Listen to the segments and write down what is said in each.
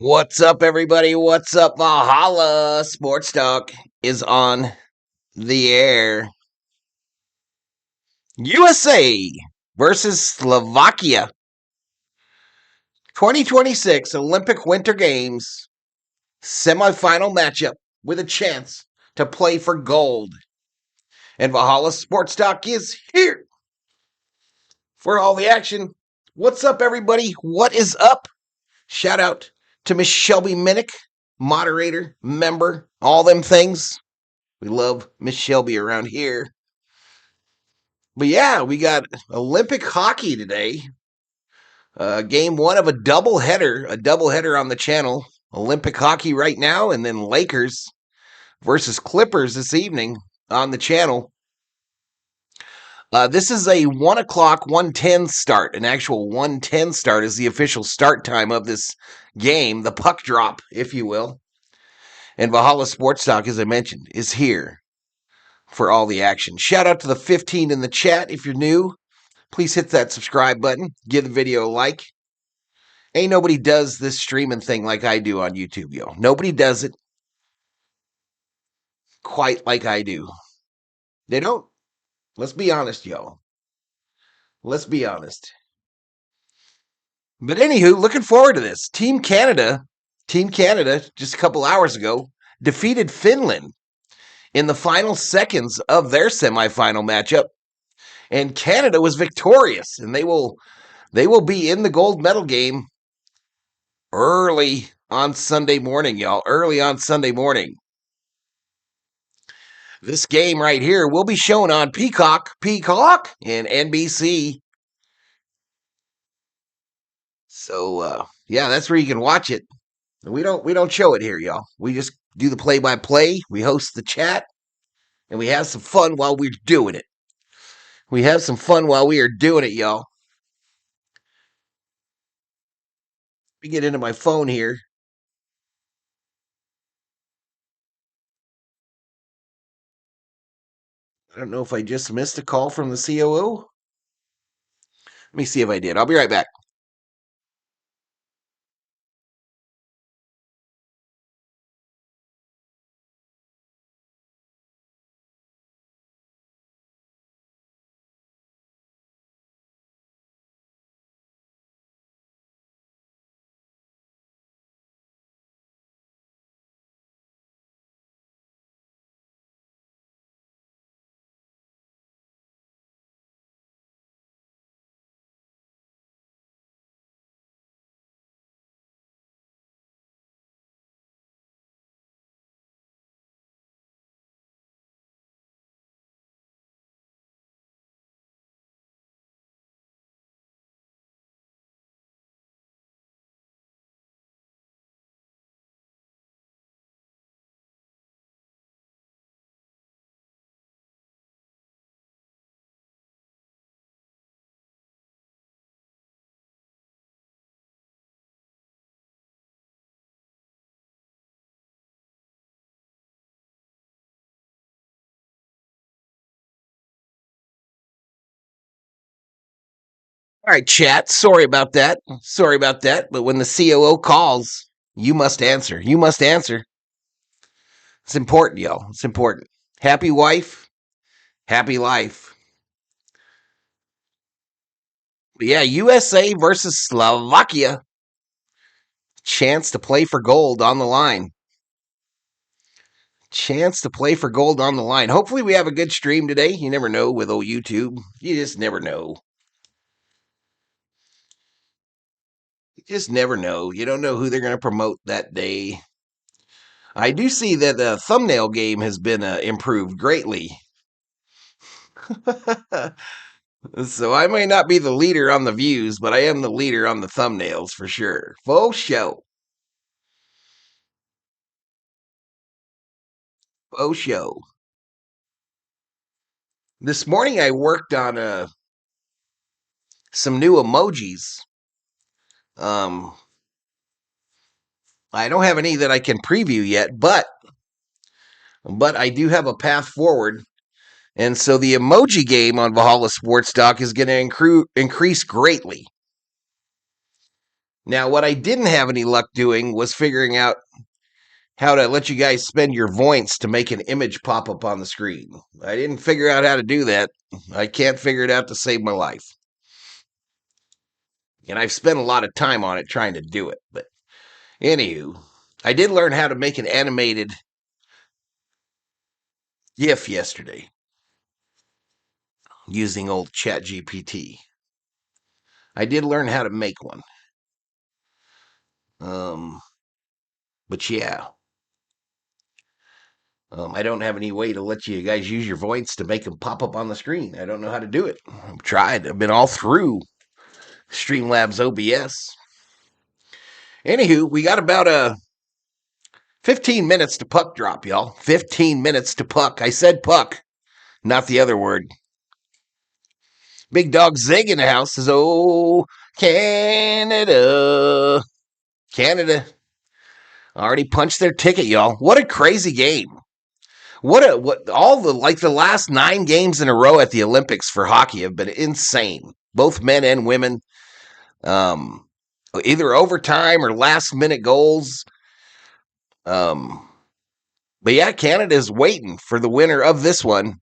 What's up, everybody? What's up? Valhalla Sports Talk is on the air. USA versus Slovakia. 2026 Olympic Winter Games semifinal matchup with a chance to play for gold. And Valhalla Sports Talk is here for all the action. What's up, everybody? What is up? Shout out to Miss Shelby Minnick, moderator, member, all them things. We love Miss Shelby around here. But yeah, we got Olympic hockey today. Game one of a doubleheader on the channel. Olympic hockey right now, and then Lakers versus Clippers this evening on the channel. This is a 1 o'clock, 1:10 start. An actual 1:10 start is the official start time of this game, the puck drop, if you will. And Valhalla Sports Talk, as I mentioned, is here for all the action. Shout out to the 15 in the chat if you're new. Please hit that subscribe button. Give the video a like. Ain't nobody does this streaming thing like I do on YouTube, yo. Nobody does it quite like I do. They don't. Let's be honest, yo. Let's be honest. But anywho, looking forward to this. Team Canada, just a couple hours ago, defeated Finland in the final seconds of their semifinal matchup. And Canada was victorious, and they will be in the gold medal game early on Sunday morning, y'all. Early on Sunday morning. This game right here will be shown on Peacock, and NBC. So yeah, that's where you can watch it. We don't show it here, y'all. We just do the play-by-play. We host the chat, and we have some fun while we're doing it. We have some fun while we are doing it, y'all. Let me get into my phone here. I don't know if I just missed a call from the COO. Let me see if I did. I'll be right back. All right, chat. Sorry about that. But when the COO calls, you must answer. It's important, y'all. It's important. Happy wife, happy life. But yeah, USA versus Slovakia. Chance to play for gold on the line. Hopefully we have a good stream today. You never know with old YouTube. You just never know. You don't know who they're going to promote that day. I do see that the thumbnail game has been improved greatly. So I may not be the leader on the views, but I am the leader on the thumbnails for sure. Full show. This morning I worked on some new emojis. I don't have any that I can preview yet, but I do have a path forward. And so the emoji game on Valhalla Sports Talk is going to increase greatly. Now, what I didn't have any luck doing was figuring out how to let you guys spend your voints to make an image pop up on the screen. I didn't figure out how to do that. I can't figure it out to save my life. And I've spent a lot of time on it trying to do it. But anywho, I did learn how to make an animated GIF yesterday using old ChatGPT. I did learn how to make one. But yeah. I don't have any way to let you guys use your voice to make them pop up on the screen. I don't know how to do it. I've tried. I've been all through Streamlabs OBS. Anywho, we got about 15 minutes to puck drop, y'all. 15 minutes to puck. I said puck, not the other word. Big Dog Zig in the house says, oh, Canada. Canada already punched their ticket, y'all. What a crazy game. What all the last 9 games in a row at the Olympics for hockey have been insane. Both men and women. Either overtime or last minute goals. But yeah, Canada's waiting for the winner of this one.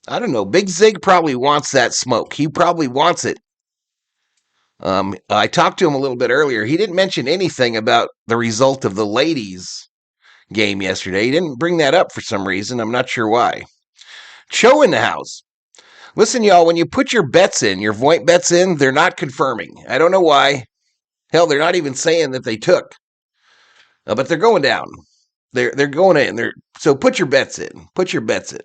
I don't know. Big Zig probably wants that smoke. He probably wants it. I talked to him a little bit earlier. He didn't mention anything about the result of the ladies' game yesterday. He didn't bring that up for some reason. I'm not sure why. Cho in the house. Listen, y'all, when you put your bets in, your Voint bets in, they're not confirming. I don't know why. Hell, they're not even saying that they took. But they're going down. They're going in. So put your bets in. Put your bets in.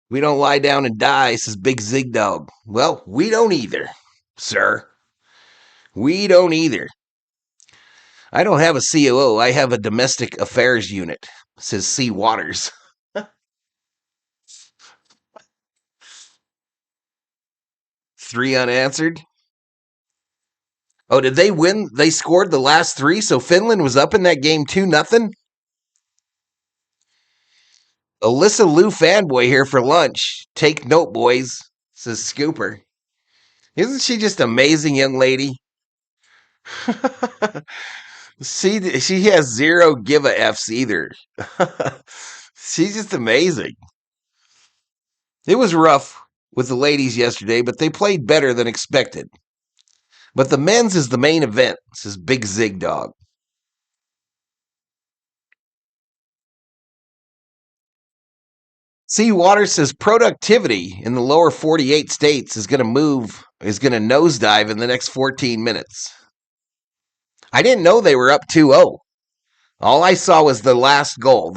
We don't lie down and die, says Big Zig Dog. Well, we don't either, sir. We don't either. I don't have a COO. I have a domestic affairs unit, says C. Waters. 3 unanswered. Oh, did they win? They scored the last 3, so Finland was up in that game 2-0? Alyssa Lou fanboy here for lunch. Take note, boys, says Scooper. Isn't she just amazing, young lady? She has 0 give a F's either. She's just amazing. It was rough with the ladies yesterday, but they played better than expected. But the men's is the main event, says Big Zig Dog. C. Waters says productivity in the lower 48 states is going to nosedive in the next 14 minutes. I didn't know they were up 2-0. All I saw was the last goal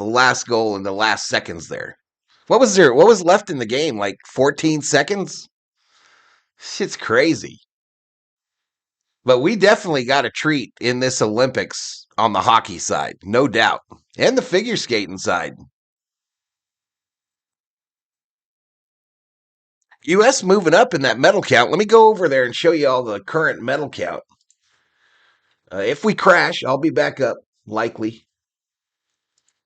in the last seconds there. What was left in the game? Like 14 seconds? Shit's crazy. But we definitely got a treat in this Olympics on the hockey side, no doubt. And the figure skating side. U.S. moving up in that medal count. Let me go over there and show you all the current medal count. If we crash, I'll be back up, likely.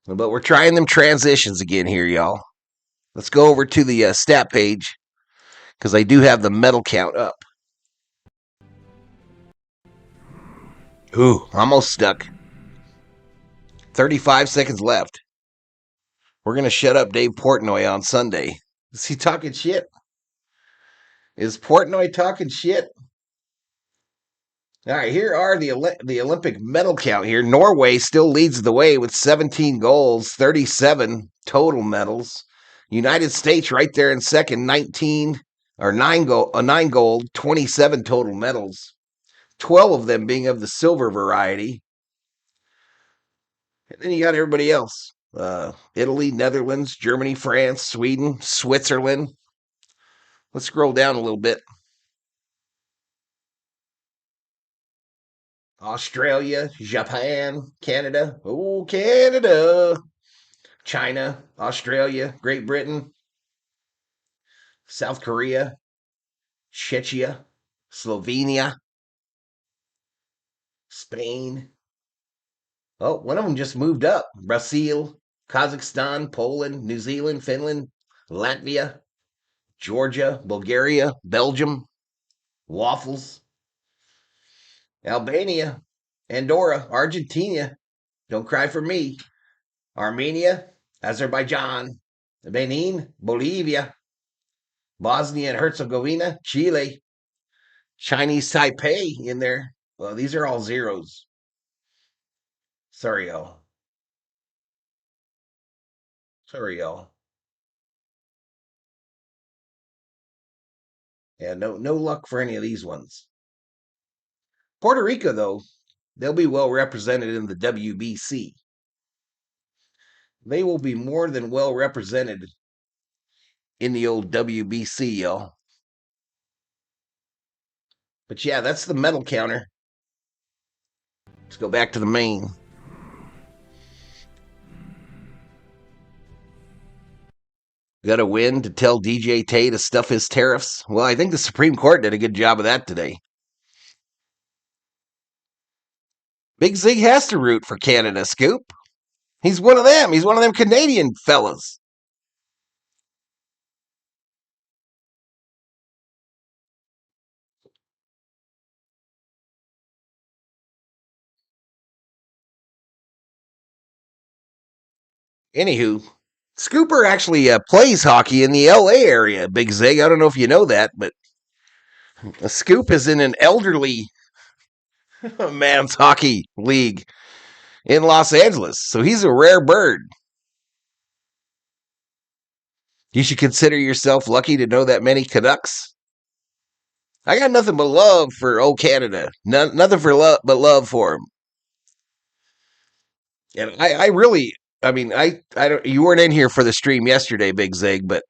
But we're trying them transitions again here, y'all. Let's go over to the stat page, because I do have the medal count up. Ooh, almost stuck. 35 seconds left. We're going to shut up Dave Portnoy on Sunday. Is he talking shit? Is Portnoy talking shit? All right, here are the Olympic medal count here. Norway still leads the way with 17 goals, 37 total medals. United States right there in second, 9 gold, 27 total medals. 12 of them being of the silver variety. And then you got everybody else. Italy, Netherlands, Germany, France, Sweden, Switzerland. Let's scroll down a little bit. Australia, Japan, Canada. Oh, Canada. China, Australia, Great Britain, South Korea, Czechia, Slovenia, Spain. Oh, one of them just moved up. Brazil, Kazakhstan, Poland, New Zealand, Finland, Latvia, Georgia, Bulgaria, Belgium, Waffles, Albania, Andorra, Argentina. Don't cry for me. Armenia, Azerbaijan, Benin, Bolivia, Bosnia and Herzegovina, Chile, Chinese Taipei in there. Well, these are all zeros. Sorry, y'all. Sorry, y'all. Yeah, no luck for any of these ones. Puerto Rico, though, they'll be well represented in the WBC. They will be more than well represented in the old WBC, y'all. But yeah, that's the medal counter. Let's go back to the main. Got a win to tell DJ Tay to stuff his tariffs? Well, I think the Supreme Court did a good job of that today. Big Zig has to root for Canada, Scoop. He's one of them. He's one of them Canadian fellas. Anywho, Scooper actually plays hockey in the LA area, Big Zig. I don't know if you know that, but Scoop is in an elderly man's hockey league in Los Angeles. So he's a rare bird. You should consider yourself lucky to know that many Canucks. I got nothing but love for old Canada. Nothing but love for him. And I really, I mean, I don't. You weren't in here for the stream yesterday, Big Zig, but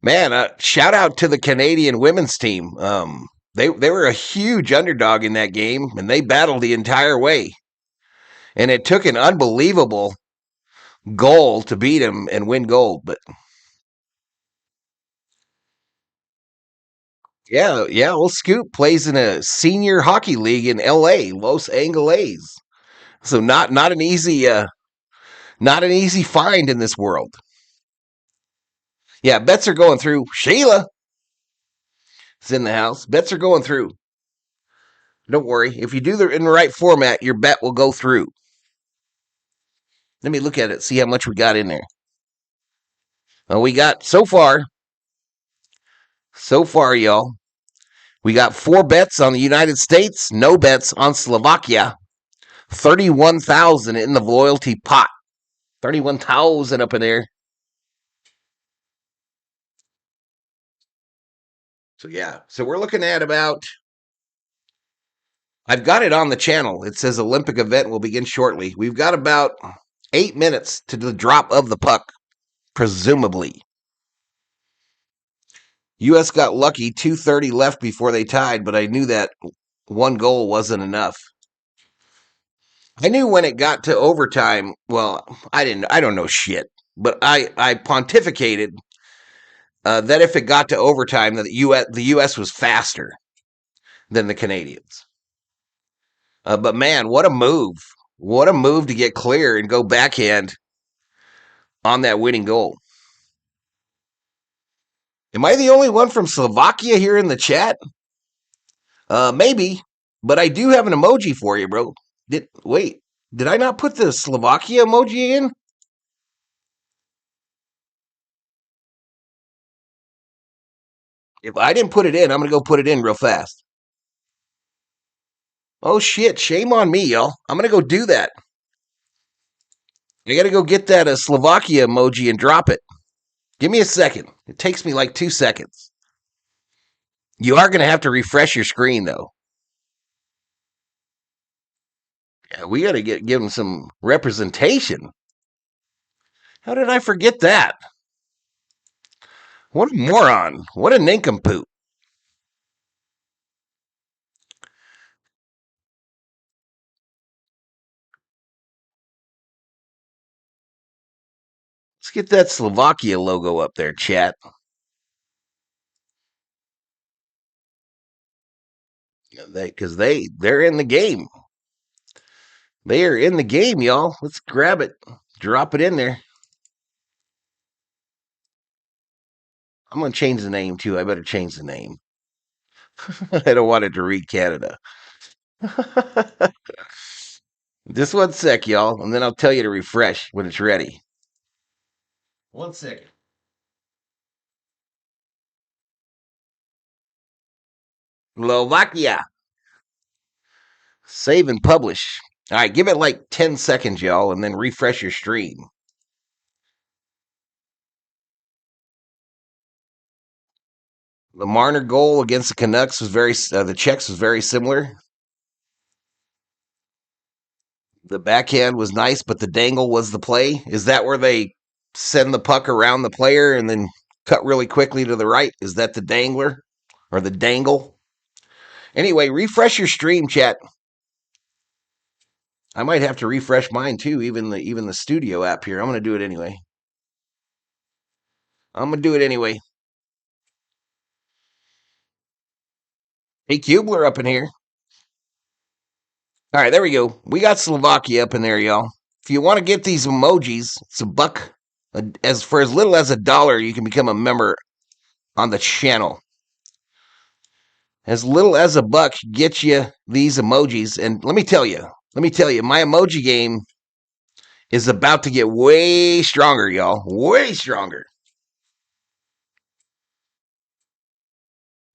man, shout out to the Canadian women's team. They were a huge underdog in that game, and they battled the entire way. And it took an unbelievable goal to beat them and win gold. But yeah, old Scoop plays in a senior hockey league in L.A., Los Angeles. So not an easy find in this world. Yeah, bets are going through. Sheila is in the house. Bets are going through. Don't worry. If you do it in the right format, your bet will go through. Let me look at it, see how much we got in there. We got so far, y'all. We got 4 bets on the United States, no bets on Slovakia. 31,000 in the loyalty pot. 31,000 up in there. So yeah, so we're looking at about. I've got it on the channel. It says Olympic event will begin shortly. We've got about 8 minutes to the drop of the puck, presumably. U.S. got lucky, 2:30 left before they tied, but I knew that one goal wasn't enough. I knew when it got to overtime. Well, I don't know shit, but I pontificated that if it got to overtime, that the U.S. was faster than the Canadians. But man, what a move! What a move to get clear and go backhand on that winning goal. Am I the only one from Slovakia here in the chat? Maybe, but I do have an emoji for you, bro. Did I not put the Slovakia emoji in? If I didn't put it in, I'm gonna go put it in real fast. Oh shit! Shame on me, y'all. I'm gonna go do that. I gotta go get that Slovakia emoji and drop it. Give me a second. It takes me like 2 seconds. You are gonna have to refresh your screen though. Yeah, we gotta give them some representation. How did I forget that? What a moron. What a nincompoop. Let's get that Slovakia logo up there, chat. Because they're in the game. They are in the game, y'all. Let's grab it. Drop it in there. I'm going to change the name too. I better change the name. I don't want it to read Canada. Just 1 sec, y'all, and then I'll tell you to refresh when it's ready. 1 second. Slovakia. Save and publish. All right, give it like 10 seconds, y'all, and then refresh your stream. The Marner goal against the Canucks was the Czechs was very similar. The backhand was nice, but the dangle was the play. Is that where they send the puck around the player and then cut really quickly to the right? Is that the dangler or the dangle? Anyway, refresh your stream, chat. I might have to refresh mine too, even the studio app here. I'm going to do it anyway. Hey, Kubler up in here. All right, there we go. We got Slovakia up in there, y'all. If you want to get these emojis, it's $1. For as little as $1, you can become a member on the channel. As little as $1 gets you these emojis, and let me tell you, my emoji game is about to get way stronger, y'all. Way stronger.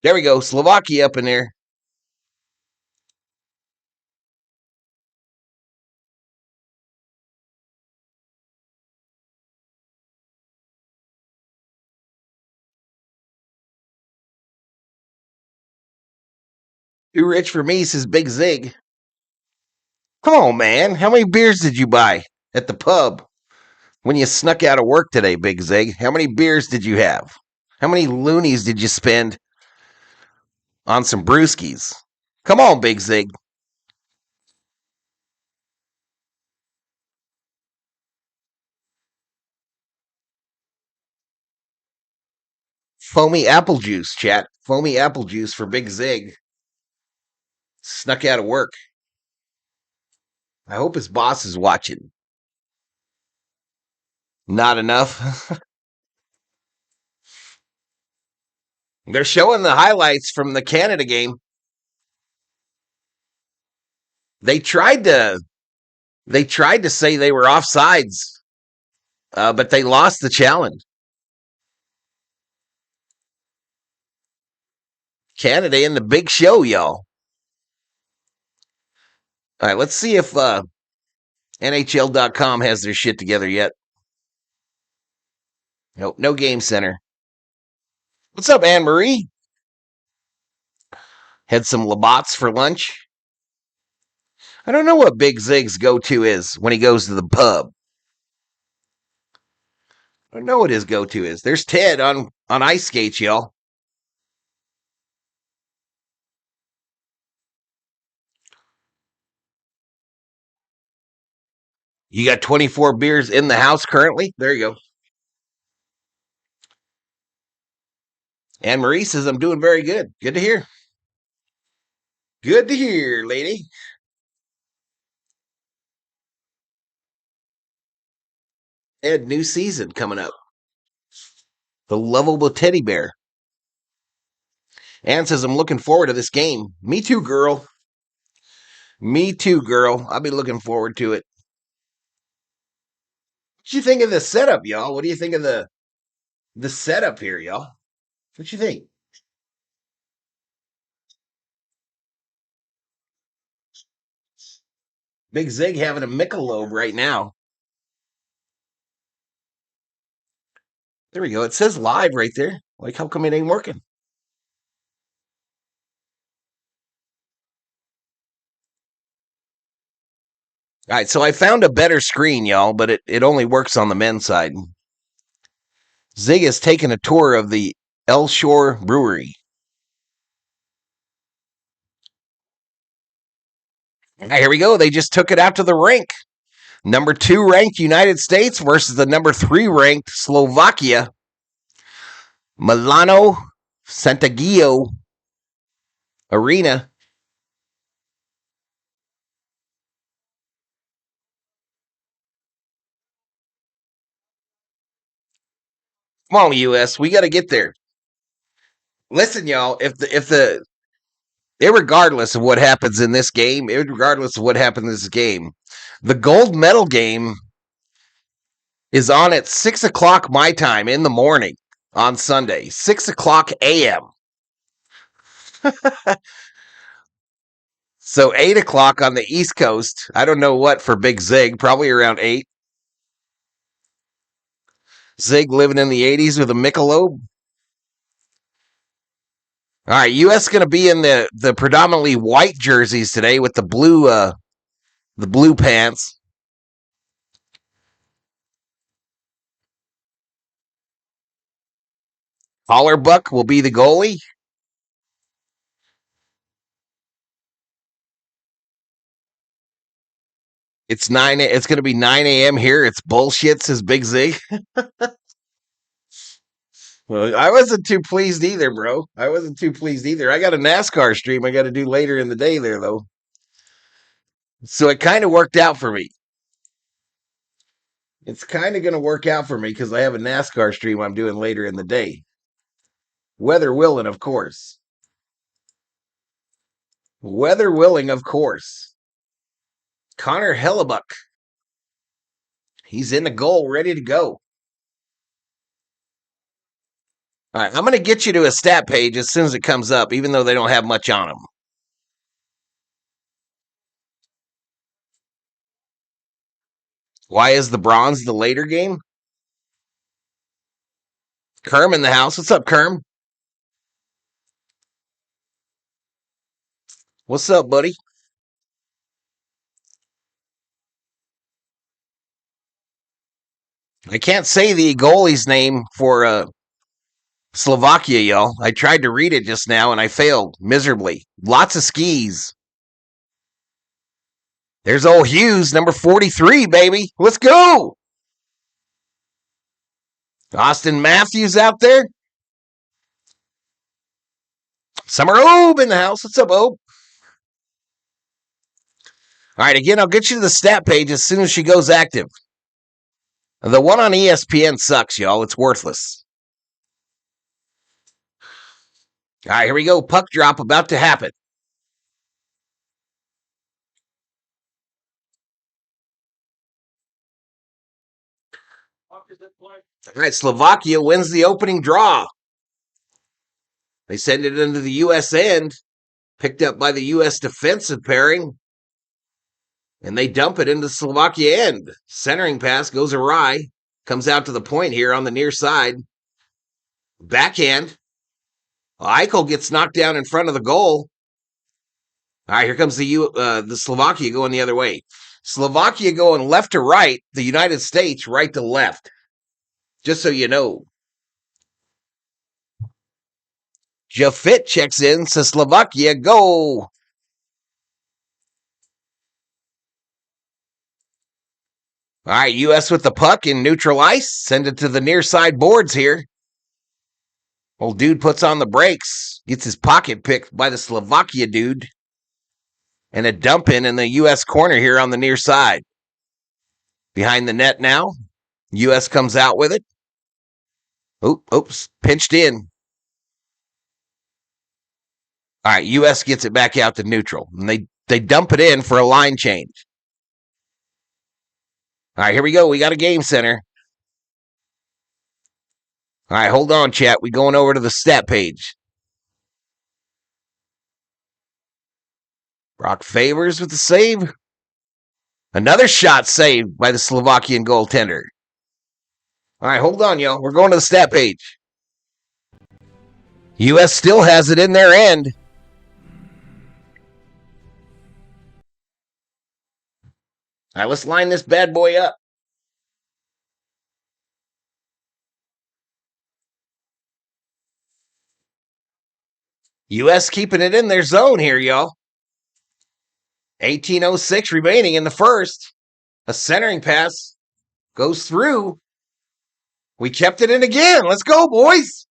There we go, Slovakia up in there. Too rich for me, says Big Zig. Come on, man. How many beers did you buy at the pub when you snuck out of work today, Big Zig? How many beers did you have? How many loonies did you spend on some brewskis? Come on, Big Zig. Foamy apple juice, chat. Foamy apple juice for Big Zig. Snuck out of work. I hope his boss is watching. Not enough. They're showing the highlights from the Canada game. They tried to say they were offsides, but they lost the challenge. Canada in the big show, y'all. All right, let's see if NHL.com has their shit together yet. Nope, no game center. What's up, Anne Marie? Had some Labatt's for lunch. I don't know what Big Zig's go-to is when he goes to the pub. I don't know what his go-to is. There's Ted on ice skates, y'all. You got 24 beers in the house currently? There you go. Anne Marie says, I'm doing very good. Good to hear. Good to hear, lady. And new season coming up. The lovable teddy bear. Anne says, I'm looking forward to this game. Me too, girl. Me too, girl. I'll be looking forward to it. What you think of the setup, y'all? What do you think of the setup here, y'all? What you think? Big Zig having a Michelob right now. There we go. It says live right there. Like, how come it ain't working? All right, so I found a better screen, y'all, but it only works on the men's side. Zig has taken a tour of the El Shore Brewery. Right, here we go. They just took it out to the rink. Number 2 ranked United States versus the number 3 ranked Slovakia. Milano Sant'Agio Arena. Come on, US. We got to get there. Listen, y'all, if the irregardless of what happens in this game, irregardless of what happens in this game, the gold medal game is on at 6 o'clock my time in the morning on Sunday, 6 o'clock a.m. So 8 o'clock on the East Coast. I don't know what for Big Zig, probably around 8. Zig living in the 80s with a Michelob. All right, U.S. going to be in the predominantly white jerseys today with the blue pants. Hollerbuck will be the goalie. It's 9. It's going to be 9 a.m. here. It's bullshit, says Big Z. Well, I wasn't too pleased either, bro. I wasn't too pleased either. I got a NASCAR stream I got to do later in the day there, though. So it kind of worked out for me. It's kind of going to work out for me because I have a NASCAR stream I'm doing later in the day. Weather willing, of course. Weather willing, of course. Connor Hellebuck. He's in the goal, ready to go. All right, I'm going to get you to a stat page as soon as it comes up, even though they don't have much on them. Why is the bronze the later game? Kerm in the house. What's up, Kerm? What's up, buddy? I can't say the goalie's name for Slovakia, y'all. I tried to read it just now and I failed miserably. Lots of skis. There's old Hughes, number 43, baby. Let's go. Austin Matthews out there. Summer Obe in the house. What's up, Obe? All right, again, I'll get you to the stat page as soon as she goes active. The one on ESPN sucks, y'all. It's worthless. All right, here we go. Puck drop about to happen. All right, Slovakia wins the opening draw. They send it into the U.S. end, picked up by the U.S. defensive pairing, and they dump it into Slovakia end. Centering pass goes awry, comes out to the point here on the near side. Backhand. Eichel gets knocked down in front of the goal. All right, here comes the Slovakia going the other way. Slovakia going left to right, the United States right to left. Just so you know. Jafit checks in, says Slovakia, go. All right, U.S. with the puck in neutral ice. Send it to the near side boards here. Old dude puts on the brakes. Gets his pocket picked by the Slovakia dude. And a dump in the U.S. corner here on the near side. Behind the net now. U.S. comes out with it. Oops, pinched in. All right, U.S. gets it back out to neutral. And they dump it in for a line change. All right, here we go. We got a game center. All right, hold on, chat. We going over to the stat page. Brock Favors with the save. Another shot saved by the Slovakian goaltender. All right, hold on, y'all. We're going to the stat page. U.S. still has it in their end. All right, let's line this bad boy up. U.S. keeping it in their zone here, y'all. 18:06 remaining in the first. A centering pass goes through. We kept it in again. Let's go, boys.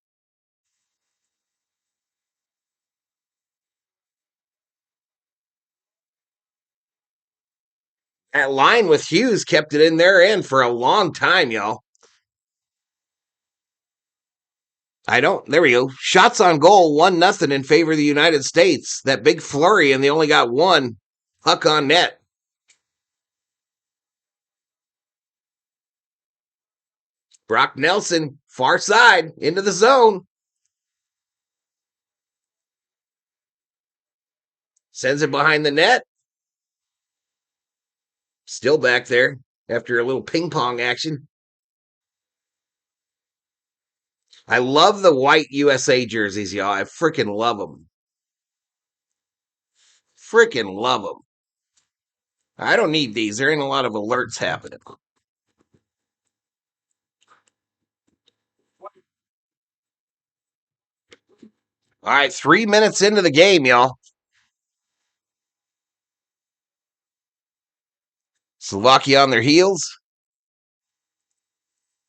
That line with Hughes kept it in their end for a long time, y'all. I don't. There we go. Shots on goal, 1-0 in favor of the United States. That big flurry, and they only got one. Puck on net. Brock Nelson, far side, into the zone. Sends it behind the net. Still back there after a little ping pong action. I love the white USA jerseys, y'all. I freaking love them. Freaking love them. I don't need these. There ain't a lot of alerts happening. All right, 3 minutes into the game, y'all. Slovakia on their heels.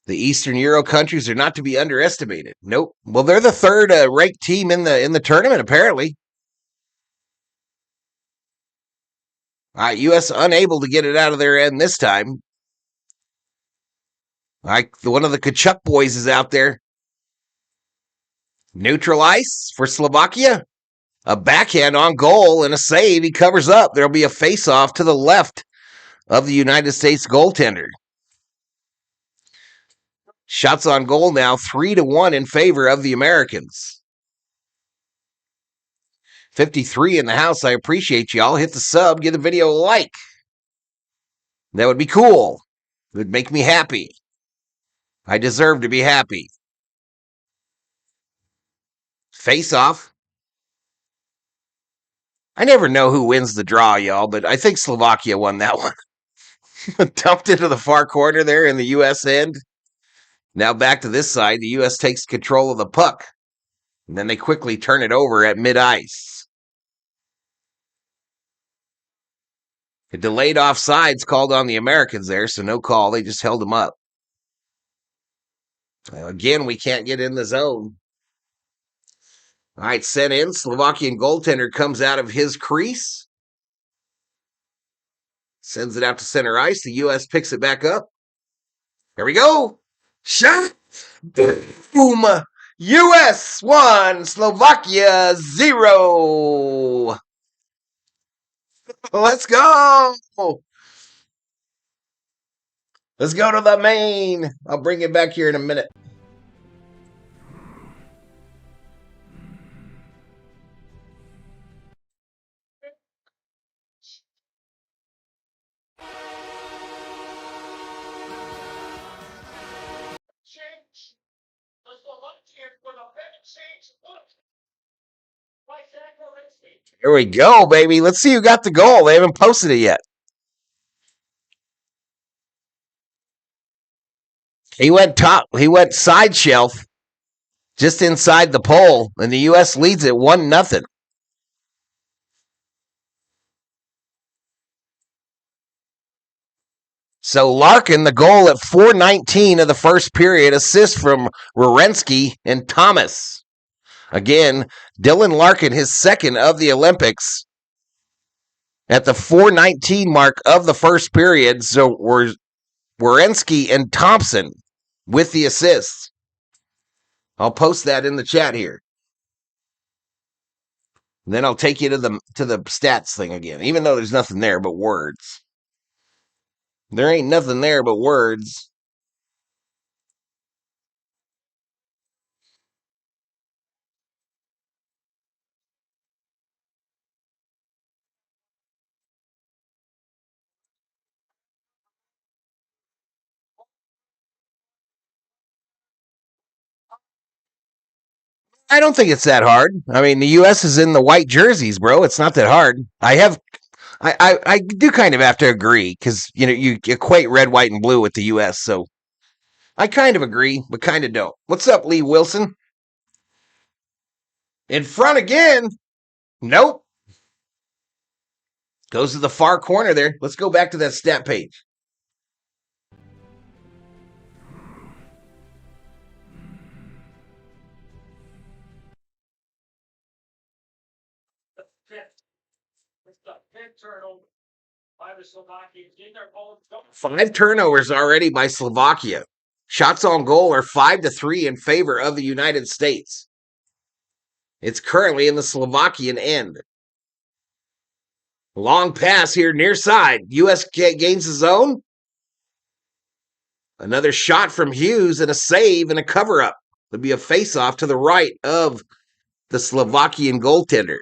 The Eastern Euro countries are not to be underestimated. Nope. Well, they're the third ranked team in the tournament, apparently. All right, U.S. unable to get it out of their end this time. All right, one of the Kachuk boys is out there. Neutral ice for Slovakia. A backhand on goal and a save. He covers up. There'll be a face-off to the left of the United States goaltender. Shots on goal now, 3-1 in favor of the Americans. 53 in the house. I appreciate y'all. Hit the sub. Give the video a like. That would be cool. It would make me happy. I deserve to be happy. Face off. I never know who wins the draw, y'all, but I think Slovakia won that one. Dumped into the far corner there in the U.S. end. Now back to this side. The U.S. takes control of the puck. And then they quickly turn it over at mid-ice. A delayed offsides called on the Americans there, so no call. They just held them up. Again, we can't get in the zone. All right, sent in. Slovakian goaltender comes out of his crease. Sends it out to center ice. The U.S. picks it back up. Here we go. Shot. Boom. U.S. 1, Slovakia 0. Let's go. Let's go to the main. I'll bring it back here in a minute. Here we go, baby. Let's see who got the goal. They haven't posted it yet. He went top. He went side shelf, just inside the pole, and the U.S. leads it 1-0. So Larkin, the goal at 4:19 of the first period, assist from Werenski and Thomas. Again, Dylan Larkin, his second of the Olympics, at the 4:19 mark of the first period. So Werenski and Thompson with the assists. I'll post that in the chat here. And then I'll take you to the stats thing again, even though there's nothing there but words. There ain't nothing there but words. I don't think it's that hard. I mean, the U.S. is in the white jerseys, bro. It's not that hard. I do kind of have to agree because you equate red, white, and blue with the U.S. So I kind of agree, but kind of don't. What's up, Lee Wilson? In front again? Nope. Goes to the far corner there. Let's go back to that stat page. Five turnovers already by Slovakia. Shots on goal are 5-3 in favor of the United States. It's currently in the Slovakian end. Long pass here near side. U.S. gains the zone. Another shot from Hughes and a save and a cover-up. There'll be a face-off to the right of the Slovakian goaltender.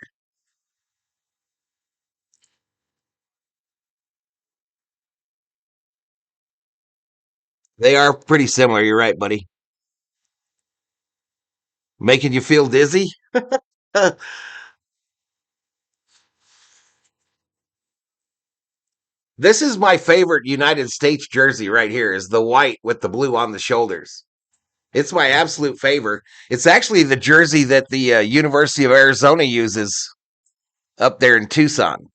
They are pretty similar. You're right, buddy. Making you feel dizzy? This is my favorite United States jersey right here, is the white with the blue on the shoulders. It's my absolute favorite. It's actually the jersey that the University of Arizona uses up there in Tucson.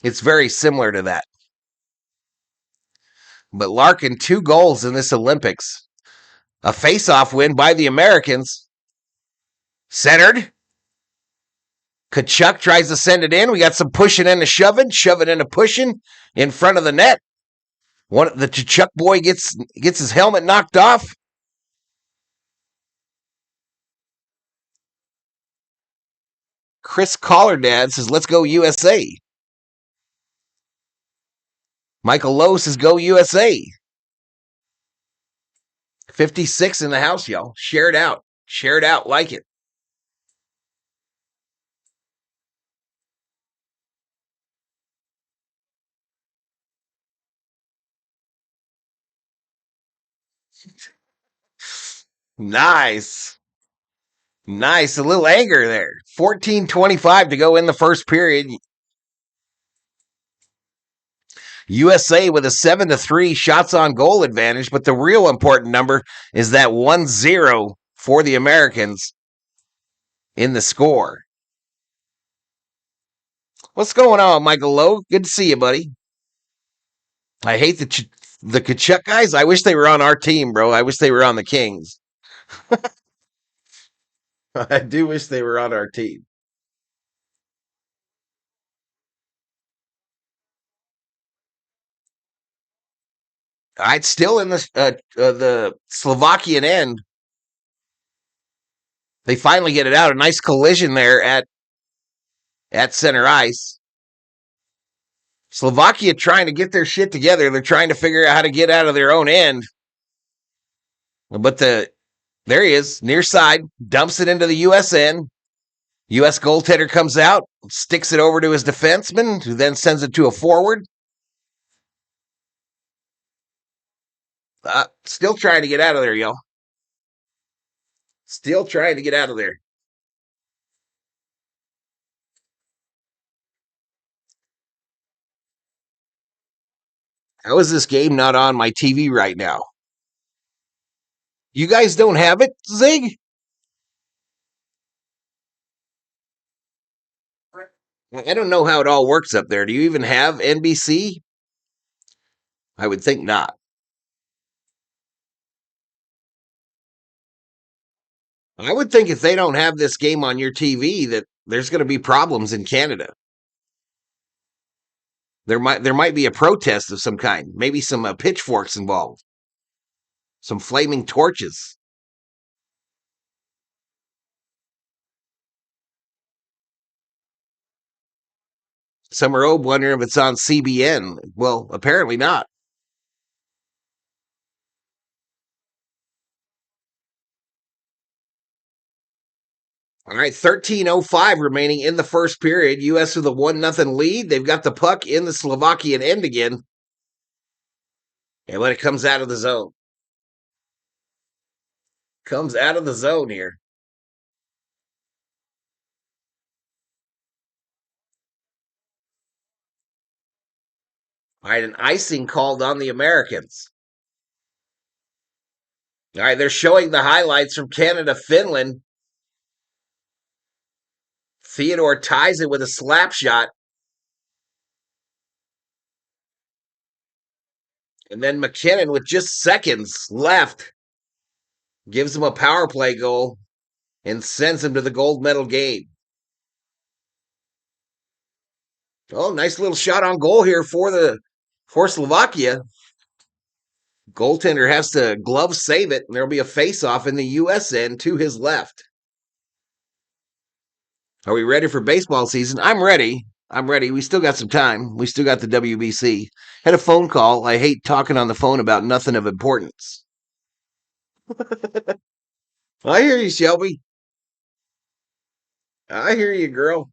It's very similar to that. But Larkin, 2 goals in this Olympics. A face-off win by the Americans. Centered. Tkachuk tries to send it in. We got some pushing and a shoving and a pushing in front of the net. The Tkachuk boy gets his helmet knocked off. Chris Collerdad says, "Let's go USA." Michael Lowe says, "Go USA." 56 in the house, y'all. Share it out. Share it out. Like it. Nice. Nice. A little anger there. 14:25 to go in the first period. USA with a 7-3 shots on goal advantage, but the real important number is that 1-0 for the Americans in the score. What's going on, Michael Lowe? Good to see you, buddy. I hate the Tkachuk guys. I wish they were on our team, bro. I wish they were on the Kings. I do wish they were on our team. All right, still in the Slovakian end. They finally get it out. A nice collision there at center ice. Slovakia trying to get their shit together. They're trying to figure out how to get out of their own end. But there he is, near side, dumps it into the U.S. end. U.S. goaltender comes out, sticks it over to his defenseman, who then sends it to a forward. Still trying to get out of there, y'all. Still trying to get out of there. How is this game not on my TV right now? You guys don't have it, Zig? I don't know how it all works up there. Do you even have NBC? I would think not. I would think if they don't have this game on your TV, that there's going to be problems in Canada. There might be a protest of some kind. Maybe some pitchforks involved. Some flaming torches. Some are wondering if it's on CBN. Well, apparently not. All right, 13:05 remaining in the first period. U.S. with a 1-0 lead. They've got the puck in the Slovakian end again. And when it comes out of the zone. Comes out of the zone here. All right, an icing called on the Americans. All right, they're showing the highlights from Canada, Finland. Theodore ties it with a slap shot. And then McKinnon, with just seconds left, gives him a power play goal and sends him to the gold medal game. Oh, nice little shot on goal here for Slovakia. Goaltender has to glove save it, and there'll be a face-off in the U.S. end to his left. Are we ready for baseball season? I'm ready. I'm ready. We still got some time. We still got the WBC. Had a phone call. I hate talking on the phone about nothing of importance. I hear you, Shelby. I hear you, girl.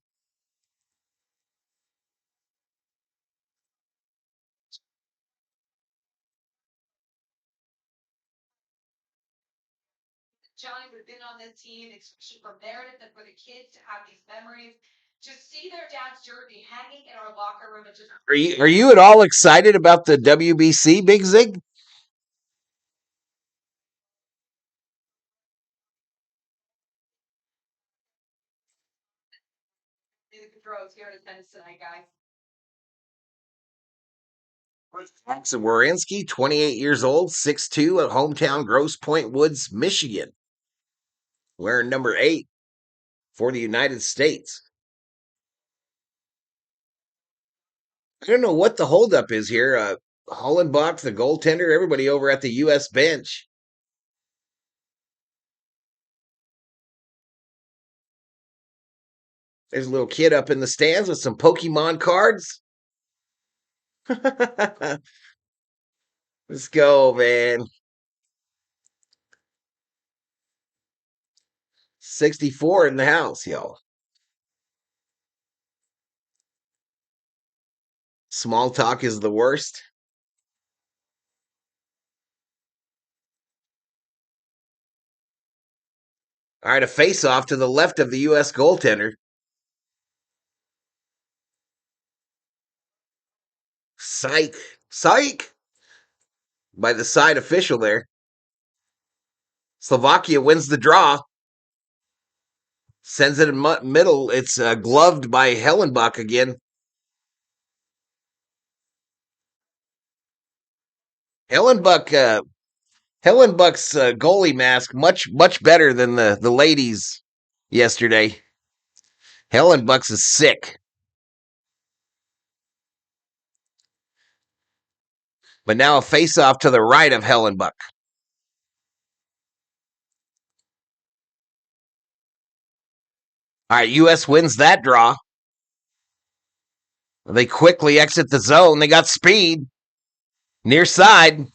Are you at all excited about the WBC, Big Zig? Jackson Warinsky, 28 years old, 6'2", at hometown Grosse Pointe Woods, Michigan, wearing number 8 for the United States. I don't know what the holdup is here. Hollenbach, the goaltender, everybody over at the U.S. bench. There's a little kid up in the stands with some Pokemon cards. Let's go, man. 64 in the house, yo. Small talk is the worst. All right, a face off to the left of the U.S. goaltender. Psych. Psych. By the side official there. Slovakia wins the draw. Sends it in middle. It's gloved by Hellenbach again. Hellenbach, Hellenbach's goalie mask much better than the ladies yesterday. Hellenbach's is sick. But now a face-off to the right of Hellenbach. All right, U.S. wins that draw. They quickly exit the zone. They got speed. Near side.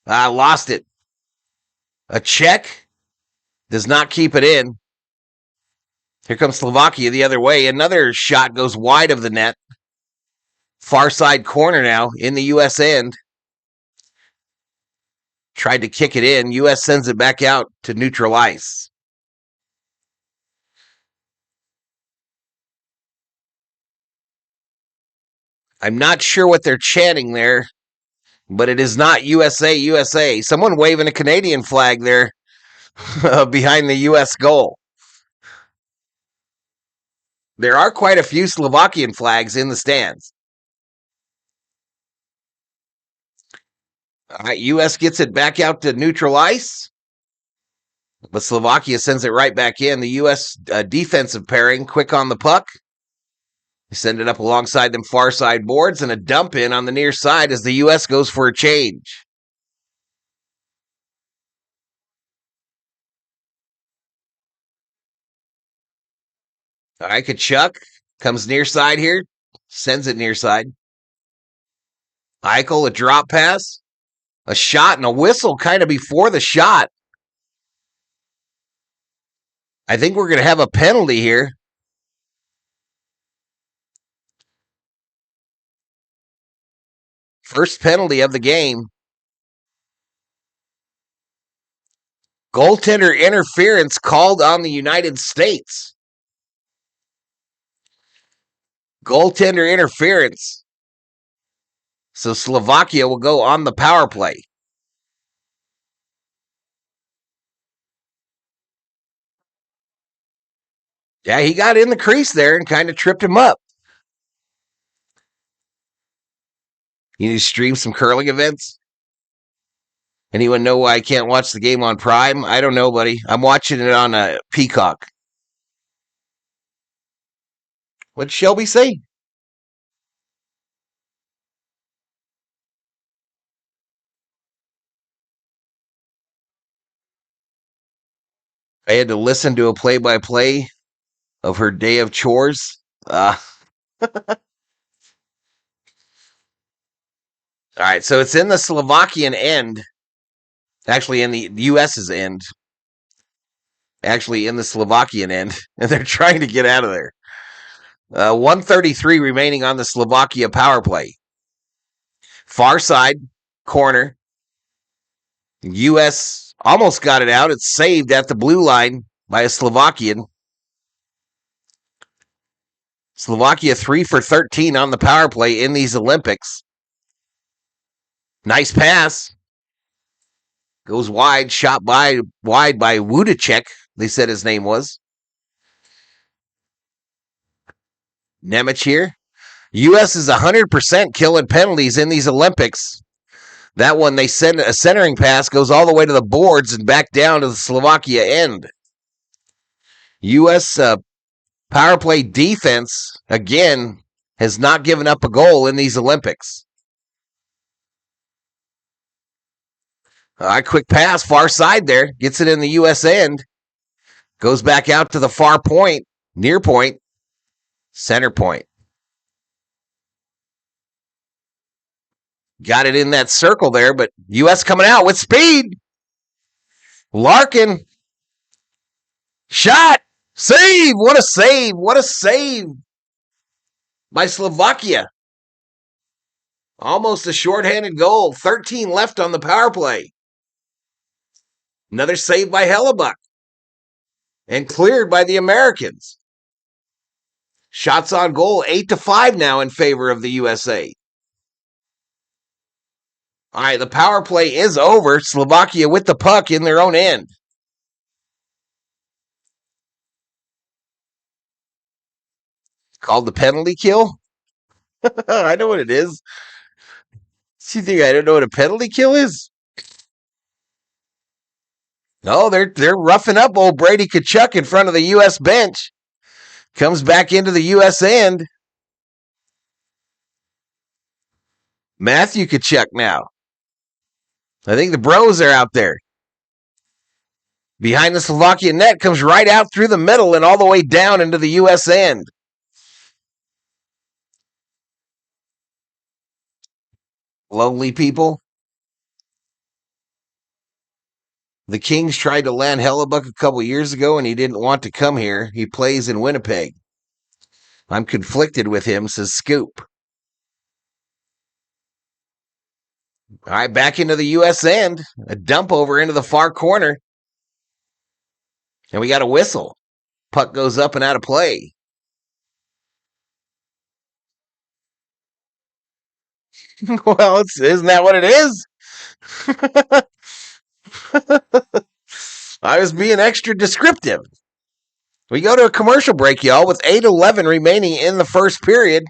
Lost it. A check. Does not keep it in. Here comes Slovakia the other way. Another shot goes wide of the net. Far side corner now in the U.S. end. Tried to kick it in. U.S. sends it back out to neutral ice. I'm not sure what they're chanting there, but it is not USA, USA. Someone waving a Canadian flag there behind the U.S. goal. There are quite a few Slovakian flags in the stands. All right, U.S. gets it back out to neutral ice, but Slovakia sends it right back in. The U.S. Defensive pairing, quick on the puck. They send it up alongside them far side boards and a dump in on the near side as the U.S. goes for a change. All right, Kachuk comes near side here, sends it near side. Eichel, a drop pass, a shot, and a whistle kind of before the shot. I think we're going to have a penalty here. First penalty of the game. Goaltender interference called on the United States. Goaltender interference. So Slovakia will go on the power play. Yeah, he got in the crease there and kind of tripped him up. You need to stream some curling events? Anyone know why I can't watch the game on Prime? I don't know, buddy. I'm watching it on Peacock. What'd Shelby say? I had to listen to a play-by-play of her day of chores. All right, so it's in the Slovakian end. Actually, in the U.S.'s end. Actually, in the Slovakian end. And they're trying to get out of there. 133 remaining on the Slovakia power play. Far side, corner. U.S. almost got it out. It's saved at the blue line by a Slovakian. Slovakia 3 for 13 on the power play in these Olympics. Nice pass. Goes wide, shot wide by Wudacek, they said his name was. Nemec here. U.S. is 100% killing penalties in these Olympics. That one, they send a centering pass, goes all the way to the boards and back down to the Slovakia end. U.S. Power play defense, again, has not given up a goal in these Olympics. Quick pass, far side there, gets it in the U.S. end. Goes back out to the far point, near point, center point. Got it in that circle there, but U.S. coming out with speed. Larkin. Shot. Save. What a save. What a save by Slovakia. Almost a shorthanded goal. 13 left on the power play. Another save by Hellebuck. And cleared by the Americans. Shots on goal, 8-5 now in favor of the USA. All right, the power play is over. Slovakia with the puck in their own end. Called the penalty kill? I know what it is. You think I don't know what a penalty kill is? No, they're roughing up old Brady Tkachuk in front of the U.S. bench. Comes back into the U.S. end. Matthew Tkachuk now. I think the bros are out there. Behind the Slovakian net, comes right out through the middle and all the way down into the U.S. end. Lonely people. The Kings tried to land Hellebuck a couple years ago, and he didn't want to come here. He plays in Winnipeg. I'm conflicted with him, says Scoop. All right, back into the U.S. end. A dump over into the far corner. And we got a whistle. Puck goes up and out of play. Well, isn't that what it is? I was being extra descriptive. We go to a commercial break, y'all, with 8:11 remaining in the first period.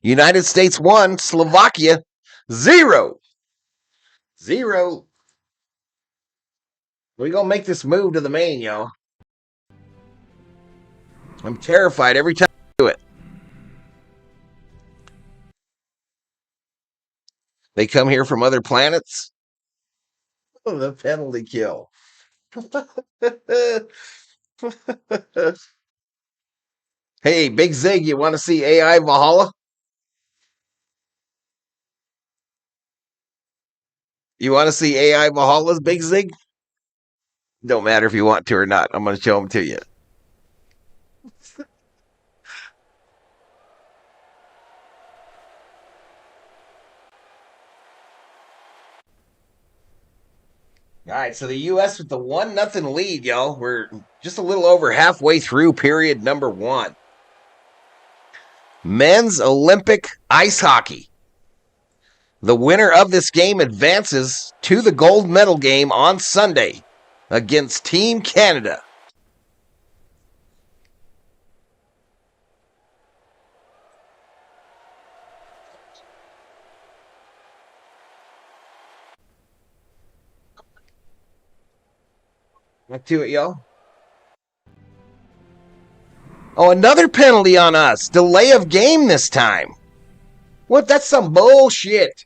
United States 1, Slovakia 0. 0. We're going to make this move to the main, y'all. I'm terrified every time I do it. They come here from other planets. Oh, the penalty kill. Hey, Big Zig, you want to see AI Valhalla? You want to see AI Valhalla's Big Zig? Don't matter if you want to or not. I'm going to show them to you. All right, so the U.S. with the 1-0 lead, y'all. We're just a little over halfway through period number 1. Men's Olympic ice hockey. The winner of this game advances to the gold medal game on Sunday against Team Canada. Back to it, y'all. Oh, another penalty on us. Delay of game this time. What? That's some bullshit.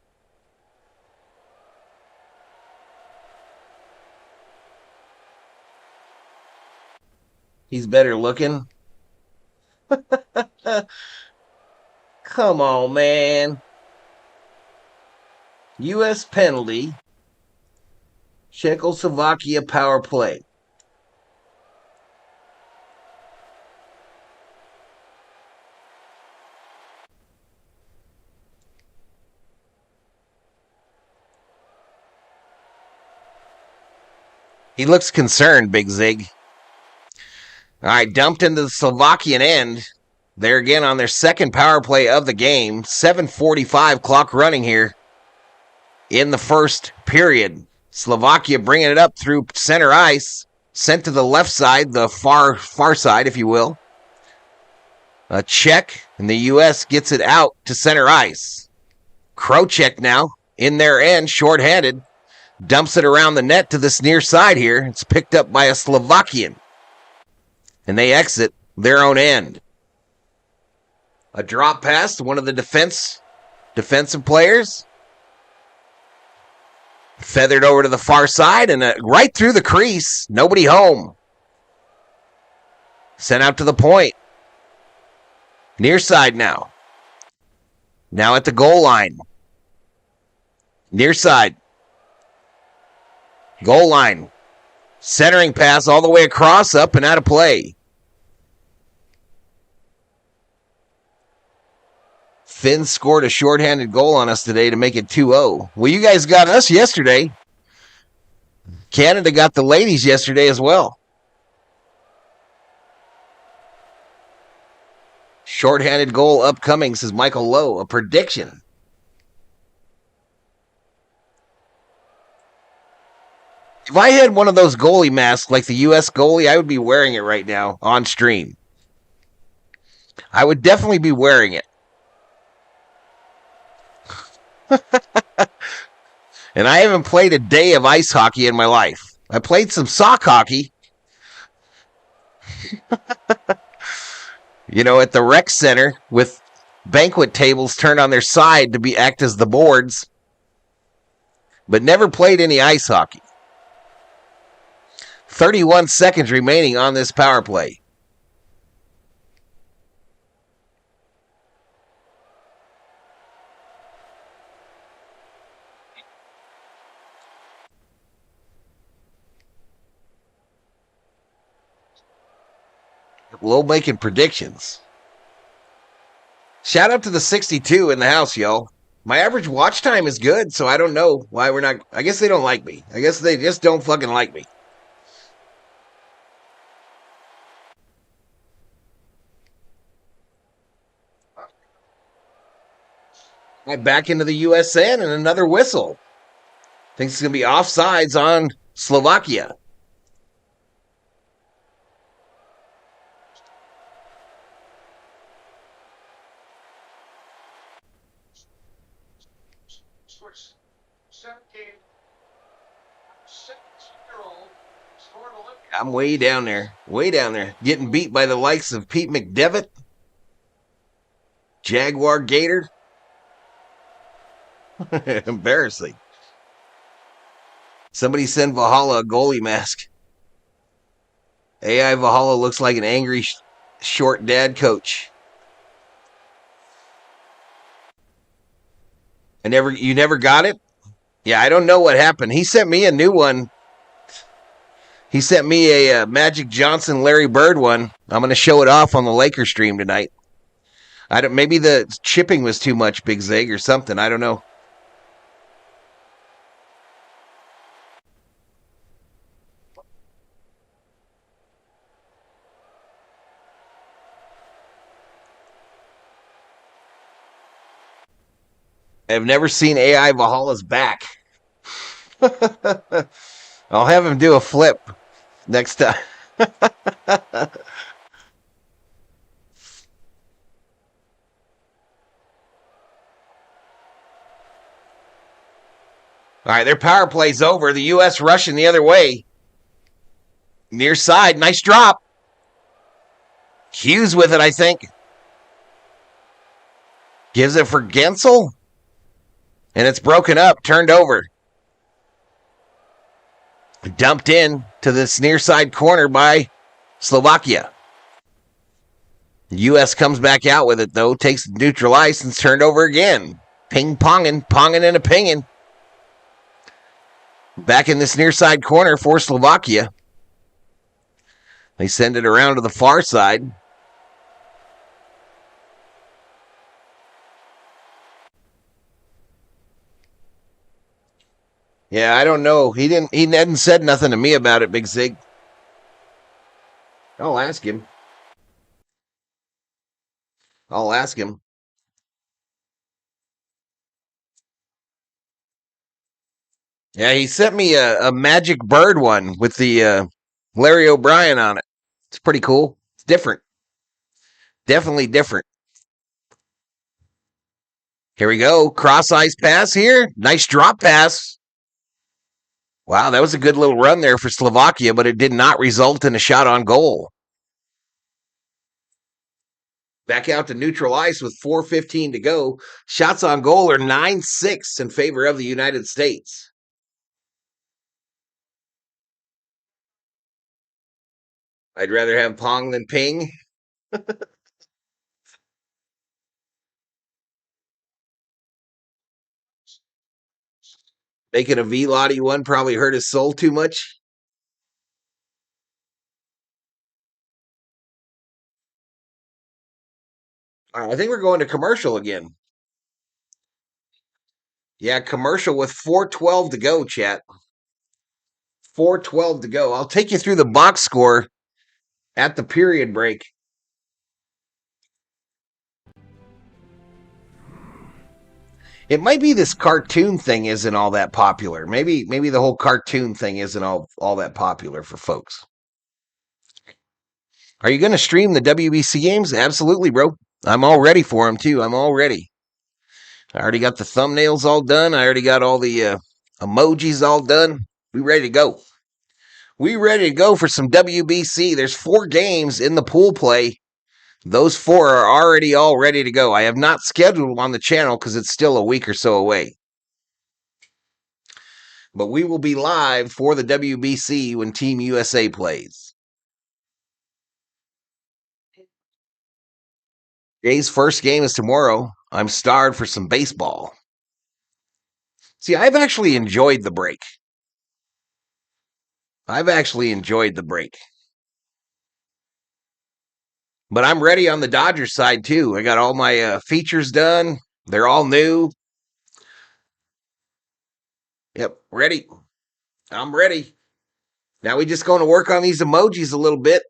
He's better looking. Come on, man. U.S. penalty. Czechoslovakia power play. He looks concerned, Big Zig. All right, dumped into the Slovakian end. They're again on their second power play of the game. 7:45 clock running here in the first period. Slovakia bringing it up through center ice. Sent to the left side, the far side, if you will. A check, and the U.S. gets it out to center ice. Krocek now in their end, shorthanded. Dumps it around the net to this near side here. It's picked up by a Slovakian. And they exit their own end. A drop pass to one of the defensive players. Feathered over to the far side and right through the crease. Nobody home. Sent out to the point. Near side now. Now at the goal line. Near side. Goal line. Centering pass all the way across, up and out of play. Finn scored a shorthanded goal on us today to make it 2-0. Well, you guys got us yesterday. Canada got the ladies yesterday as well. Shorthanded goal upcoming, says Michael Lowe. A prediction. If I had one of those goalie masks like the U.S. goalie, I would be wearing it right now on stream. I would definitely be wearing it. And I haven't played a day of ice hockey in my life. I played some sock hockey. At the rec center with banquet tables turned on their side to act as the boards. But never played any ice hockey. 31 seconds remaining on this power play. Low making predictions. Shout out to the 62 in the house, y'all. My average watch time is good, so I don't know why we're not. I guess they don't like me. I guess they just don't fucking like me. Right back into the USN and another whistle. Thinks it's going to be offsides on Slovakia. I'm way down there, getting beat by the likes of Pete McDevitt, Jaguar Gator. Embarrassing. Somebody send Valhalla a goalie mask. AI Valhalla looks like an angry short dad coach. You never got it? Yeah, I don't know what happened. He sent me a new one. He sent me a Magic Johnson Larry Bird one. I'm going to show it off on the Lakers stream tonight. Maybe the chipping was too much, Big Zig, or something. I don't know. I've never seen AI Valhalla's back. I'll have him do a flip next time. All right, their power play's over. The U.S. rushing the other way. Near side, nice drop. Hughes with it, I think. Gives it for Gensel. And it's broken up, turned over. Dumped in to this near side corner by Slovakia. U.S. comes back out with it, though, takes the neutral ice and it's turned over again. Ping-ponging, ponging and a pinging. Back in this near side corner for Slovakia. They send it around to the far side. Yeah, I don't know. He hadn't said nothing to me about it, Big Zig. I'll ask him. Yeah, he sent me a magic bird one with the Larry O'Brien on it. It's pretty cool. It's different. Definitely different. Here we go. Cross ice pass here. Nice drop pass. Wow, that was a good little run there for Slovakia, but it did not result in a shot on goal. Back out to neutral ice with 4:15 to go. Shots on goal are 9-6 in favor of the United States. I'd rather have Pong than Ping. Making a V-Lottie one probably hurt his soul too much. All right, I think we're going to commercial again. Yeah, commercial with 4:12 to go, chat. 4:12 to go. I'll take you through the box score at the period break. It might be this cartoon thing isn't all that popular. Maybe the whole cartoon thing isn't all that popular for folks. Are you going to stream the WBC games? Absolutely, bro. I'm all ready for them, too. I'm all ready. I already got the thumbnails all done. I already got all the emojis all done. We ready to go. We ready to go for some WBC. There's 4 games in the pool play. Those 4 are already all ready to go. I have not scheduled them on the channel because it's still a week or so away. But we will be live for the WBC when Team USA plays. Jay's first game is tomorrow. I'm starved for some baseball. See, I've actually enjoyed the break. But I'm ready on the Dodgers side, too. I got all my features done. They're all new. Yep, ready. I'm ready. Now we just going to work on these emojis a little bit.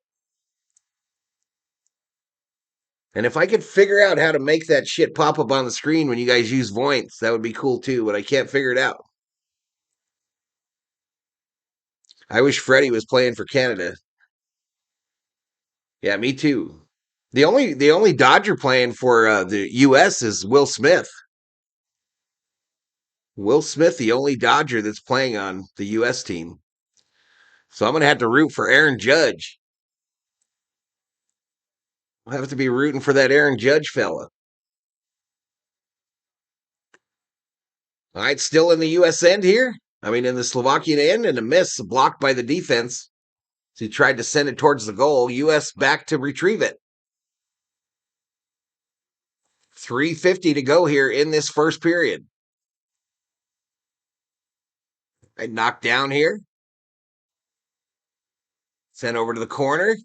And if I could figure out how to make that shit pop up on the screen when you guys use Voints, that would be cool, too. But I can't figure it out. I wish Freddie was playing for Canada. Yeah, me too. The only Dodger playing for the U.S. is Will Smith. Will Smith, the only Dodger that's playing on the U.S. team. So I'm going to have to root for Aaron Judge. I'll have to be rooting for that Aaron Judge fella. All right, still in the U.S. end here. I mean, in the Slovakian end, and a miss blocked by the defense. So he tried to send it towards the goal. U.S. back to retrieve it. 3:50 to go here in this first period. I knocked down here. Sent over to the corner.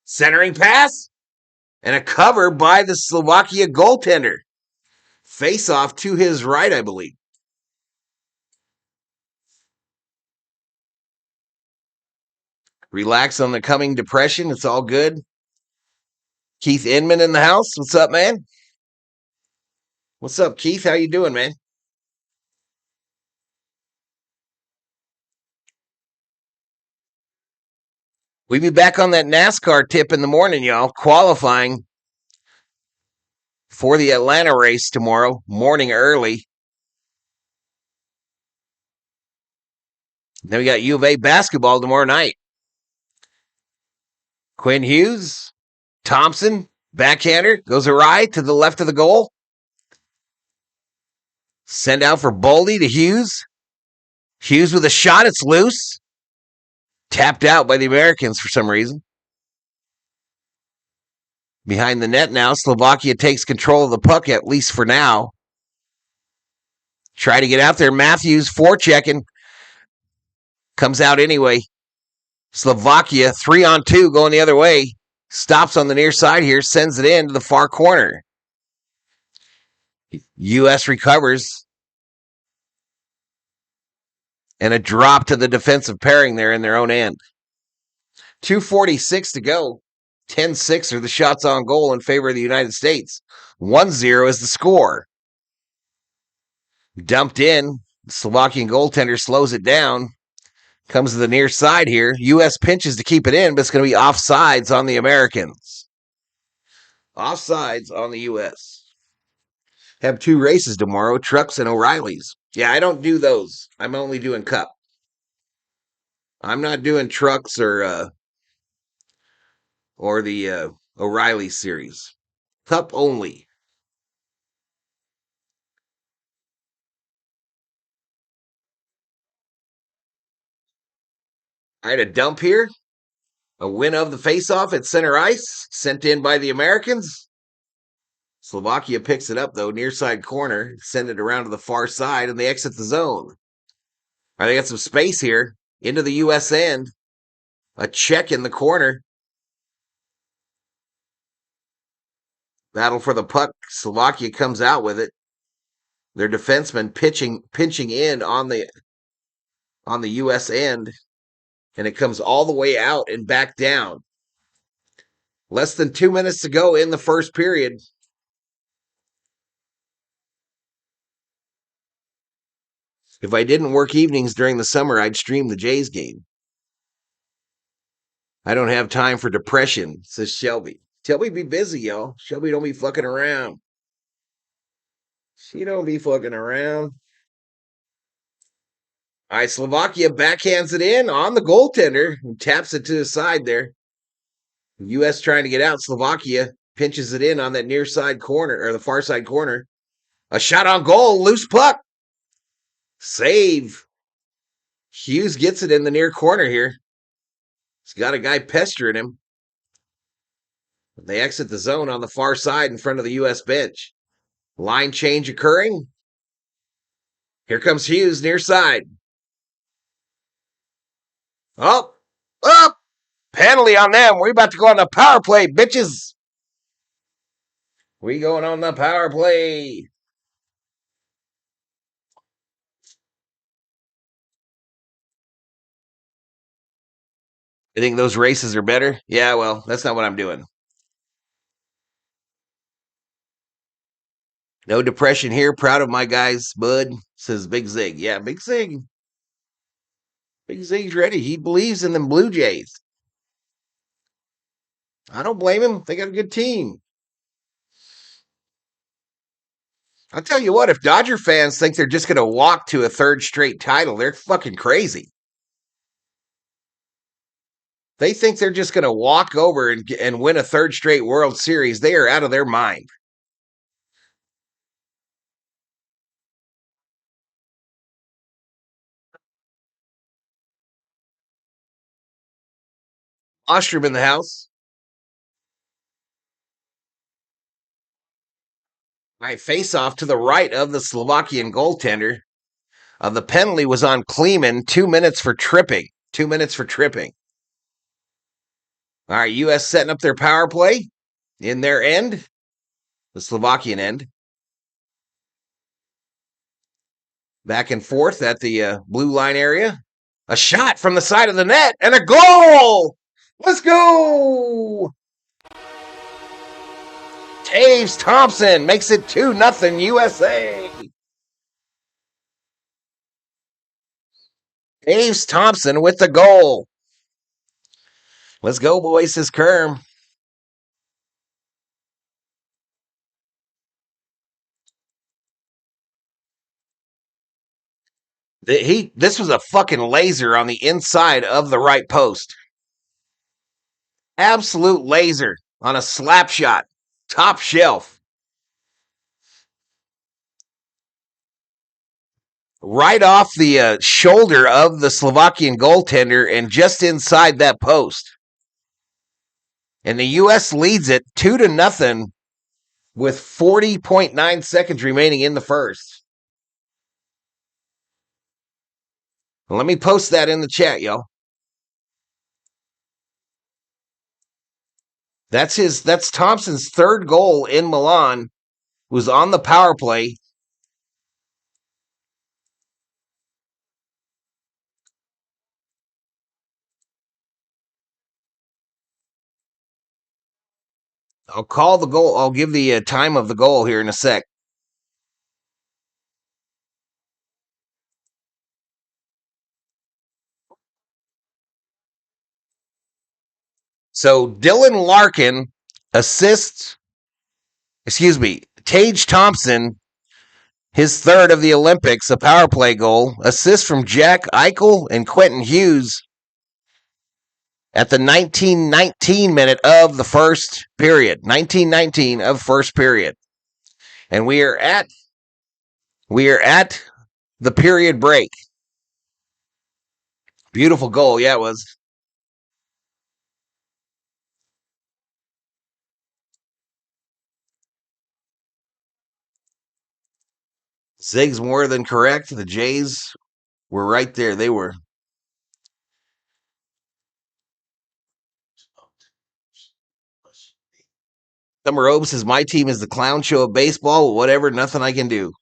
Centering pass. And a cover by the Slovakia goaltender. Face off to his right, I believe. Relax on the coming depression. It's all good. Keith Inman in the house. What's up, man? What's up, Keith? How you doing, man? We'll be back on that NASCAR tip in the morning, y'all. Qualifying for the Atlanta race tomorrow, morning early. Then we got U of A basketball tomorrow night. Quinn Hughes, Thompson, backhander, goes awry to the left of the goal. Send out for Boldy to Hughes. Hughes with a shot, it's loose. Tapped out by the Americans for some reason. Behind the net now, Slovakia takes control of the puck, at least for now. Try to get out there. Matthews forechecking. Comes out anyway. Slovakia 3-on-2 going the other way. Stops on the near side here. Sends it in to the far corner. U.S. recovers. And a drop to the defensive pairing there in their own end. 2:46 to go. 10-6 are the shots on goal in favor of the United States. 1-0 is the score. Dumped in. The Slovakian goaltender slows it down. Comes to the near side here. U.S. pinches to keep it in, but it's going to be offsides on the Americans. Offsides on the U.S. Have 2 races tomorrow, trucks and O'Reilly's. Yeah, I don't do those. I'm only doing cup. I'm not doing trucks or the O'Reilly series. Cup only. All right, a dump here. A win of the faceoff at center ice. Sent in by the Americans. Slovakia picks it up, though, near side corner. Send it around to the far side, and they exit the zone. All right, they got some space here. Into the U.S. end. A check in the corner. Battle for the puck. Slovakia comes out with it. Their defenseman pinching in on the U.S. end, and it comes all the way out and back down. Less than 2 minutes to go in the first period. If I didn't work evenings during the summer, I'd stream the Jays game. I don't have time for depression, says Shelby. Shelby be busy, y'all. Shelby don't be fucking around. She don't be fucking around. All right, Slovakia backhands it in on the goaltender and taps it to the side there. U.S. trying to get out. Slovakia pinches it in on that near side corner, or the far side corner. A shot on goal, loose puck. Save. Hughes gets it in the near corner here. He's got a guy pestering him. They exit the zone on the far side in front of the U.S. bench. Line change occurring. Here comes Hughes near side. Oh, up. Penalty on them. We're about to go on the power play, bitches. We going on the power play. You think those races are better? Yeah, well, that's not what I'm doing. No depression here. Proud of my guys, bud, says Big Zig. Yeah, Big Zig. Big Zig's ready. He believes in them Blue Jays. I don't blame him. They got a good team. I'll tell you what, if Dodger fans think they're just going to walk to a 3rd straight title, they're fucking crazy. They think they're just going to walk over and win a 3rd straight World Series. They are out of their mind. Ostrom in the house. All right, face off to the right of the Slovakian goaltender. The penalty was on Kleeman. 2 minutes for tripping. 2 minutes for tripping. All right, U.S. setting up their power play in their end, the Slovakian end. Back and forth at the blue line area. A shot from the side of the net and a goal! Let's go! Taves Thompson makes it 2-0 USA. Taves Thompson with the goal. Let's go, boys, says Kerm. This was a fucking laser on the inside of the right post. Absolute laser on a slap shot. Top shelf. right off the shoulder of the Slovakian goaltender and just inside that post. And the U.S. leads it 2-0 with 40.9 seconds remaining in the first. Well, let me post that in the chat, yo. That's Thompson's third goal in Milan. Was on the power play. I'll call the goal. I'll give the time of the goal here in a sec. So Dylan Larkin assists, Tage Thompson, his third of the Olympics, a power play goal. Assist from Jack Eichel and Quentin Hughes at the 1919 minute of the first period. 1919 of first period. And we are at the period break. Beautiful goal. Yeah, it was. Zig's more than correct. The Jays were right there. They were. Summer Obe says, my team is the clown show of baseball. Whatever, nothing I can do.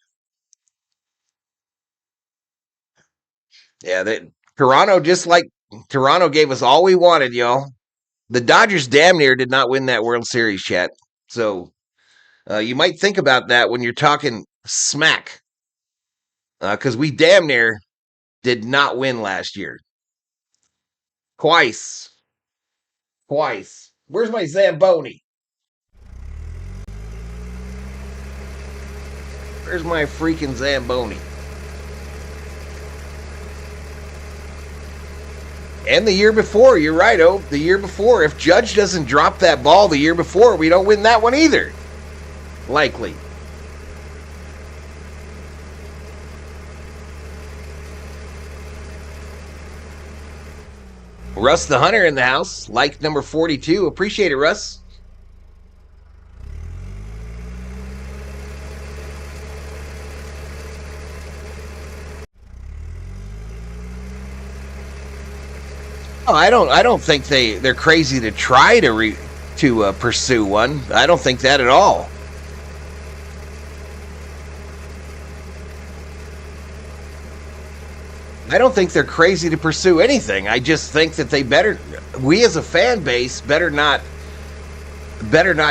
Yeah, Toronto gave us all we wanted, y'all. The Dodgers damn near did not win that World Series, chat. So you might think about that when you're talking smack. Because we damn near did not win last year. Twice. Where's my Zamboni? Where's my freaking Zamboni? And the year before, you're right, the year before, if Judge doesn't drop that ball the year before, we don't win that one either. Likely. Russ the Hunter in the house, like number 42. Appreciate it, Russ. Oh, I don't think they're crazy to try to pursue one. I don't think that at all. I don't think they're crazy to pursue anything. I just think that we as a fan base better not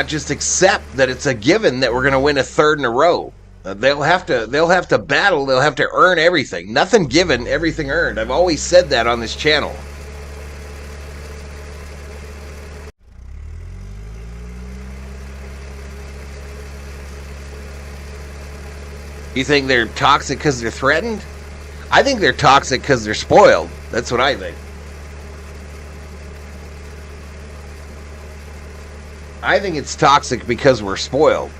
just accept that it's a given that we're going to win a third in a row. They'll have to battle. They'll have to earn everything. Nothing given, everything earned. I've always said that on this channel. You think they're toxic because they're threatened? I think they're toxic because they're spoiled. That's what I think. I think it's toxic because we're spoiled.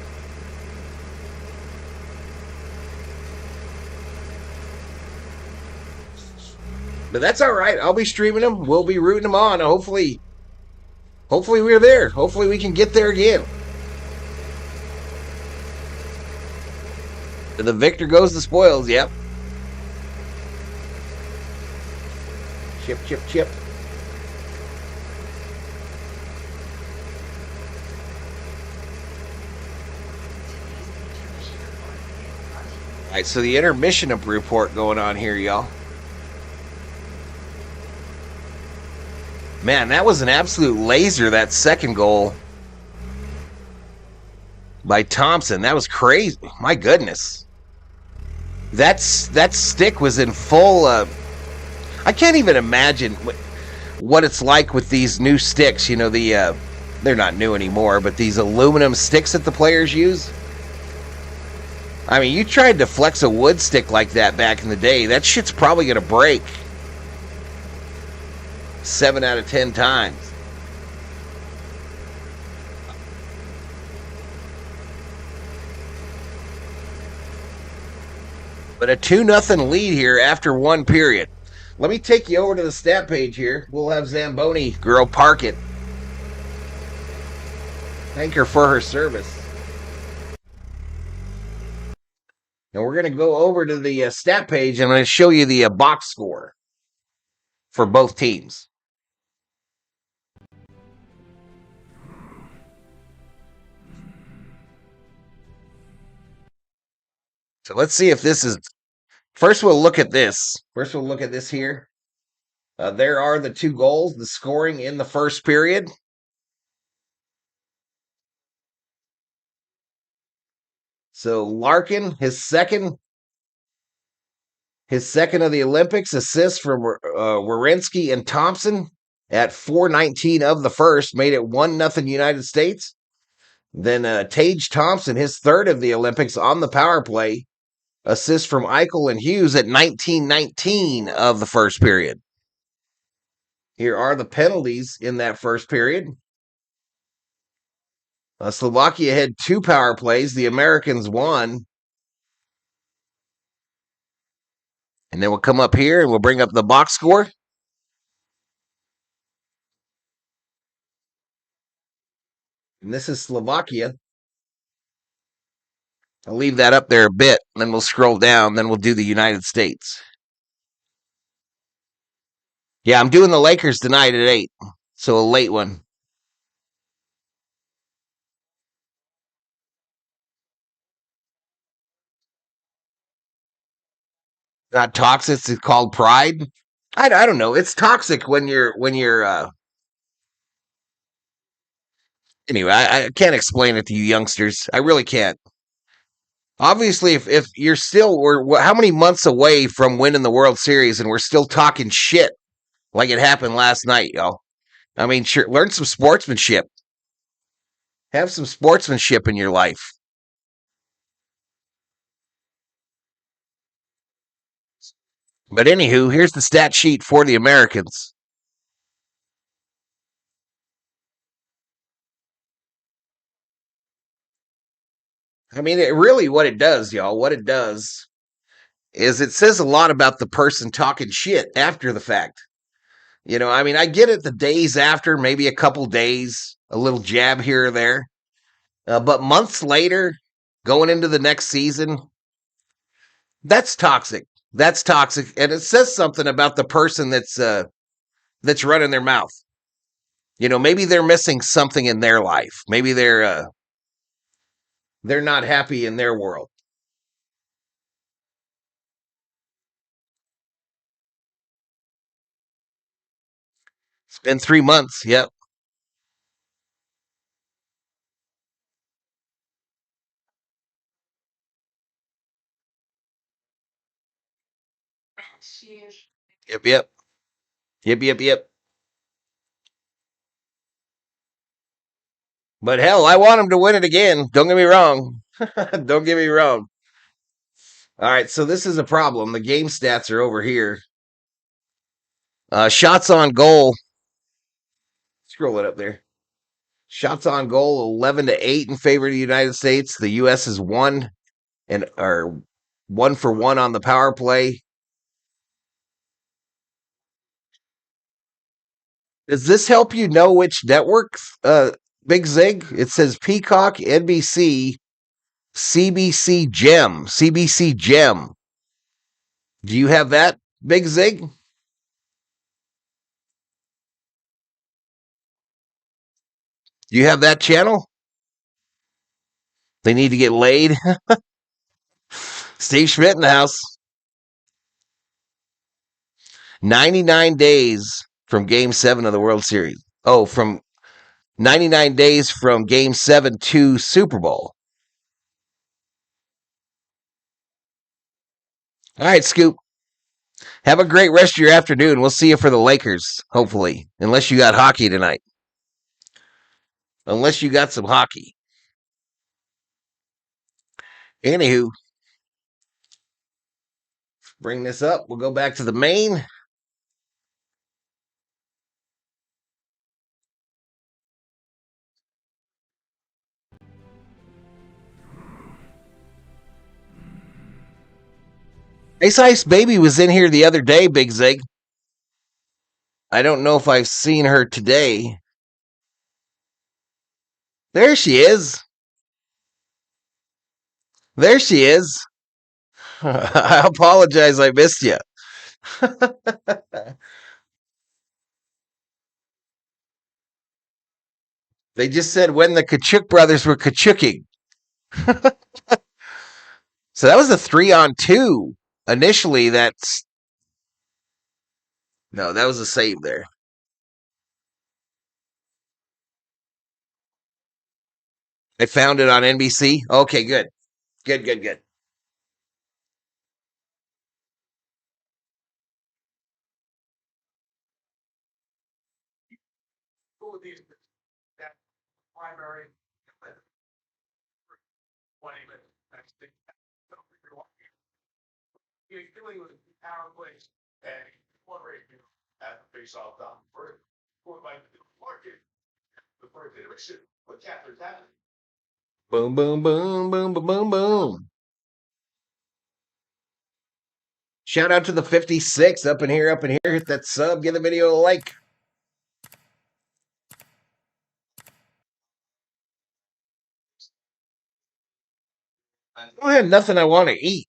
But that's all right. I'll be streaming them. We'll be rooting them on. Hopefully we're there. Hopefully we can get there again. The victor goes the spoils. Yep. Chip. All right, so the intermission report going on here, y'all. Man, that was an absolute laser, that second goal by Thompson. That was crazy. My goodness. That stick was in full... I can't even imagine what it's like with these new sticks. You know, they're not new anymore, but these aluminum sticks that the players use. I mean, you tried to flex a wood stick like that back in the day. That shit's probably going to break 7 out of 10 times. But a 2-0 lead here after one period. Let me take you over to the stat page here. We'll have Zamboni girl park it. Thank her for her service. And we're going to go over to the stat page and I'm going to show you the box score for both teams. So let's see if this is. First, we'll look at this. Here. There are the 2 goals, the scoring in the first period. So Larkin, his second of the Olympics, assist from Werenski and Thompson at 4:19 of the first, made it 1-0 United States. Then Tage Thompson, his third of the Olympics on the power play, assist from Eichel and Hughes at 19:19 of the first period. Here are the penalties in that first period. Slovakia had 2 power plays. The Americans 1. And then we'll come up here and we'll bring up the box score. And this is Slovakia. I'll leave that up there a bit. Then we'll scroll down. Then we'll do the United States. Yeah, I'm doing the Lakers tonight at 8. So a late one. Not toxic. It's called pride. I don't know. It's toxic when you're anyway, I can't explain it to you youngsters. I really can't. Obviously, if you're still, we're how many months away from winning the World Series and we're still talking shit like it happened last night, y'all. I mean, sure, learn some sportsmanship. Have some sportsmanship in your life. But anywho, here's the stat sheet for the Americans. I mean, what it does, y'all, what it does is it says a lot about the person talking shit after the fact. I mean, I get it the days after, maybe a couple days, a little jab here or there. But months later, going into the next season, that's toxic. That's toxic. And it says something about the person that's running their mouth. Maybe they're missing something in their life. Maybe they're not happy in their world. It's been 3 months. Yep. Yep, yep. Yep, yep, yep. But hell, I want him to win it again. Don't get me wrong. Don't get me wrong. All right, so this is a problem. The game stats are over here. Shots on goal. Scroll it up there. Shots on goal 11-8 in favor of the United States. The U.S. is 1 or 1-for-1 on the power play. Does this help you know which networks? Big Zig. It says Peacock, NBC, CBC Gem. CBC Gem. Do you have that, Big Zig? Do you have that channel? They need to get laid. Steve Schmidt in the house. 99 days from Game 7 of the World Series. Oh, from 99 days from Game 7 to Super Bowl. All right, Scoop. Have a great rest of your afternoon. We'll see you for the Lakers, hopefully. Unless you got hockey tonight. Unless you got some hockey. Anywho, bring this up. We'll go back to the main. Ace Ice Baby was in here the other day, Big Zig. I don't know if I've seen her today. There she is. There she is. I apologize, I missed you. They just said when the Kachuk brothers were Kachuking. So that was a 3-on-2. Initially, that's no, that was a save there. I found it on NBC. Okay, good. Good, good, good. Boom, boom, boom, boom, boom, boom, boom. Shout out to the 56 up in here, up in here. Hit that sub, give the video a like. I have nothing I want to eat.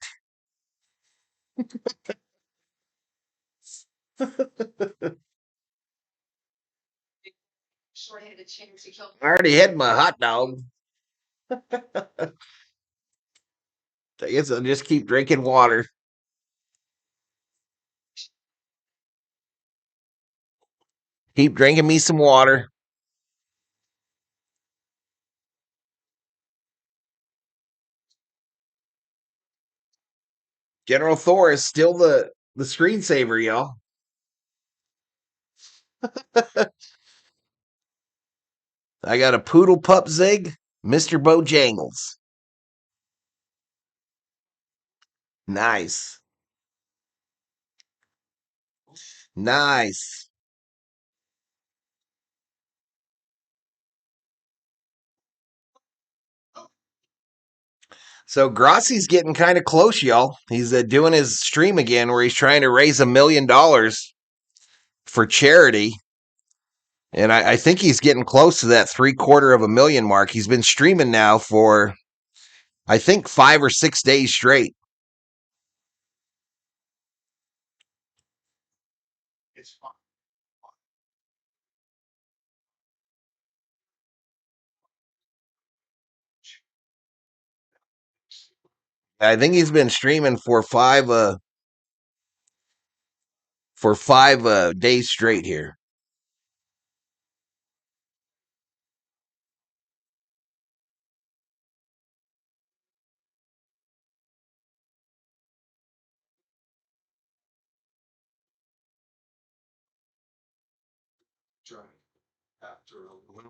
I already had my hot dog. I guess I'll just keep drinking water. Keep drinking me some water. General Thor is still the screensaver, y'all. I got a poodle pup Zig, Mr. Bojangles. Nice. Nice. So Grassi's getting kind of close, y'all. He's doing his stream again where he's trying to raise $1 million for charity. And I think he's getting close to that 750,000 mark. He's been streaming now for, I think, 5 or 6 days straight. I think he's been streaming for five days straight here.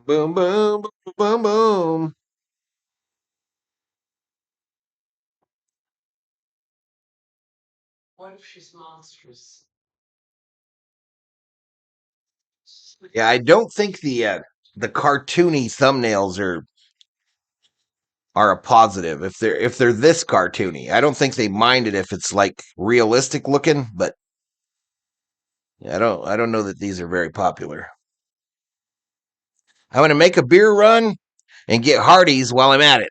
Boom, boom, boom, boom, boom. Yeah, I don't think the cartoony thumbnails are a positive if they're this cartoony. I don't think they mind it if it's like realistic looking, but I don't know that these are very popular. I'm gonna make a beer run and get Hardee's while I'm at it.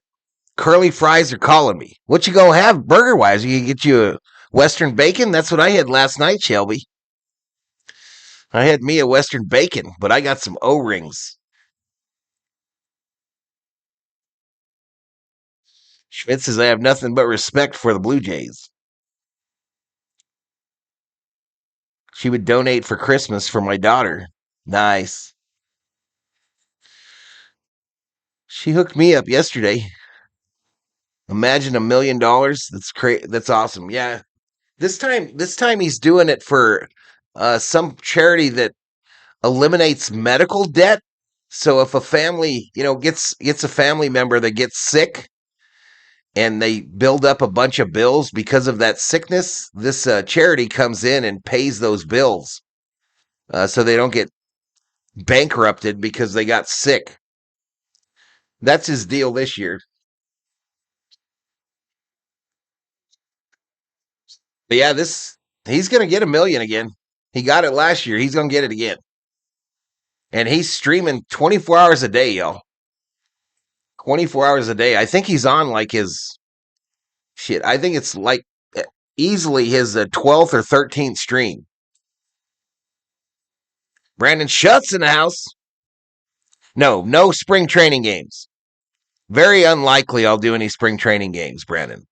Curly fries are calling me. What you gonna have burger wise? You can get you a Western bacon? That's what I had last night, Shelby. I had me a Western bacon, but I got some O-rings. Schmidt says I have nothing but respect for the Blue Jays. She would donate for Christmas for my daughter. Nice. She hooked me up yesterday. Imagine $1 million. That's crazy. That's awesome. Yeah. This time he's doing it for some charity that eliminates medical debt. So if a family, gets a family member that gets sick and they build up a bunch of bills because of that sickness, this charity comes in and pays those bills, so they don't get bankrupted because they got sick. That's his deal this year. But yeah, he's going to get $1 million again. He got it last year. He's going to get it again. And he's streaming 24 hours a day, y'all. 24 hours a day. I think he's on like his shit. I think it's like easily his 12th or 13th stream. Brandon Schutt's in the house. No spring training games. Very unlikely I'll do any spring training games, Brandon.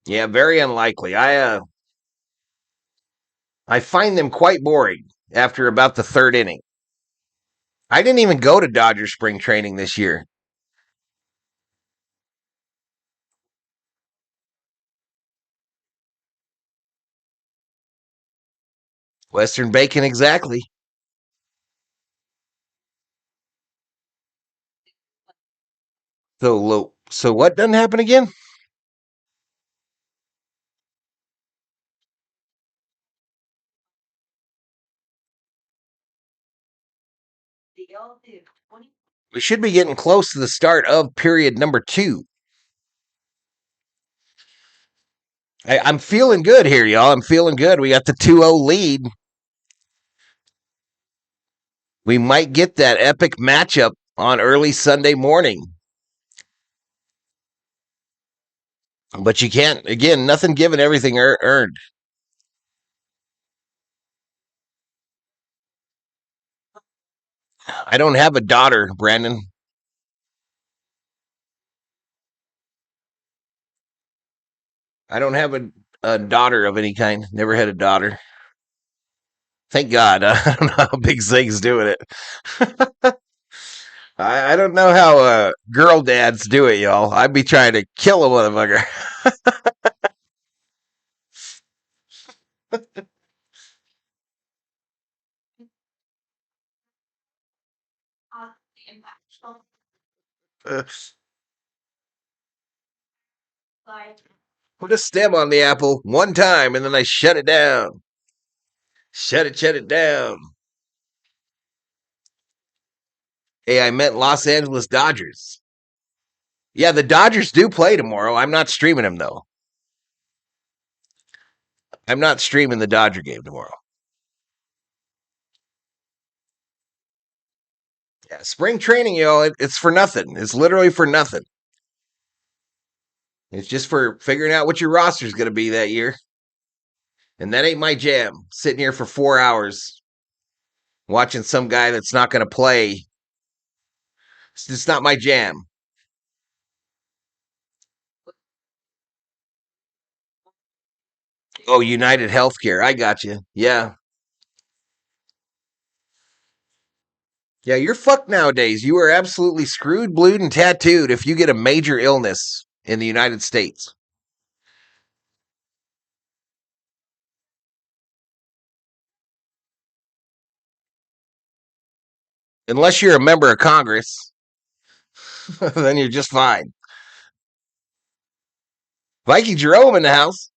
Yeah, very unlikely. I find them quite boring after about the third inning. I didn't even go to Dodger spring training this year. Western Bacon, exactly. So what doesn't happen again? We should be getting close to the start of period number 2. I'm feeling good here, y'all. I'm feeling good. We got the 2-0 lead. We might get that epic matchup on early Sunday morning. But you can't, again, nothing given, everything earned. I don't have a daughter, Brandon. I don't have a daughter of any kind. Never had a daughter. Thank God. I don't know how Big Zig's doing it. I don't know how girl dads do it, y'all. I'd be trying to kill a motherfucker. Put a stem on the apple one time and then I shut it down. Shut it down. Hey, I meant Los Angeles Dodgers. Yeah, the Dodgers do play tomorrow. I'm not streaming them, though. I'm not streaming the Dodger game tomorrow. Yeah, spring training, it's for nothing. It's literally for nothing. It's just for figuring out what your roster is going to be that year. And that ain't my jam. Sitting here for 4 hours watching some guy that's not going to play. It's just not my jam. Oh, United Healthcare. I got you. Yeah. Yeah, you're fucked nowadays. You are absolutely screwed, blued, and tattooed if you get a major illness in the United States. Unless you're a member of Congress, then you're just fine. Viking Jerome in the house.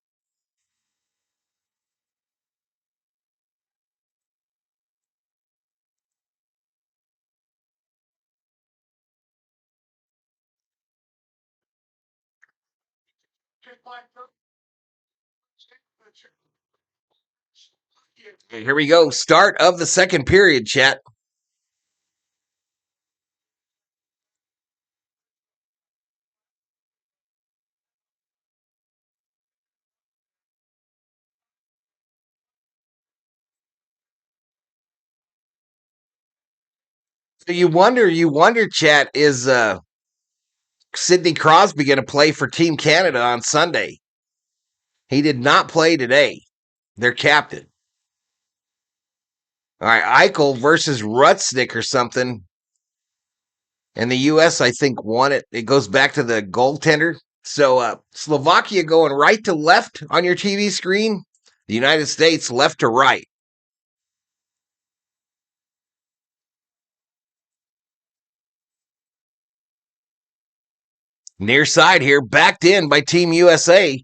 Here we go. Start of the second period, chat. So you wonder, chat, is Sidney Crosby going to play for Team Canada on Sunday? He did not play today. Their captain. All right, Eichel versus Rutznick or something. And the U.S., I think, won it. It goes back to the goaltender. So Slovakia going right to left on your TV screen. The United States left to right. Near side here, backed in by Team USA.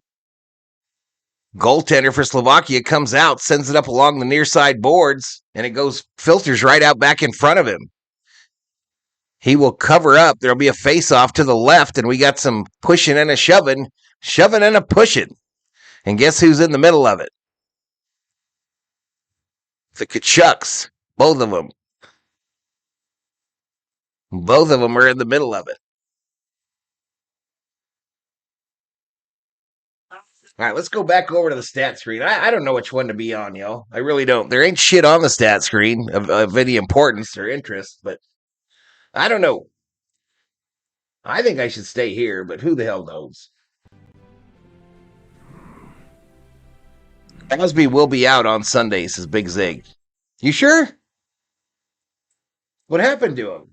Goaltender for Slovakia comes out, sends it up along the near side boards, and it filters right out back in front of him. He will cover up. There'll be a face-off to the left, and we got some pushing and a shoving Shoving and a pushing. And guess who's in the middle of it? The Kachucks. Both of them. Both of them are in the middle of it. All right, let's go back over to the stat screen. I don't know which one to be on, yo. I really don't. There ain't shit on the stat screen of any importance or interest, but I don't know. I think I should stay here, but who the hell knows? Crosby will be out on Sunday, says Big Zig. You sure? What happened to him?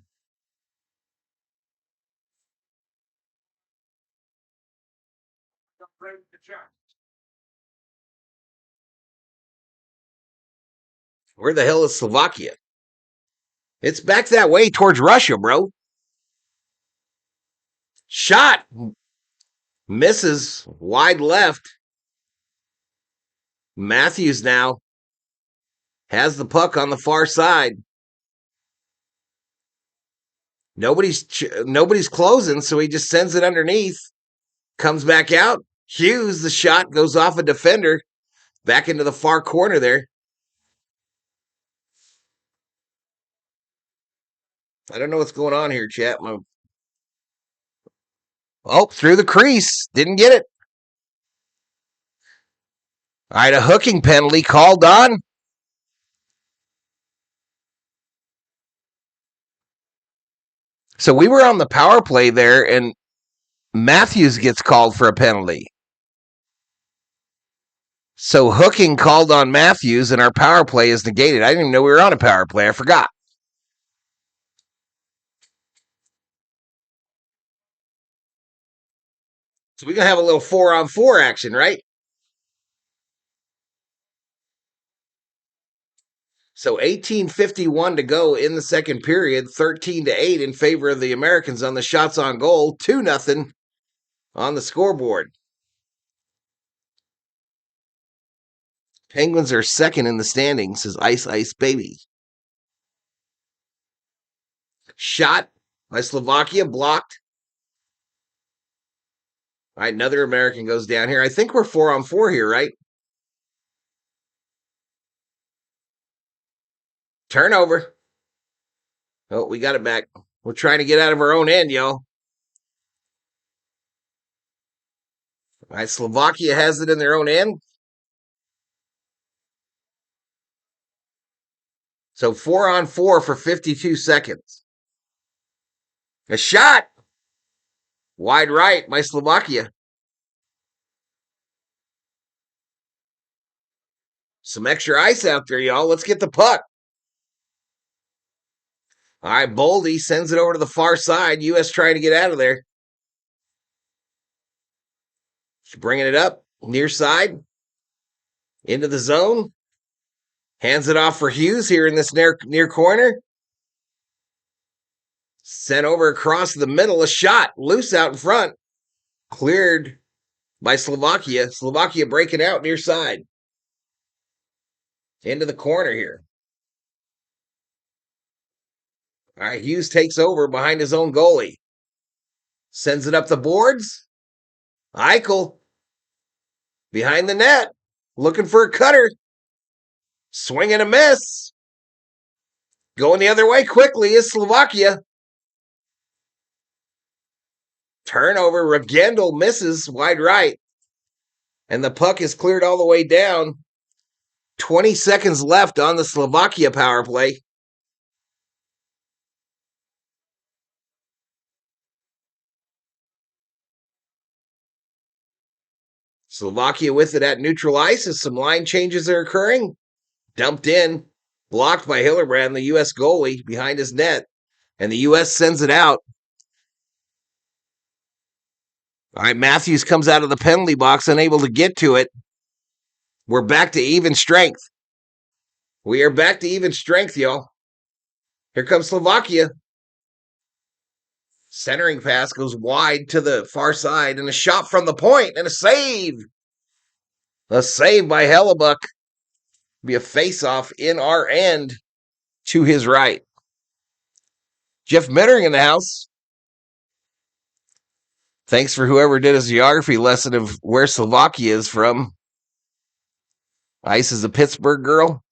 Where the hell is Slovakia? It's back that way towards Russia, bro. Shot. Misses. Wide left. Matthews now has the puck on the far side. Nobody's closing, so he just sends it underneath. Comes back out. Hughes, the shot goes off a defender. Back into the far corner there. I don't know what's going on here, chat. Oh, through the crease. Didn't get it. All right, a hooking penalty called on. So we were on the power play there, and Matthews gets called for a penalty. So hooking called on Matthews, and our power play is negated. I didn't even know we were on a power play. I forgot. So we're going to have a little 4-on-4 action, right? So 18:51 to go in the second period, 13-8 in favor of the Americans on the shots on goal, 2-0 on the scoreboard. Penguins are second in the standings, says Ice Ice Baby. Shot by Slovakia, blocked. All right, another American goes down here. I think we're 4-on-4 here, right? Turnover. Oh, we got it back. We're trying to get out of our own end, yo. All right, Slovakia has it in their own end. So 4-on-4 for 52 seconds. A shot. Wide right by Slovakia. Some extra ice out there, y'all. Let's get the puck. All right, Boldy sends it over to the far side. U.S. trying to get out of there. She's bringing it up near side into the zone. Hands it off for Hughes here in this near corner. Sent over across the middle. A shot loose out in front. Cleared by Slovakia. Slovakia breaking out near side. Into the corner here. All right, Hughes takes over behind his own goalie. Sends it up the boards. Eichel behind the net. Looking for a cutter. Swing and a miss. Going the other way quickly is Slovakia. Turnover. Regendel misses wide right. And the puck is cleared all the way down. 20 seconds left on the Slovakia power play. Slovakia with it at neutral ice as some line changes are occurring. Dumped in. Blocked by Hillerbrand, the U.S. goalie, behind his net. And the U.S. sends it out. All right, Matthews comes out of the penalty box, unable to get to it. We're back to even strength. We are back to even strength, y'all. Here comes Slovakia. Centering pass goes wide to the far side, and a shot from the point, and a save. A save by Hellebuck. Be a face-off in our end to his right. Jeff Mittering in the house. Thanks for whoever did his geography lesson of where Slovakia is from. Ice is a Pittsburgh girl.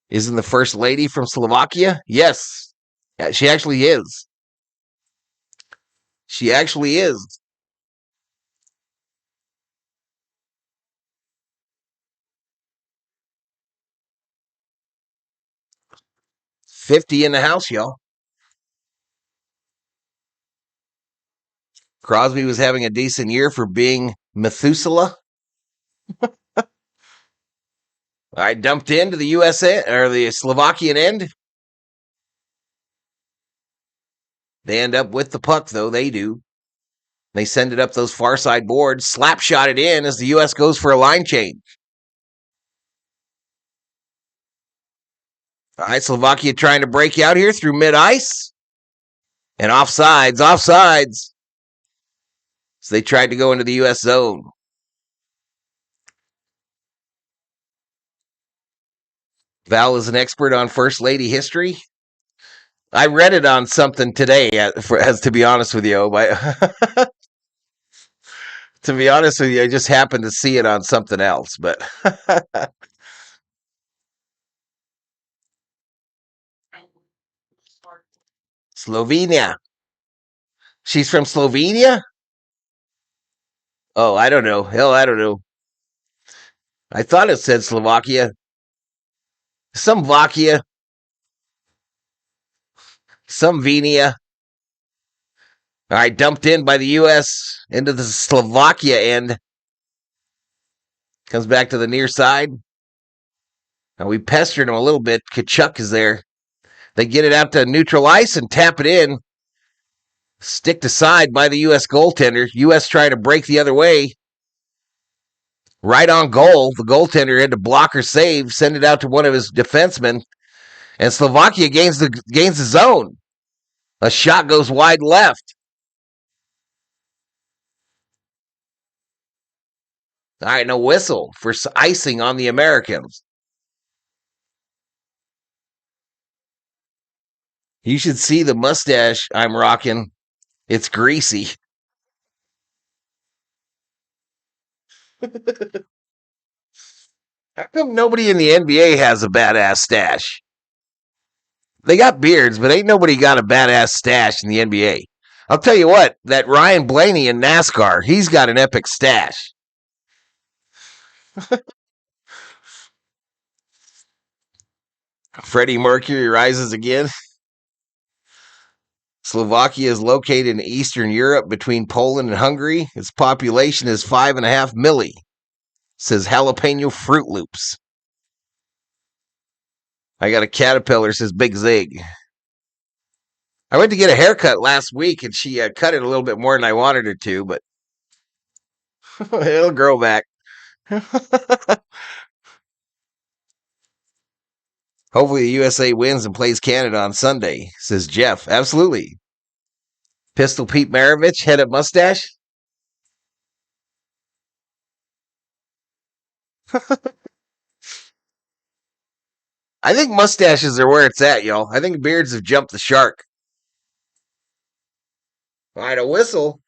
Isn't the first lady from Slovakia? Yes. Yeah, she actually is. She actually is. 50 in the house, y'all. Crosby was having a decent year for being Methuselah. I dumped into the USA or the Slovakian end. They end up with the puck, though. They do. They send it up those far side boards, slap shot it in as the U.S. goes for a line change. All right, Slovakia trying to break out here through mid-ice. And offsides. So they tried to go into the U.S. zone. Val is an expert on First Lady history. I read it on something today, as to be honest with you. To be honest with you, I just happened to see it on something else. But Slovenia. She's from Slovenia? Oh, I don't know. Hell, I don't know. I thought it said Slovakia. Some Vakia. Some Venia. All right, dumped in by the U.S. into the Slovakia end. Comes back to the near side. Now we pestered him a little bit. Kachuk is there. They get it out to neutral ice and tap it in. Sticked aside by the U.S. goaltender. U.S. trying to break the other way. Right on goal. The goaltender had to block or save, send it out to one of his defensemen. And Slovakia gains the zone. A shot goes wide left. All right, no whistle for icing on the Americans. You should see the mustache I'm rocking. It's greasy. How come nobody in the NBA has a badass stash? They got beards, but ain't nobody got a badass stash in the NBA. I'll tell you what, that Ryan Blaney in NASCAR, he's got an epic stash. Freddie Mercury rises again. Slovakia is located in Eastern Europe between Poland and Hungary. Its population is 5.5 milli, says Jalapeno Fruit Loops. I got a caterpillar, says Big Zig. I went to get a haircut last week, and she cut it a little bit more than I wanted her to, but it'll grow back. Hopefully the USA wins and plays Canada on Sunday, says Jeff. Absolutely. Pistol Pete Maravich, head up mustache. I think mustaches are where it's at, y'all. I think beards have jumped the shark. All right, a whistle.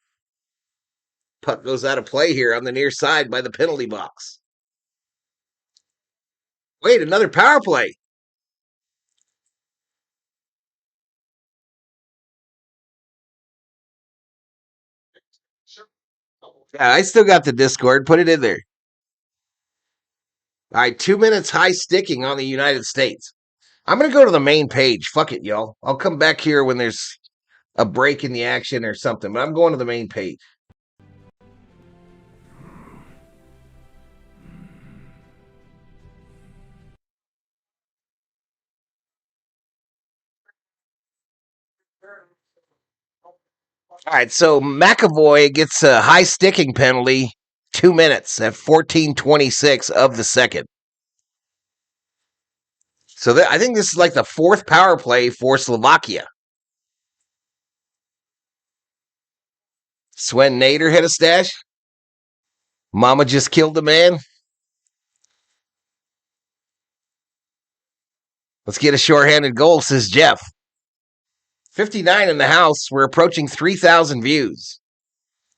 Puck goes out of play here on the near side by the penalty box. Wait, another power play. Yeah, I still got the Discord. Put it in there. All right, 2 minutes high sticking on the United States. I'm going to go to the main page. Fuck it, y'all. I'll come back here when there's a break in the action or something, but I'm going to the main page. All right, so McAvoy gets a high sticking penalty, 2 minutes at 14:26 of the second. So I think this is like the fourth power play for Slovakia. Sven Nader hit a stash. Mama just killed a man. Let's get a shorthanded goal, says Jeff. 59 in the house. We're approaching 3,000 views.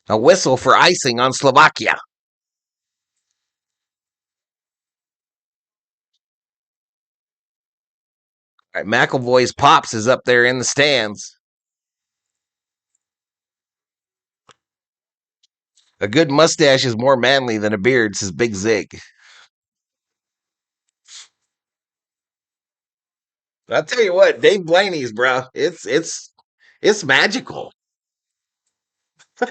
A whistle for icing on Slovakia. All right, McElvoy's Pops is up there in the stands. A good mustache is more manly than a beard, says Big Zig. I'll tell you what, Dave Blaney's, bro, it's magical. All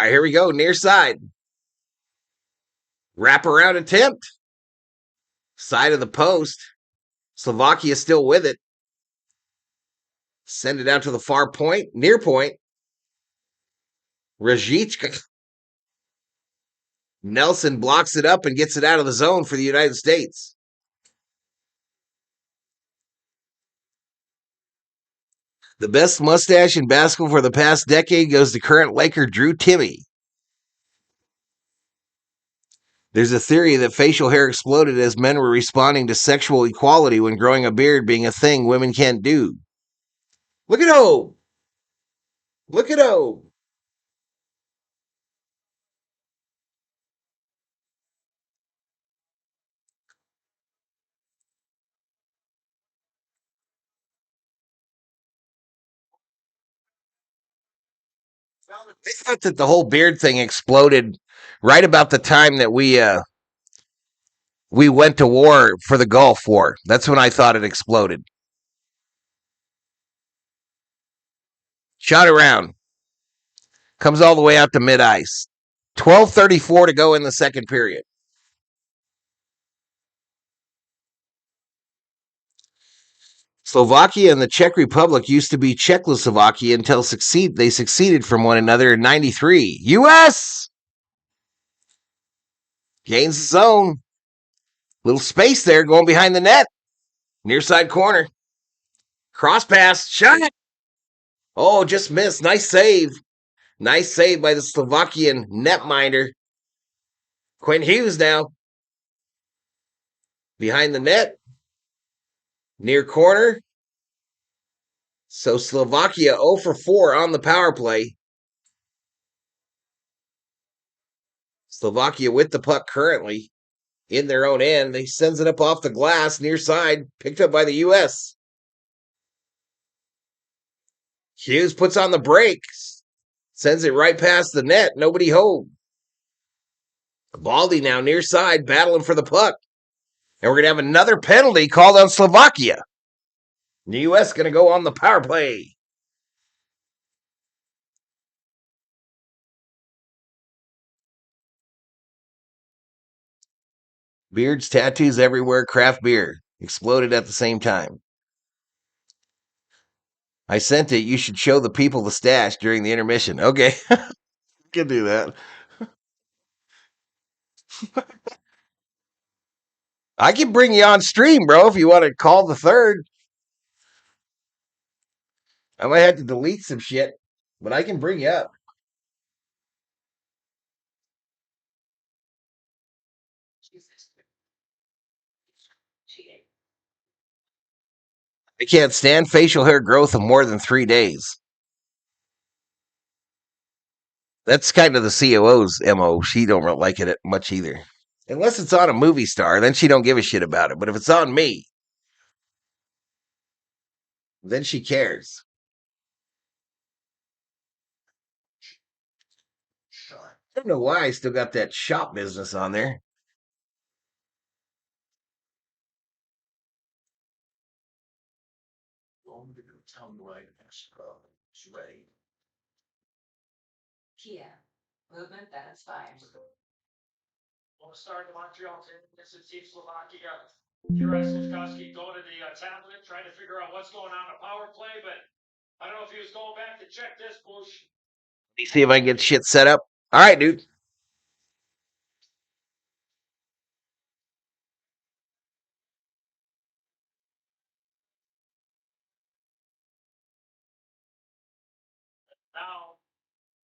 right, here we go. Near side. Wrap around attempt. Side of the post. Slovakia still with it. Send it out to the far point. Near point. Rajicka. Nelson blocks it up and gets it out of the zone for the United States. The best mustache in basketball for the past decade goes to current Laker Drew Timme. There's a theory that facial hair exploded as men were responding to sexual equality when growing a beard being a thing women can't do. Look at O. Look at O. They thought that the whole beard thing exploded right about the time that we went to war for the Gulf War. That's when I thought it exploded. Shot around. Comes all the way out to mid ice. 12:34 to go in the second period. Slovakia and the Czech Republic used to be Czechoslovakia until they succeeded from one another in 93. U.S. gains the zone. Little space there going behind the net. Near side corner. Cross pass. Shot. Oh, just missed. Nice save. Nice save by the Slovakian netminder. Quinn Hughes now. Behind the net. Near corner. So Slovakia 0 for 4 on the power play. Slovakia with the puck currently in their own end. They sends it up off the glass near side, picked up by the U.S. Hughes puts on the brakes, sends it right past the net. Nobody home. Baldy now near side, battling for the puck. And we're going to have another penalty called on Slovakia. The U.S. going to go on the power play. Beards, tattoos everywhere, craft beer. Exploded at the same time. I sent it. You should show the people the stash during the intermission. Okay. Can do that. I can bring you on stream, bro, if you want to call the third. I might have to delete some shit, but I can bring you up. I can't stand facial hair growth of more than 3 days. That's kind of the COO's MO. She don't really like it much either. Unless it's on a movie star, then she don't give a shit about it. But if it's on me, then she cares. I don't know why I still got that shop business on there. Kia. Movement, then it's fine. We'll start the Montreal team. This is Team Slovakia. Juraj going to the tablet, trying to figure out what's going on a power play, but I don't know if he was going back to check this, Bush. Let me see if I can get shit set up. All right, dude. Now,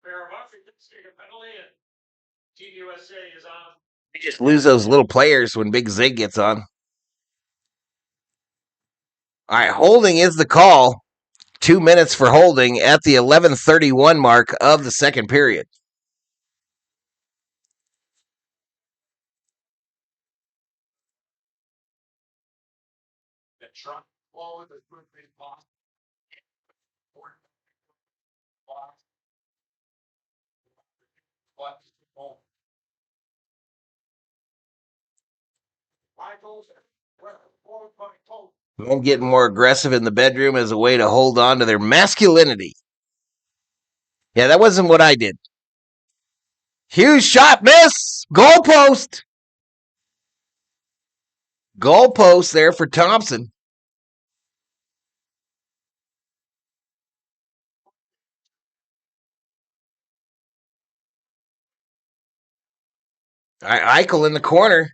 Fairbuck, he did take a penalty, and Team USA is on. You just lose those little players when Big Zig gets on. All right, holding is the call. 2 minutes for holding at the 11:31 mark of the second period. The truck flowing the quick box. Men getting more aggressive in the bedroom as a way to hold on to their masculinity. Yeah, that wasn't what I did. Huge shot, miss. Goalpost. Goalpost there for Thompson. Eichel in the corner.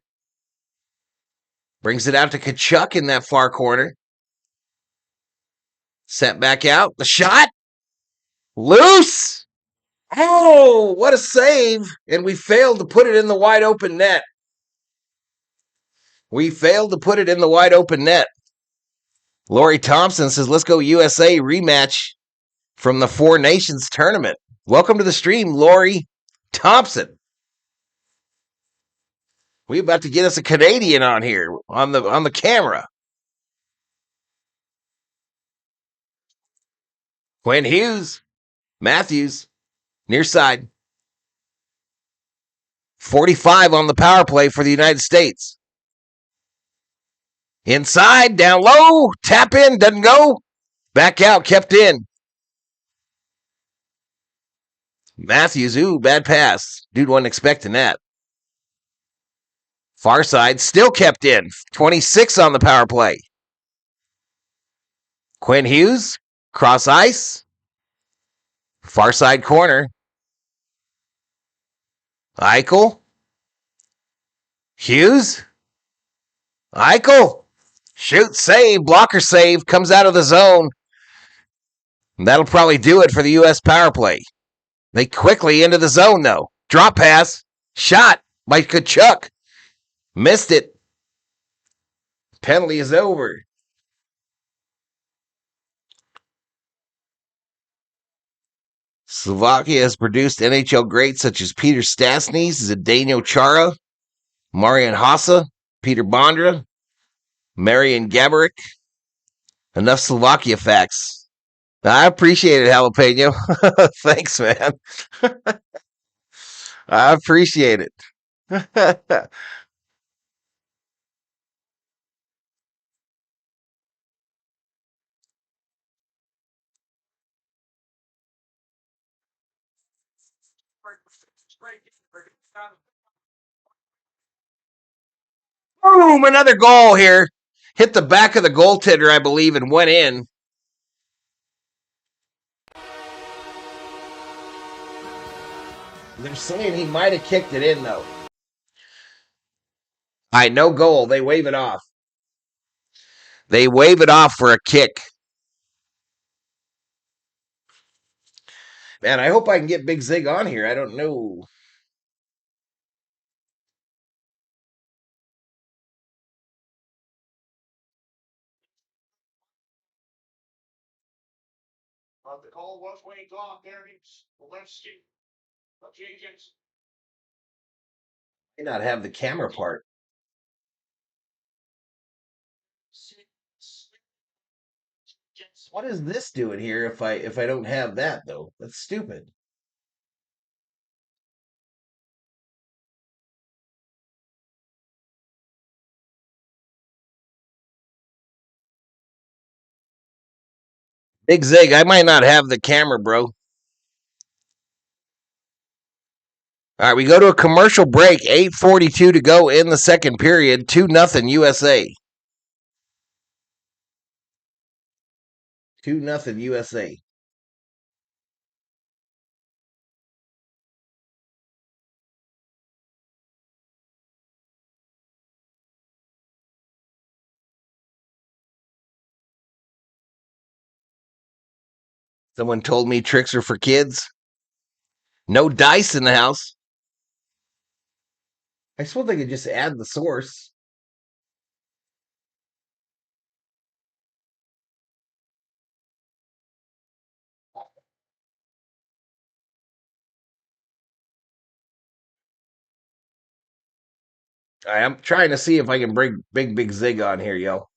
Brings it out to Kachuk in that far corner. Sent back out. The shot. Loose. Oh, what a save. And we failed to put it in the wide open net. We failed to put it in the wide open net. Laurie Thompson says, let's go USA rematch from the Four Nations tournament. Welcome to the stream, Laurie Thompson. We about to get us a Canadian on here on the camera. Quinn Hughes, Matthews, near side. 45 on the power play for the United States. Inside, down low, tap in, doesn't go. Back out, kept in. Matthews, ooh, bad pass. Dude wasn't expecting that. Far side, still kept in. 26 on the power play. Quinn Hughes, cross ice. Far side corner. Eichel. Hughes. Eichel. Shoot, save, blocker save, comes out of the zone. And that'll probably do it for the U.S. power play. They quickly into the zone, though. Drop pass. Shot by Kachuk. Missed it. Penalty is over. Slovakia has produced NHL greats such as Peter Stastny, Zdeno Chara, Marian Hossa, Peter Bondra, Marian Gaborik. Enough Slovakia facts. I appreciate it, Jalapeno. Thanks, man. I appreciate it. Boom! Another goal here. Hit the back of the goaltender, I believe, and went in. They're saying he might have kicked it in, though. All right, no goal. They wave it off. They wave it off for a kick. Man, I hope I can get Big Zig on here. I don't know. The call was waved off. There is Walensky. Jenkins. May not have the camera part. What is this doing here if I don't have that though? That's stupid. Big Zig, I might not have the camera, bro. All right, we go to a commercial break. 8:42 to go in the second period. 2-0 USA. 2-0 USA. Someone told me tricks are for kids. No dice in the house. I suppose they could just add the source. I'm trying to see if I can bring Big Zig on here, yo.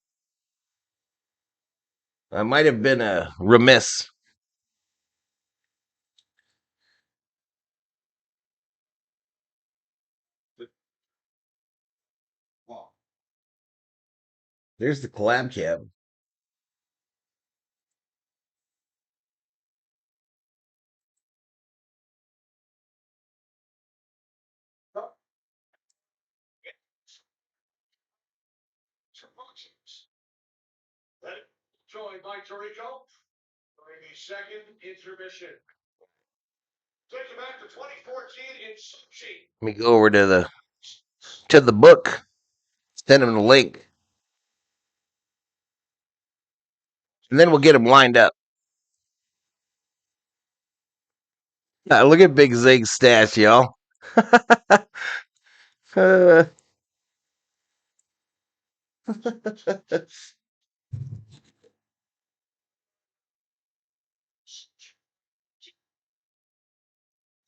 I might have been remiss. There's the collab cab. Joined by Torrico during the second intermission. Take you back to 2014 in Sochi. Let me go over to the book. Send him the link. And then we'll get him lined up. Look at Big Zig's stash, y'all. Uh,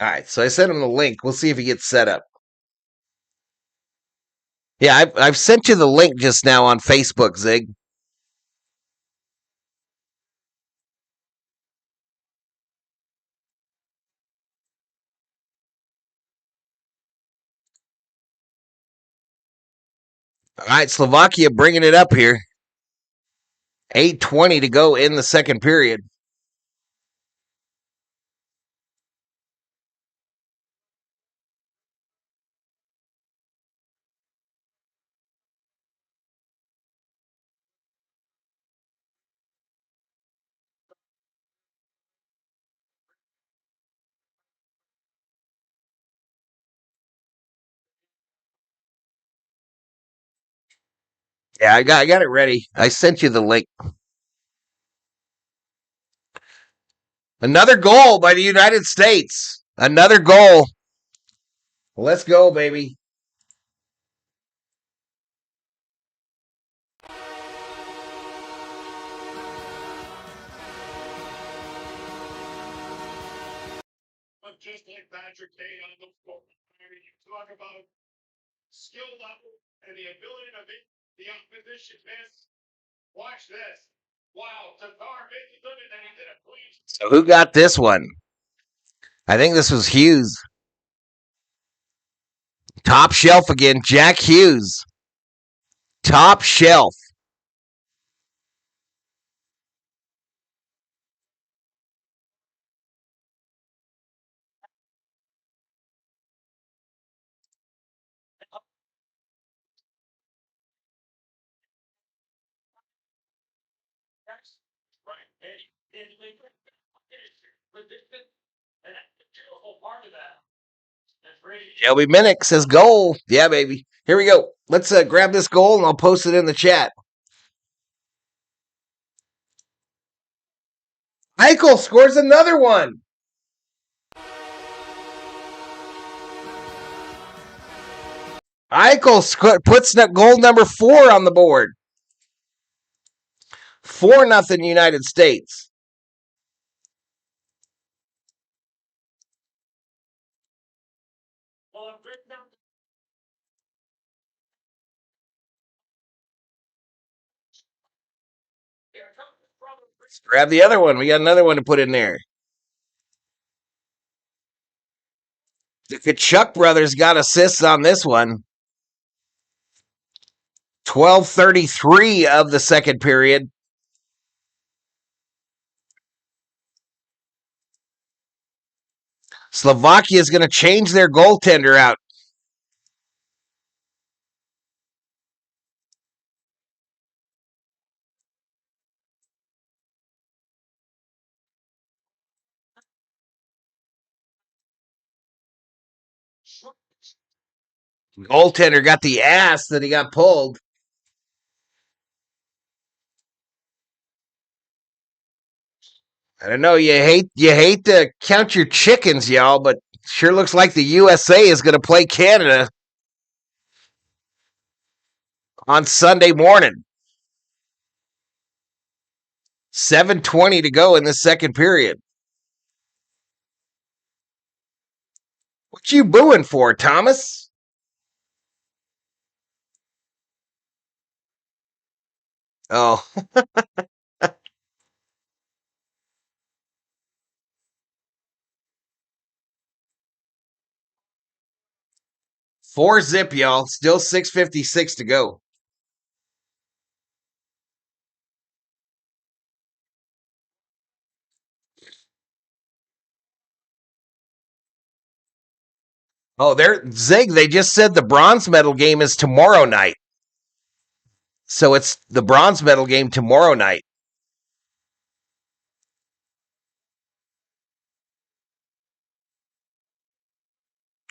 All right, so I sent him the link. We'll see if he gets set up. Yeah, I've sent you the link just now on Facebook, Zig. All right, Slovakia bringing it up here. 8:20 to go in the second period. Yeah, I got it ready. I sent you the link. Another goal by the United States. Another goal. Let's go, baby. But just like Patrick Kane on the floor, I mean, you talk about skill level and the ability to make the opposition miss. Watch this. Wow, Tatar makes it and then he did a clean. So who got this one? I think this was Hughes. Top shelf again. Jack Hughes. Top shelf. Right. And they predicted, and that's the beautiful part of that. Shelby Minnick says goal. Yeah, baby. Here we go. Let's grab this goal and I'll post it in the chat. Eichel scores another one. Eichel puts goal number 4 on the board. 4-0 United States. Let's grab the other one. We got another one to put in there. The Kachuk brothers got assists on this one. 12:33 of the second period. Slovakia is going to change their goaltender out. Goaltender got the ass that he got pulled. I don't know. You hate to count your chickens, y'all, but sure looks like the USA is going to play Canada. on Sunday morning. 7:20 to go in the second period. What you booing for, Thomas? Oh, 4-0, y'all. Still 6:56 to go. Oh, Zig, they just said the bronze medal game is tomorrow night. So it's the bronze medal game tomorrow night.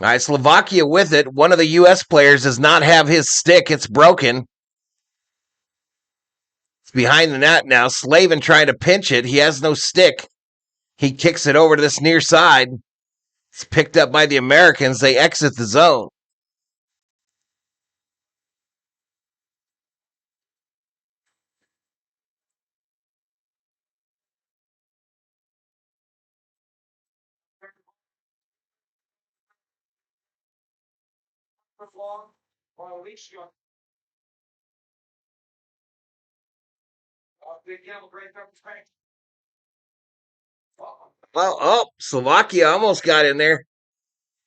All right, Slovakia with it. One of the U.S. players does not have his stick. It's broken. It's behind the net now. Slavin trying to pinch it. He has no stick. He kicks it over to this near side. It's picked up by the Americans. They exit the zone. Well, Slovakia almost got in there.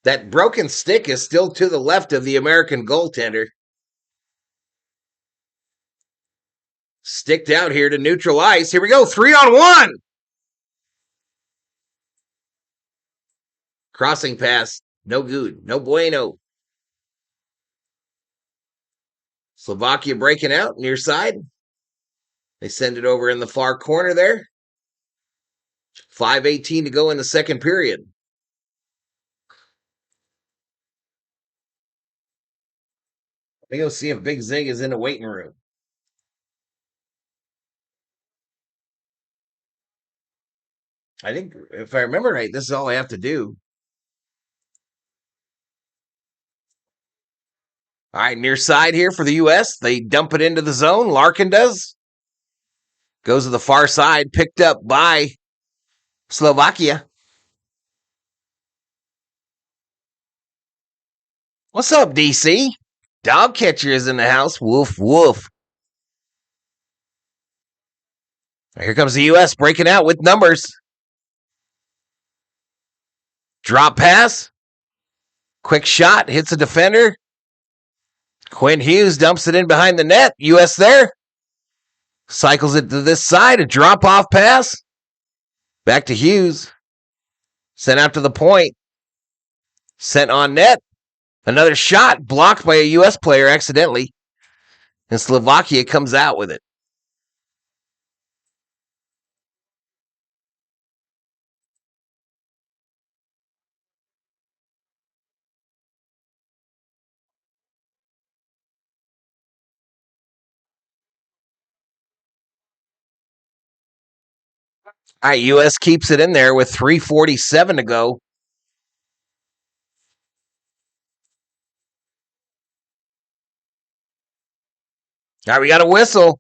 That broken stick is still to the left of the American goaltender. Sticked out here to neutral ice. Here we go. 3-on-1. Crossing pass. No good. No bueno. Slovakia breaking out near side. They send it over in the far corner there. 5:18 to go in the second period. Let me go see if Big Zig is in the waiting room. I think, if I remember right, this is all I have to do. All right, near side here for the U.S. They dump it into the zone. Larkin does. Goes to the far side, picked up by Slovakia. What's up, DC? Dog catcher is in the house. Woof, woof. Here comes the U.S. breaking out with numbers. Drop pass. Quick shot. Hits a defender. Quinn Hughes dumps it in behind the net. U.S. there. Cycles it to this side. A drop-off pass. Back to Hughes. Sent out to the point. Sent on net. Another shot blocked by a U.S. player accidentally. And Slovakia comes out with it. All right, U.S. keeps it in there with 3:47 to go. All right, we got a whistle.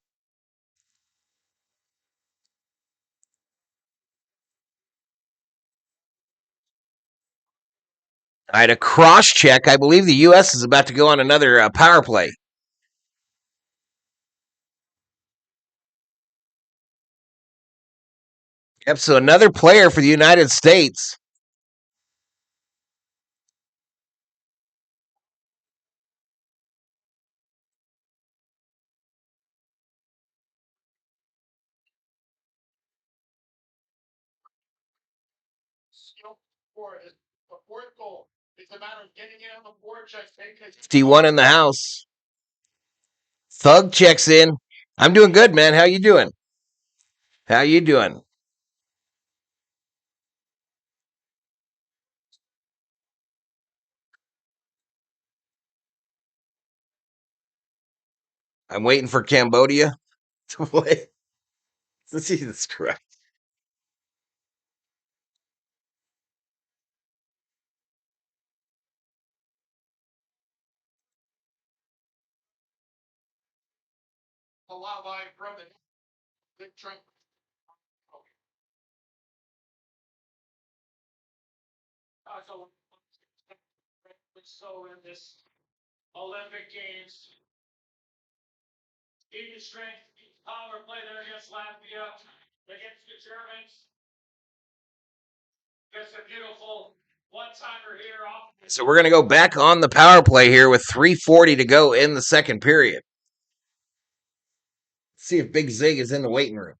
All right, a cross check. I believe the U.S. is about to go on another power play. Yep, so another player for the United States. The fourth goal. It's a matter of getting it on the board. 51 in the house. Thug checks in. I'm doing good, man. How you doing? How you doing? I'm waiting for Cambodia to play. Jesus Christ. foul line from the big Trent. So in this Olympic Games, each strength, each power play there against Latvia, against the Germans. Just a beautiful one-timer here. So we're going to go back on the power play here with 3:40 to go in the second period. See if Big Zig is in the waiting room.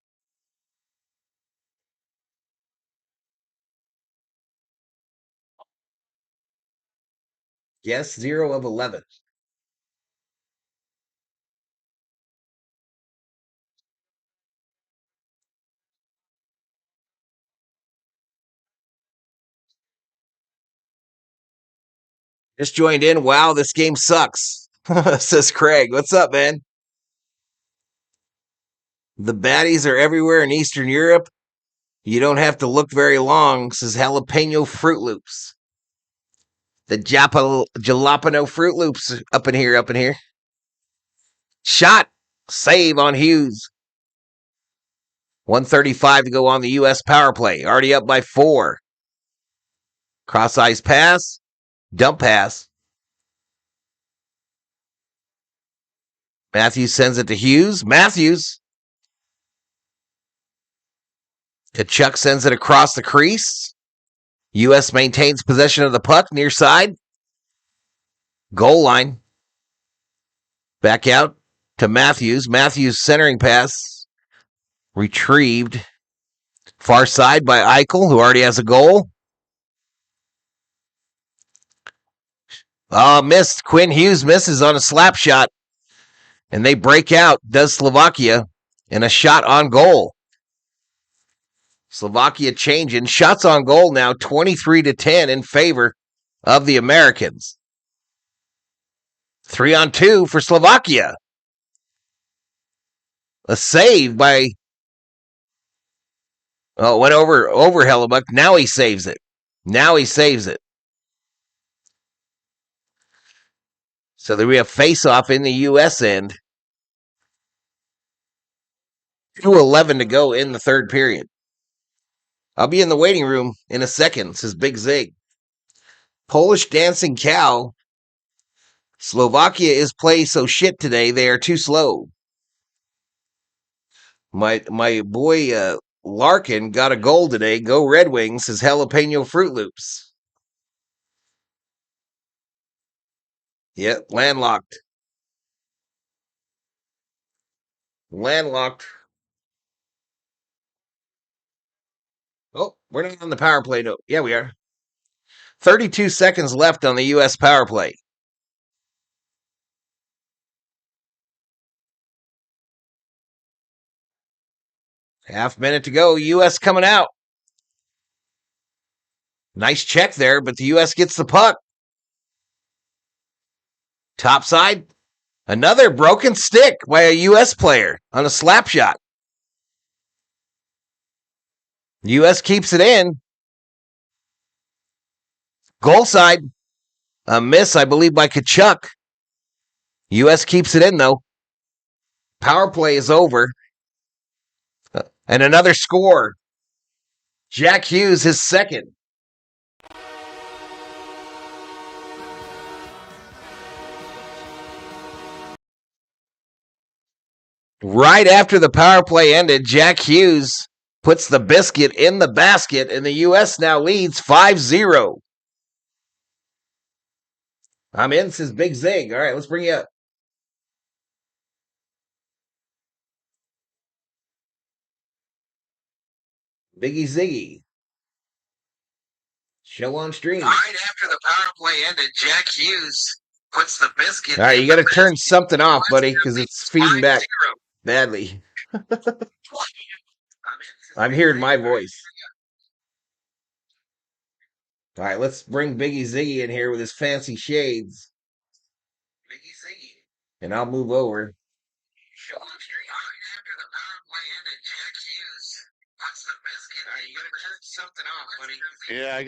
Yes, 0 of 11. Just joined in. Wow, this game sucks, says Craig. What's up, man? The baddies are everywhere in Eastern Europe. You don't have to look very long, says Jalapeno Fruit Loops. The Jalapeno Fruit Loops up in here. Shot. Save on Hughes. 1:35 to go on the U.S. power play. Already up by 4. Cross-ice pass. Dump pass. Matthews sends it to Hughes. Matthews. Kachuk sends it across the crease. U.S. maintains possession of the puck near side. Goal line. Back out to Matthews. Matthews centering pass. Retrieved. Far side by Eichel, who already has a goal. Missed. Quinn Hughes misses on a slap shot. And they break out, does Slovakia, in a shot on goal. Slovakia changing. Shots on goal now, 23-10 in favor of the Americans. 3-on-2 for Slovakia. A save by... Oh, went over Hellebuck. Now he saves it. So then we have face-off in the U.S. end. 2:11 to go in the third period. I'll be in the waiting room in a second, says Big Zig. Polish dancing cow. Slovakia is playing so shit today, they are too slow. My boy Larkin got a goal today. Go Red Wings, says Jalapeno Fruit Loops. Yep, landlocked. Oh, we're not on the power play. No. Yeah, we are. 32 seconds left on the U.S. power play. Half minute to go. U.S. coming out. Nice check there, but the U.S. gets the puck. Top side. Another broken stick by a U.S. player on a slap shot. U.S. keeps it in. Goal side. A miss, I believe, by Kachuk. U.S. keeps it in, though. Power play is over. And another score. Jack Hughes, his second. Right after the power play ended, Jack Hughes puts the biscuit in the basket, and the U.S. now leads 5-0. I'm in, says Big Zig. All right, let's bring you up. Biggie Ziggy. Show on stream. Right after the power play ended, Jack Hughes puts the biscuit. All right, you got to turn something off, buddy, because it's feeding back 5-0. badly. I'm hearing my voice. All right, let's bring Biggie Ziggy in here with his fancy shades. Biggie Ziggy. And I'll move over. Show on stream. Right after the power play ended, Jack Hughes puts the biscuit. All right, you got to turn something off, buddy. Yeah, I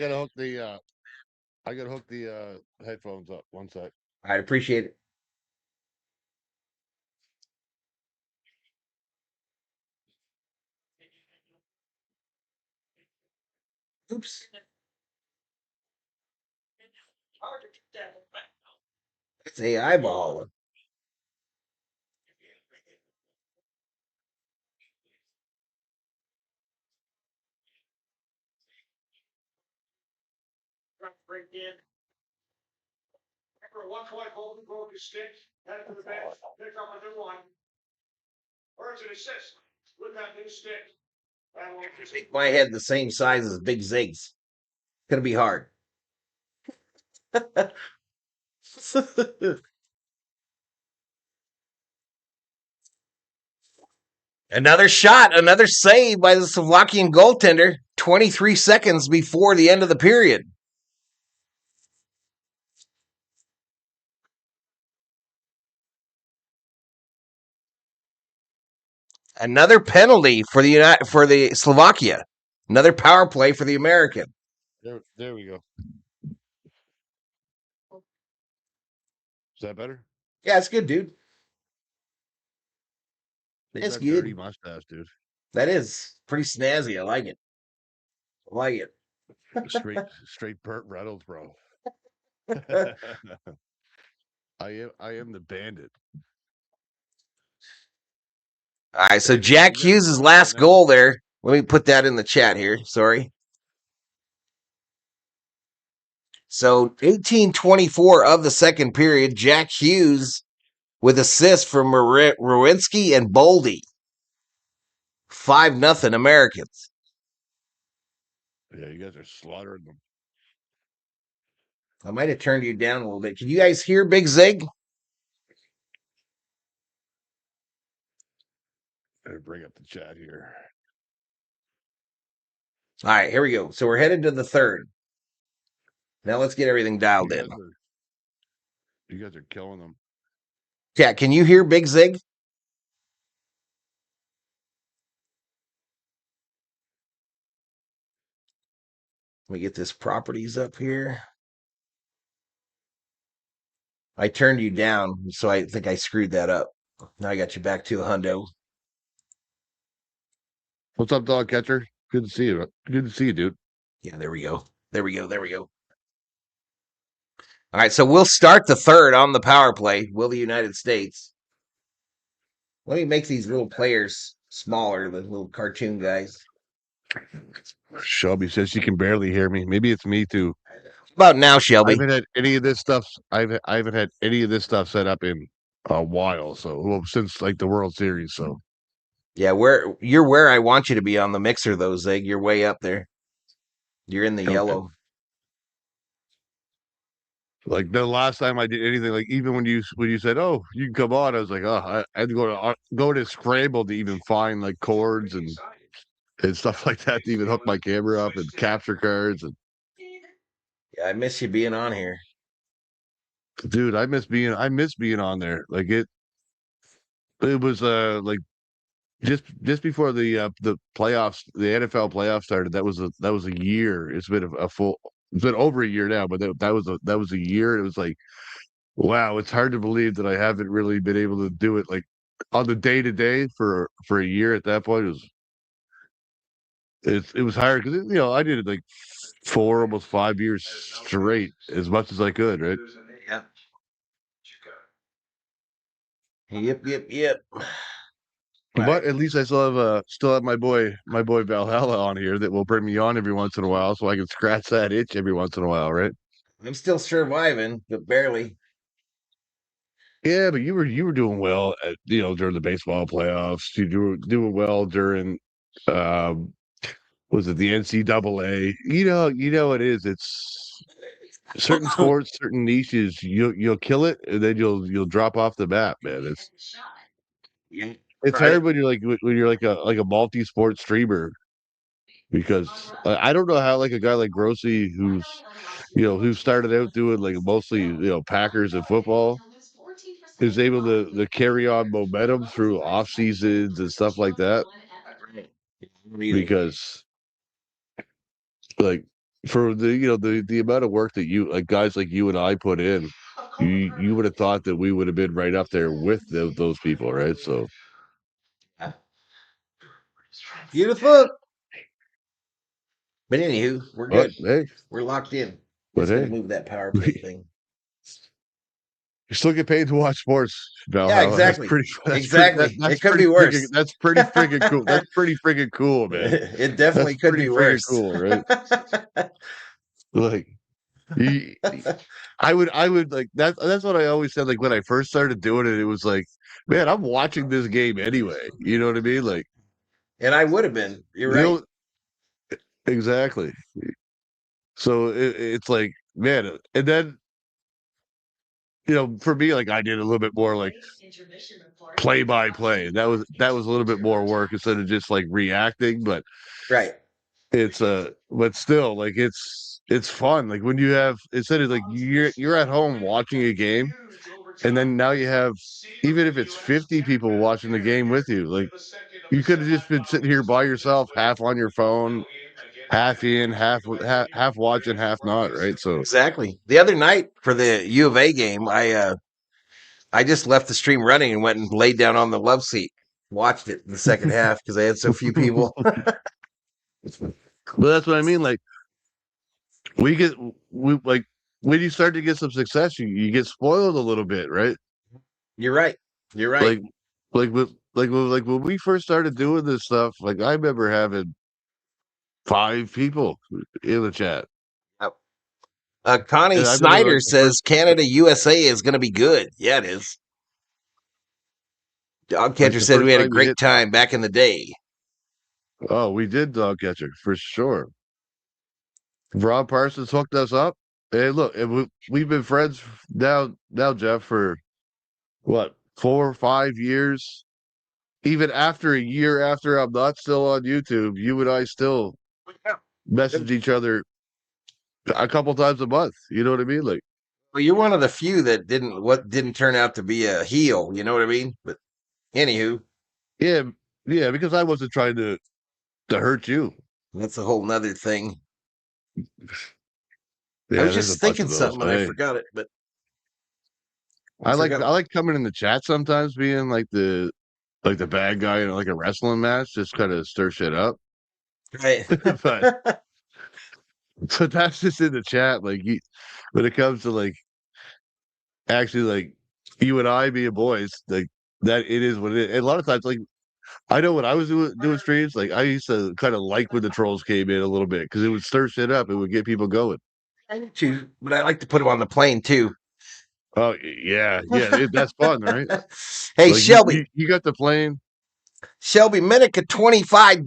gotta hook the headphones up. One sec. I'd appreciate it. Oops. It's a eyeball. Break in. After 1 point, Bolton broke his stick, headed to the bench, picked up a new one. Earns an assist with that new stick. That one just Make my head the same size as Big Zig's. Gonna be hard. Another shot, another save by the Slovakian goaltender 23 seconds before the end of the period. Another penalty for the Slovakia. Another power play for the American. There we go. Is that better? Yeah, it's good, dude. Take It's that dirty good. mustache, dude. That is pretty snazzy. I like it. I like it. Straight Burt Reynolds, bro. I am the bandit. All right, so Hey, Jack you guys are Hughes' doing well last now. goal there. Let me put that in the chat here. Sorry. So 18:24 of the second period, Jack Hughes with assists from Rowinski and Boldy. 5-0 Americans. Yeah, you guys are slaughtering them. I might have turned you down a little bit. Can you guys hear Big Zig? Better bring up the chat here. All right, here we go. So we're headed to the third. Now let's get everything dialed in. You guys are killing them. Chat, can you hear Big Zig? Let me get this properties up here. I turned you down, so I think I screwed that up. Now I got you back to a hundo. What's up, dog catcher? Good to see you. Good to see you, dude. Yeah, there we go. There we go. There we go. All right, so we'll start the third on the power play. Will the United States? Let me make these little players smaller, the little cartoon guys. Shelby says she can barely hear me. Maybe it's me too. About now, I Shelby. haven't had any of this stuff. I haven't had any of this stuff set up in a while. So since like the World Series. So Yeah, you're where I want you to be on the mixer, though, Zig. You're way up there. You're in the okay. yellow. Like the last time I did anything, like even when you said, "Oh, you can come on," I was like, "Oh, I had to go to scramble to even find like chords and stuff like that to even hook my camera up and capture cards." And Yeah, I miss you being on here. dude, I miss being on there. Like it was like just before the playoffs, the NFL playoffs started. That was a year. It's been a full. It's been over a year now, but that was a year. It was like, wow, it's hard to believe that I haven't really been able to do it like on the day to day for a year. At that point, it was hard because I did it like 4 almost 5 years straight as much as I could, right? Yeah. Yep. But at least I still have my boy Valhalla on here that will bring me on every once in a while, so I can scratch that itch every once in a while, right? I'm still surviving, but barely. Yeah, but you were doing well at, during the baseball playoffs. You doing well during um was it the NCAA? You know it is. It's certain sports, certain niches. You'll kill it, and then you'll drop off the map, man. Yeah. It's Right. hard when you're like a multi-sport streamer because I don't know how like a guy like Grossi who started out doing like mostly Packers and football is able to carry on momentum through off seasons and stuff like that because like for the amount of work that you like guys like you and I put in, you would have thought that we would have been right up there with those people, right? So Beautiful. But anywho, we're But good. hey, We're locked in. but Just gonna hey, move that power play thing. you still get paid to watch sports, Yeah, Valhalla. That's exactly. pretty. Exactly. It could be worse. That's pretty freaking cool. That's pretty freaking cool, man. It definitely That's could pretty be freaking worse. cool, right? Like, you, I would like that. That's what I always said. Like when I first started doing it, it was like, man, I'm watching this game anyway. You know what I mean? Like, And I would have been. You're you right. know, exactly. So it's like, man, and then for me, like I did a little bit more like Intermission report. play by play. That was a little bit more work instead of just like reacting. But Right. it's but still, like it's fun. Like when you have instead of like you're at home watching a game, and then now you have even if it's 50 people watching the game with you, like you could have just been sitting here by yourself, half on your phone, half in, half watching, half not. Right? So Exactly. The other night for the U of A game, I just left the stream running and went and laid down on the love seat. Watched it in the second half because I had so few people. But that's what I mean. Like we like when you start to get some success, you get spoiled a little bit, right? You're right. You're right. Like like when we first started doing this stuff, like I remember having 5 people in the chat. Connie And I remember Snyder like the says first Canada USA is going to be good. Yeah, it is. like Dogcatcher the said we first had a time you great hit. time back in the day. Oh, we did dog catcher for sure. Rob Parsons hooked us up. Hey, look, and we've been friends now, Jeff, for what 4 or 5 years. Even after a year after I'm not still on YouTube, you and I still message each other a couple times a month. You know what I mean? Like, Well, you're one of the few that didn't turn out to be a heel. You know what I mean? But anywho, yeah, yeah, because I wasn't trying to hurt you. that's a whole nother thing. I Yeah, was there's a just bunch thinking of those, something but and I hey, forgot it. But I like forgot. I like coming in the chat sometimes, being like the bad guy in like a wrestling match, just kind of stir shit up. Right. But so that's just in the chat. Like when it comes to like actually like you and I being boys, like that it is what it is. And a lot of times, like I know when I was doing streams, like I used to kind of like when the trolls came in a little bit because it would stir shit up. It would get people going. I do too, but I like to put him on the plane too. Oh yeah, yeah, that's fun, right? Hey, Like Shelby. you got the plane. Shelby Minnick, a $25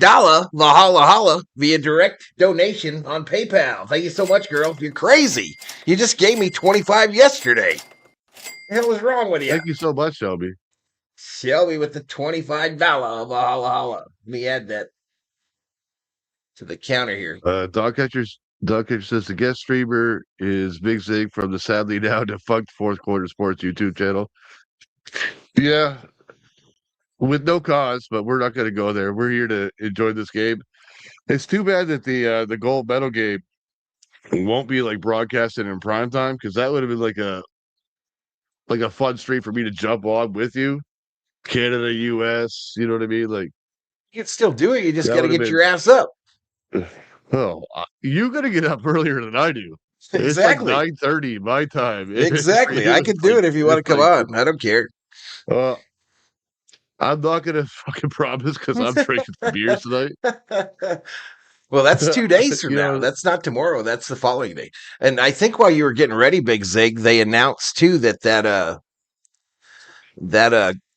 Valhalla Holla via direct donation on PayPal. Thank you so much, girl. You're crazy. You just gave me 25 yesterday. The hell is wrong with you? Thank you so much, Shelby. Shelby with the $25 Valhalla Holla. Let me add that to the counter here. Dogcatcher says the guest streamer is Big Zig from the sadly now defunct Fourth Quarter Sports YouTube channel. Yeah, with no cause, but we're not going to go there. We're here to enjoy this game. It's too bad that the gold medal game won't be like broadcasted in prime time because that would have been like a fun stream for me to jump on with you. Canada, US, you know what I mean? Like You can still do it. You just that got to would have get been. your ass up. Oh, you got to get up earlier than I do. It's like Exactly. 9:30 my time. For Exactly. you, I it's could do it if you want to it's come like on. I don't care. uh, I'm not gonna fucking promise because I'm drinking some beers tonight. Well, that's 2 days from You now. know, That's not tomorrow. That's the following day. And I think while you were getting ready, Big Zig, they announced too that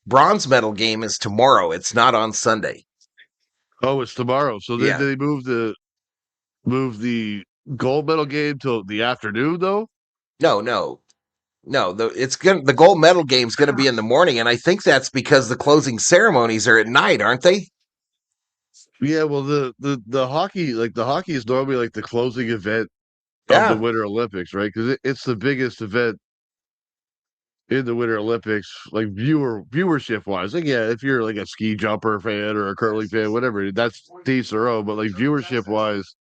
bronze medal game is tomorrow. It's not on Sunday. oh, it's tomorrow. So then Yeah. they move the gold medal game till the afternoon though. No. The gold medal game's gonna be in the morning, and I think that's because the closing ceremonies are at night, aren't they? Yeah, well, the hockey the hockey is normally like the closing event of the Yeah. Winter Olympics, right? Because it's the biggest event in the Winter Olympics, like viewership wise. Like, yeah, if you're like a ski jumper fan or a curling fan, whatever, that's each their own. But like viewership wise,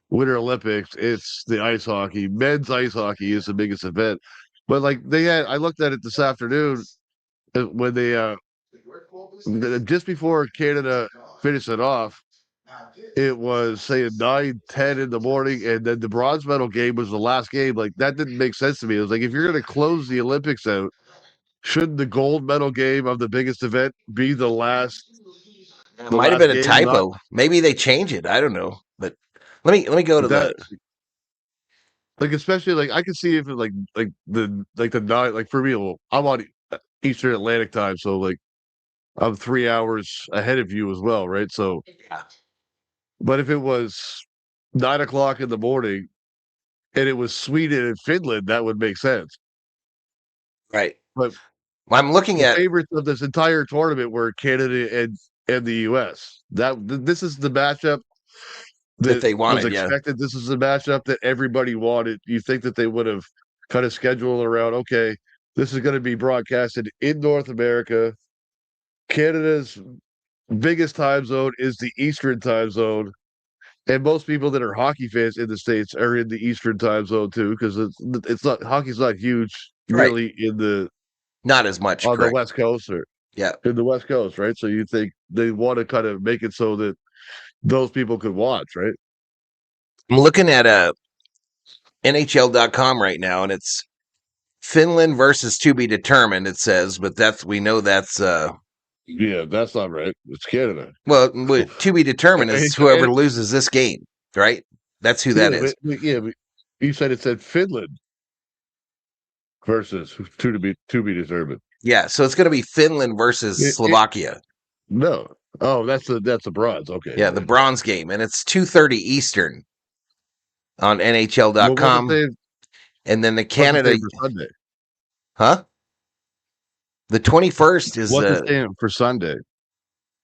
Winter Olympics, it's the ice hockey. Men's ice hockey is the biggest event. But like I looked at it this afternoon when they just before Canada finished it off. it was say 9, 10 in the morning, and then the bronze medal game was the last game. Like that didn't make sense to me. It was like if you're going to close the Olympics out, shouldn't the gold medal game of the biggest event be the last It the might have last been a game? Not typo. Maybe they change it. I don't know. But let me go to that the like especially like I could see if it like the nine like for me. Well, I'm on Eastern Atlantic time, so like I'm 3 hours ahead of you as well, right? So, but if it was 9 o'clock in the morning and it was Sweden and Finland, that would make sense. right. But I'm looking the at favorites of this entire tournament were Canada and the U.S. This is the matchup that that they was wanted. Yeah, expected. This is the matchup that everybody wanted. You think that they would have kind of scheduled around, okay, this is going to be broadcasted in North America. Canada's biggest time zone is the Eastern time zone. And most people that are hockey fans in the States are in the Eastern time zone too, because it's not hockey's not huge right. really in the Not as much. on the Correct. West Coast or Yeah. in the West Coast, right? So you think they want to kind of make it so that those people could watch, right? I'm looking at NHL.com right now, and it's Finland versus to be determined. It says, but we know that's Yeah, that's not right. It's Canada. to be determined is whoever And loses this game, right? That's who that yeah, is. but you said it said Finland versus to be determined. Yeah, so it's going to be Finland versus It Slovakia. no. Oh, that's the bronze. Okay. Yeah, the bronze game, and it's 2:30 Eastern on Well, NHL.com, and then the what's the Canada, same for Sunday? huh? The 21st is What's the same for Sunday?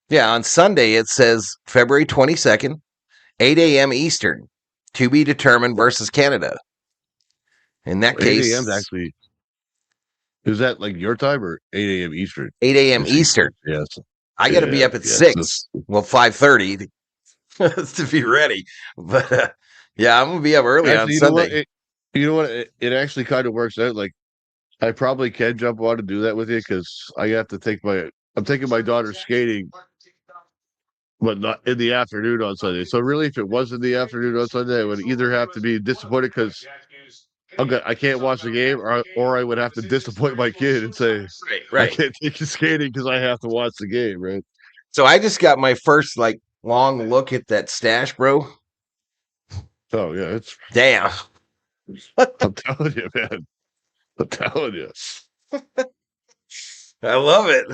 yeah, on Sunday it says February 22nd, 8 a.m. Eastern, to be determined versus Canada. In that 8 a.m. case, actually is that like your time or 8 a.m. Eastern? 8 a.m. It's Eastern. Eastern. Yes. I got to be up at Yes. 6. Well, 5:30 to be ready. But yeah, I'm gonna be up early on Actually, you know what? Sunday. It actually kind of works out. Like I probably can jump on and do that with you because I have to take I'm taking my daughter skating, but not in the afternoon on Sunday. So really, if it was in the afternoon on Sunday, I would either have to be disappointed because I can't watch the game, or I would have to disappoint my kid and say Right, I right. can't take you skating because I have to watch the game, right? So I just got my first like long look at that stash, bro. Oh yeah, it's Damn. I'm telling you, man. I'm telling you, I love it.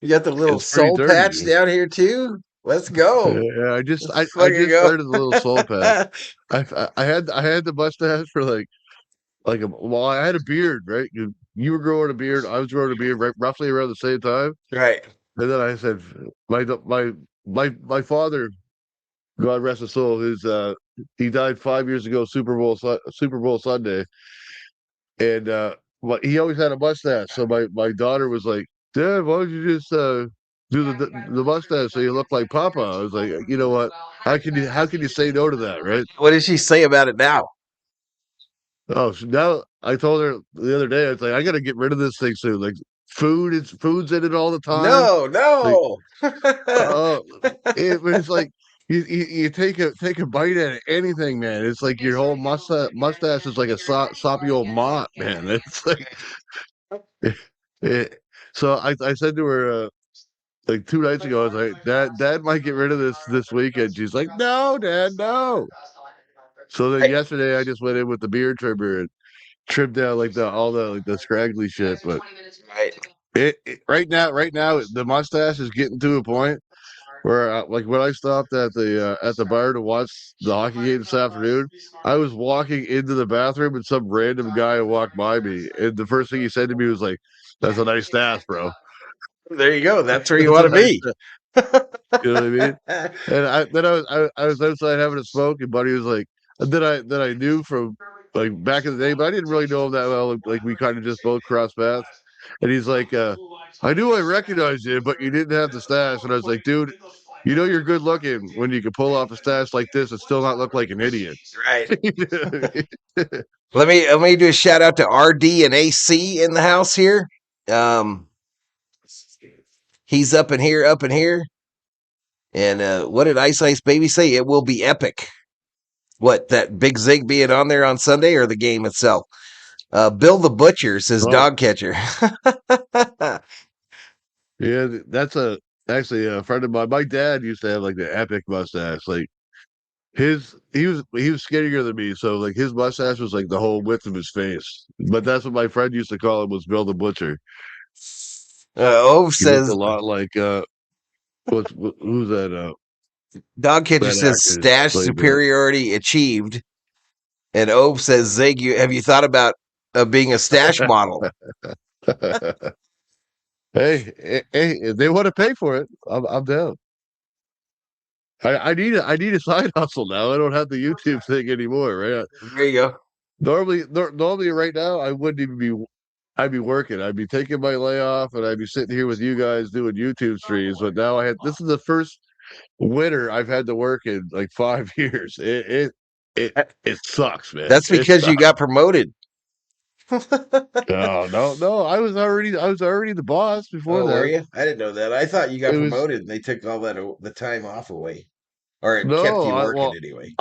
You got the little it's pretty soul patch dirty. down here too. Let's go. Yeah, Let's I fucking just go. started the little soul patch. I had the mustache for well, I had a beard, right? You were growing a beard, I was growing a beard, right, roughly around the same time. Right. And then I said, my father, God rest his soul, he died 5 years ago, Super Bowl Sunday, and but he always had a mustache. So my daughter was like, Dad, why don't you just do the mustache so you look like Papa? I was like, you know what? How can you say no to that, right? What did she say about it now? Oh, so now I told her the other day, I was like, I got to get rid of this thing soon. Like food's in it all the time. No, Like, no. oh, it was like you take a bite at anything, man. It's like your whole mustache is like a soppy old mop, man. It's like, it, so I said to her like 2 nights ago, I was like, Dad might get rid of this weekend. She's like, No, Dad, no. So then Right, yesterday, I just went in with the beard trimmer and trimmed down like the scraggly shit. But right. right now, the mustache is getting to a point where like when I stopped at the bar to watch the hockey game this afternoon, I was walking into the bathroom and some random guy walked by me, and the first thing he said to me was like, "That's a nice stash, bro." There you go. That's where you That's a want to nice be. stash. You know what I mean? And I was outside having a smoke, and Buddy was like, that I knew from like back in the day, but I didn't really know him that well. Like we kind of just both crossed paths, and he's like, I knew I recognized you, but you didn't have the stash. And I was like, dude, you know you're good looking when you can pull off a stash like this and still not look like an idiot. Right. Let me do a shout out to RD and AC in the house here. He's up in here, And what did Ice Ice Baby say? It will be epic. What, that big zig being on there on Sunday or the game itself? Bill the Butcher says Oh, dog catcher. yeah, actually a friend of mine. My dad used to have like the epic mustache. Like he was skinnier than me, so like his mustache was like the whole width of his face. But that's what my friend used to call him, was Bill the Butcher. Ove He looked a says lot like who's dog catcher that says actor stash played superiority achieved. And Ove says, Zig, have you thought about being a stash model? hey, if they want to pay for it, I'm down. I need a side hustle now. I don't have the YouTube thing anymore, right? There you go. Normally right now I wouldn't even be. I'd be working. I'd be taking my layoff, and I'd be sitting here with you guys doing YouTube streams. But now this is the first winter I've had to work in like 5 years. It sucks, man. That's It because you sucks. got promoted. No. I was already the boss before Oh, were that. you? I didn't know that. I thought you got It was promoted and they took all that the time off away, or it kept no. you I working well, anyway.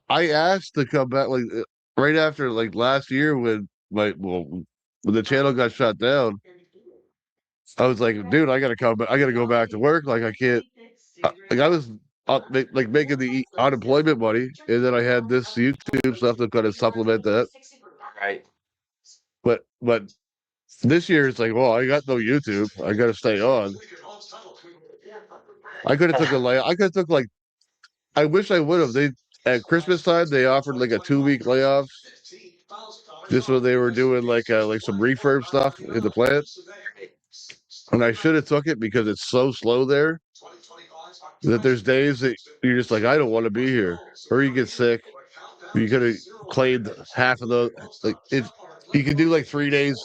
I asked to come back like right after like last year when when the channel got shut down. I was like, dude, I gotta come. I gotta go back to work. Like I can't. Like I was like making the unemployment money, and then I had this YouTube stuff to kind of supplement that. Right. But this year it's like, well, I got no YouTube. I got to stay on. I could have took a lay. I could have took like. I wish I would have. They at Christmas time they offered like a 2 week layoff. Just when they were doing like some refurb stuff in the plant, and I should have took it because it's so slow there that there's days that you're just like, I don't want to be here, or you get sick. You could have claimed half of the like if you could do like 3 days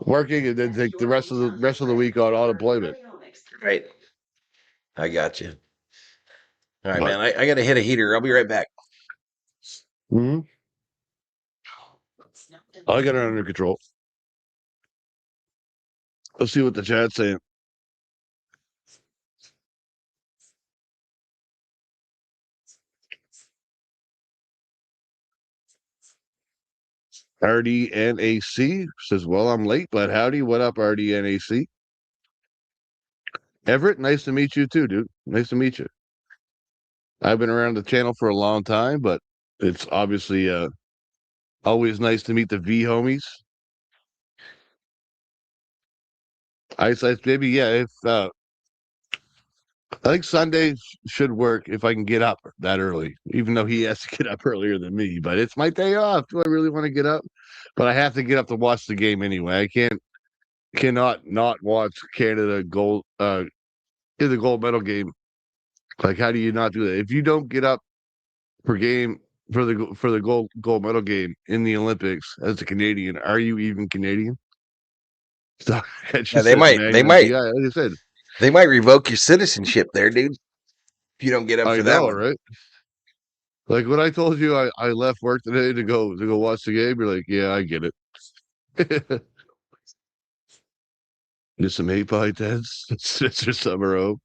working and then take the rest of the week on unemployment. Right. I got you. All right, But man. I got to hit a heater. I'll be right back. mhm, I got it under control. Let's see what the chat's saying. RDNAC says, well, I'm late, but howdy. What up, RDNAC? Everett, nice to meet you too, dude. Nice to meet you. I've been around the channel for a long time, but it's obviously always nice to meet the V homies. Ice Ice Baby, yeah. If I think Sunday should work if I can get up that early, even though he has to get up earlier than me. But it's my day off. Do I really want to get up? But I have to get up to watch the game anyway. Cannot not watch Canada gold in the gold medal game. Like, how do you not do that? If you don't get up per game for the gold medal game in the Olympics as a Canadian, are you even Canadian? So it Yeah, just says Magna. Yeah, like I said, they might revoke your citizenship there, dude. If you don't get up I for that know, one. right? Like when I told you I left work today to go watch the game, you're like, yeah, I get it. Just some 8x10s. Sister Summer Hope.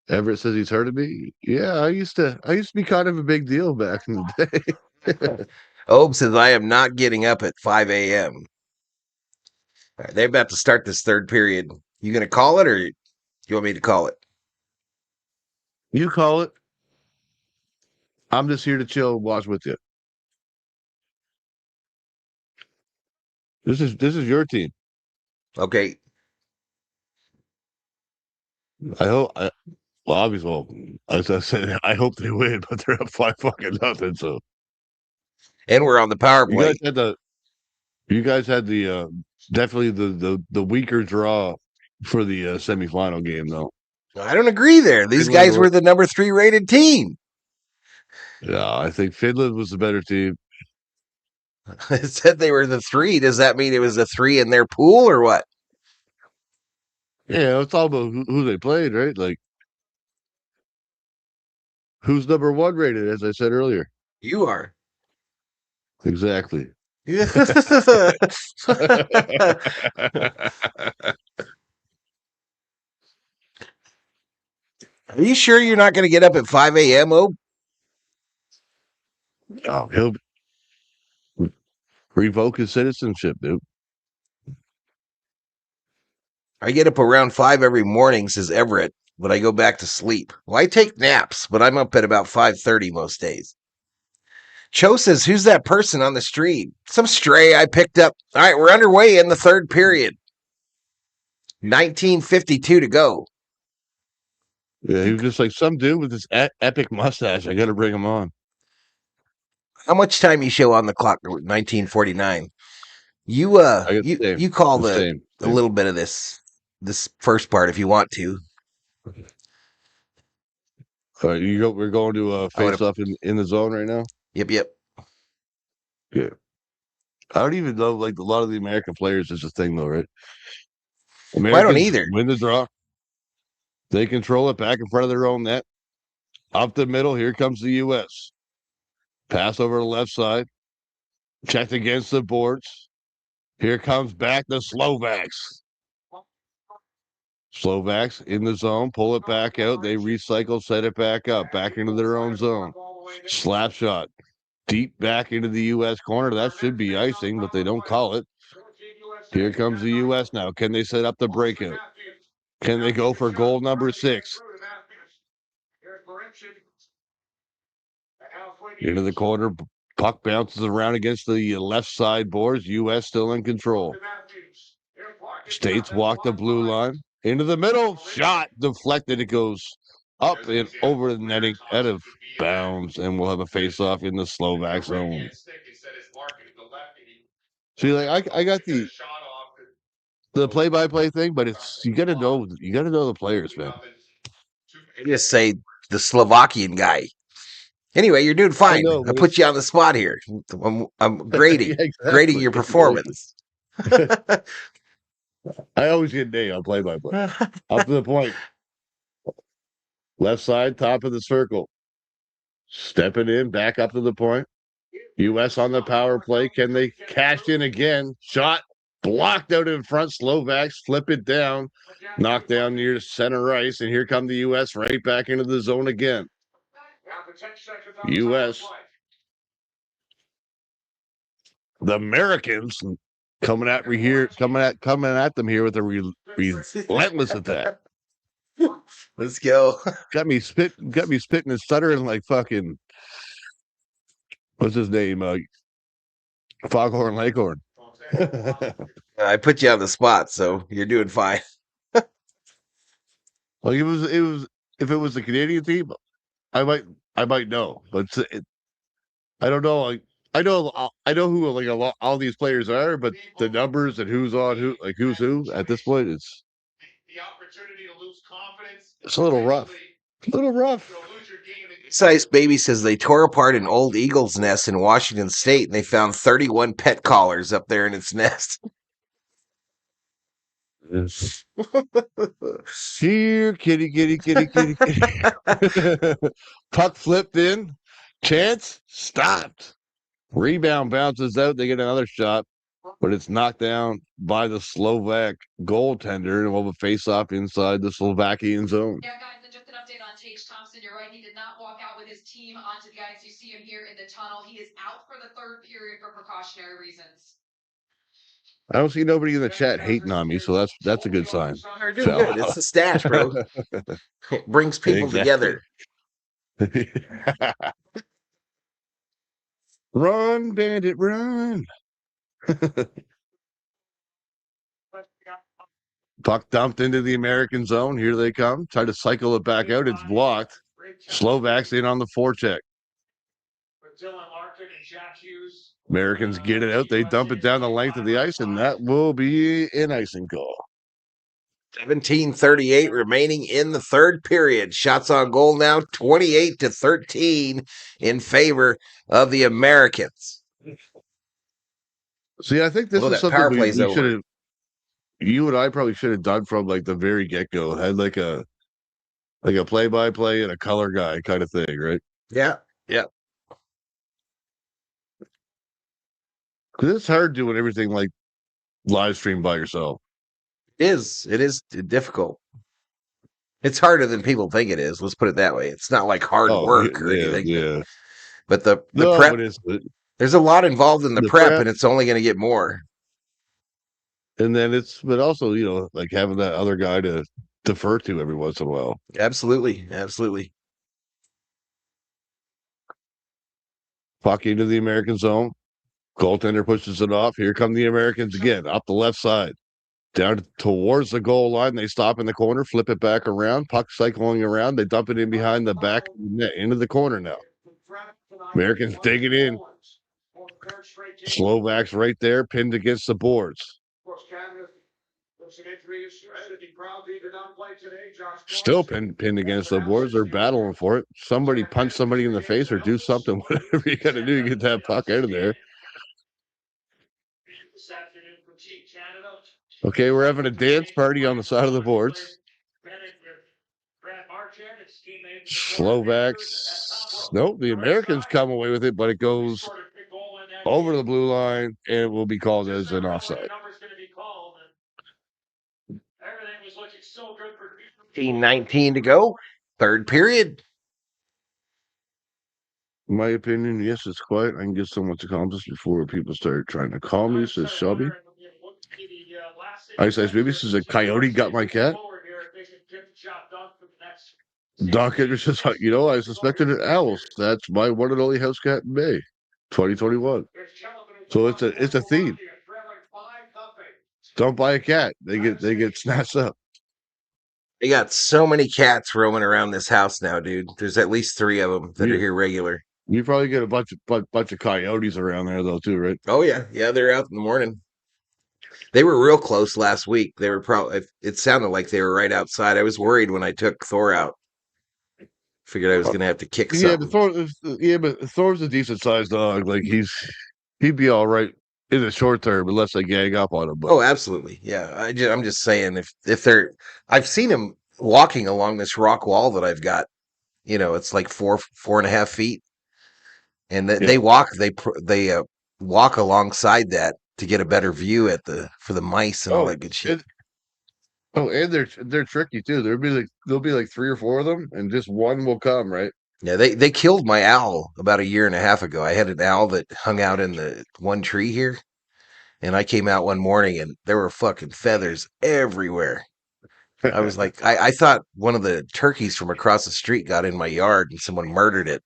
Everett says he's heard of me. Yeah, I used to be kind of a big deal back in the day. Obe says, I am not getting up at 5 a.m. All right, they're about to start this third period. You going to call it or you want me to call it? You call it. I'm just here to chill and watch with you. This is your team. Okay. I hope. Well, obviously, well, as I said, I hope they win, but they're up 5-0. So And we're on the power you play. guys had the definitely the weaker draw for the semifinal game, though. I don't agree there. These Finland guys were the number 3 rated team. Yeah, I think Finland was the better team. It said they were the 3. Does that mean it was the 3 in their pool or what? Yeah, it's all about who they played, right? Like who's number 1 rated, as I said earlier. You are. Exactly. Are you sure you're not going to get up at 5 a.m., Oh? Oh, he'll revoke his citizenship, dude. I get up around 5 every morning, says Everett, but I go back to sleep. Well, I take naps, but I'm up at about 5:30 most days. Cho says, who's that person on the street? Some stray I picked up. All right, we're underway in the third period. 19:52 to go. Yeah, he was just like some dude with this epic mustache. I got to bring him on. How much time you show on the clock? 19:49. You I got the same. you call The a same. little bit of this first part if you want to. All right, we're going to face off in the zone right now. Yep. Yeah. I don't even know, like, a lot of the American players is a thing, though, right? Well, I don't Americans either. win the draw. They control it back in front of their own net. Up the middle, here comes the U.S. Pass over the left side. Checked against the boards. Here comes back the Slovaks. Slovaks in the zone, pull it back out. They recycle, set it back up, back into their own zone. Slap shot. Deep back into the U.S. corner. That should be icing, but they don't call it. Here comes the U.S. now. Can they set up the breakout? Can they go for goal number 6? Into the corner. Puck bounces around against the left side boards. U.S. still in control. States walk the blue line. Into the middle. Shot. Deflected. It goes up and over the netting, out of bounds, and we'll have a face-off in the Slovak zone. See, like I got the play-by-play thing, but it's you got to know the players, man. I just say the Slovakian guy. Anyway, you're doing I fine. know, I but put you on the spot here. I'm grading yeah, grading your exactly. performance. I always get an A on play-by-play. Up to the point. Left side, top of the circle. Stepping in, back up to the point. U.S. on the power play. Can they cash in again? Shot blocked out in front. Slovaks flip it down. Knocked down near center ice. And here come the U.S. right back into the zone again. U.S. The Americans coming at them here with a relentless attack. Let's go. Got me spitting and stuttering like fucking what's his name? Foghorn Leghorn. I put you on the spot, so you're doing fine. Like it was if it was the Canadian team, I might know, but I don't know. Like I know who like all these players are, but the numbers and who's on who, like who's who at this point, it's a little rough. A little rough. Size Baby says they tore apart an old eagle's nest in Washington State and they found 31 pet collars up there in its nest. Here, kitty, kitty, kitty, kitty, kitty. Puck flipped in. Chance stopped. Rebound bounces out. They get another shot, but it's knocked down by the Slovak goaltender, and we'll have a face-off inside the Slovakian zone. Yeah, guys, and just an update on Tage Thompson. You're right. He did not walk out with his team onto the ice. You see him here in the tunnel. He is out for the third period for precautionary reasons. I don't see nobody in the chat hating on me, so that's a good sign. You're doing good. It's the stash, bro. It brings people together. Run, bandit, run. Puck dumped into the American zone. Here they come. Try to cycle it back out. It's blocked. Slovaks in on the forecheck. Americans get it out. They dump it down the length of the ice, and that will be an icing goal. 17:38 remaining in the third period. Shots on goal now 28-13 in favor of the Americans. See, I think this is something power we play's should over. have. You and I probably should have done from like the very get-go. Had like a play-by-play and a color guy kind of thing, right? Yeah. Because it's hard doing everything like live stream by yourself. It is difficult. It's harder than people think it is. Let's put it that way. It's not like hard work or yeah, anything. yeah. But the No, prep, but it's there's a lot involved in the the prep, prep, and it's only going to get more. and then but also like having that other guy to defer to every once in a while. Absolutely, absolutely. Puck into the American zone. Goaltender pushes it off. Here come the Americans again, up the left side. Down towards the goal line. They stop in the corner, flip it back around, puck cycling around. They dump it in behind the back net into the corner now. Americans dig it in. Slovaks right there, pinned against the boards. Still pinned against the boards. They're battling for it. Somebody punch somebody in the face or do something. Whatever you got to do to get that puck out of there. Okay, we're having a dance party on the side of the boards. Slovaks. Nope, the Americans come away with it, but it goes over the blue line and it will be called as an offside. 19 to go. Third period. In my opinion, yes, it's quiet. I can get so much accomplished before people start trying to call me, says Shelby. I says, maybe this is a coyote got my cat. Doc Edwards says, I suspected an owls. That's my one and only house cat in May, 2021. So it's a theme. Don't buy a cat. They get snatched up. They got so many cats roaming around this house now, dude. There's at least 3 of them that are here regular. You probably get a bunch of coyotes around there though too, right? Oh yeah, they're out in the morning. They were real close last week. They were probably. It sounded like they were right outside. I was worried when I took Thor out. Figured I was going to have to kick something. But Thor's a decent sized dog. Like he'd be all right in the short term unless they gang up on him. But. Oh, absolutely, yeah. I'm just saying if they're. I've seen him walking along this rock wall that I've got. It's like 4.5 feet, and they walk. They walk alongside that to get a better view for the mice and all that good shit. And they're tricky too. There'll be like 3 or 4 of them, and just one will come, right? Yeah, they killed my owl about 1.5 years ago. I had an owl that hung out in the one tree here, and I came out one morning and there were fucking feathers everywhere. I was like, I thought one of the turkeys from across the street got in my yard and someone murdered it,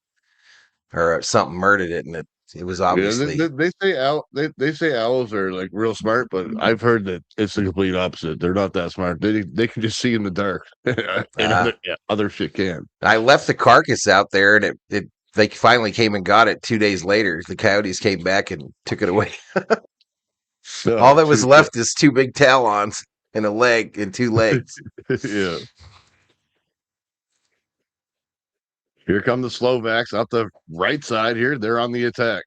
or something murdered it, and it was obviously. Yeah, they say owls are like real smart, but I've heard that it's the complete opposite. They're not that smart. They can just see in the dark, and other shit can. I left the carcass out there, and they finally came and got it 2 days later. The coyotes came back and took it away. All that was left is 2 big talons and a leg and 2 legs. Yeah. Here come the Slovaks out the right side here. They're on the attack.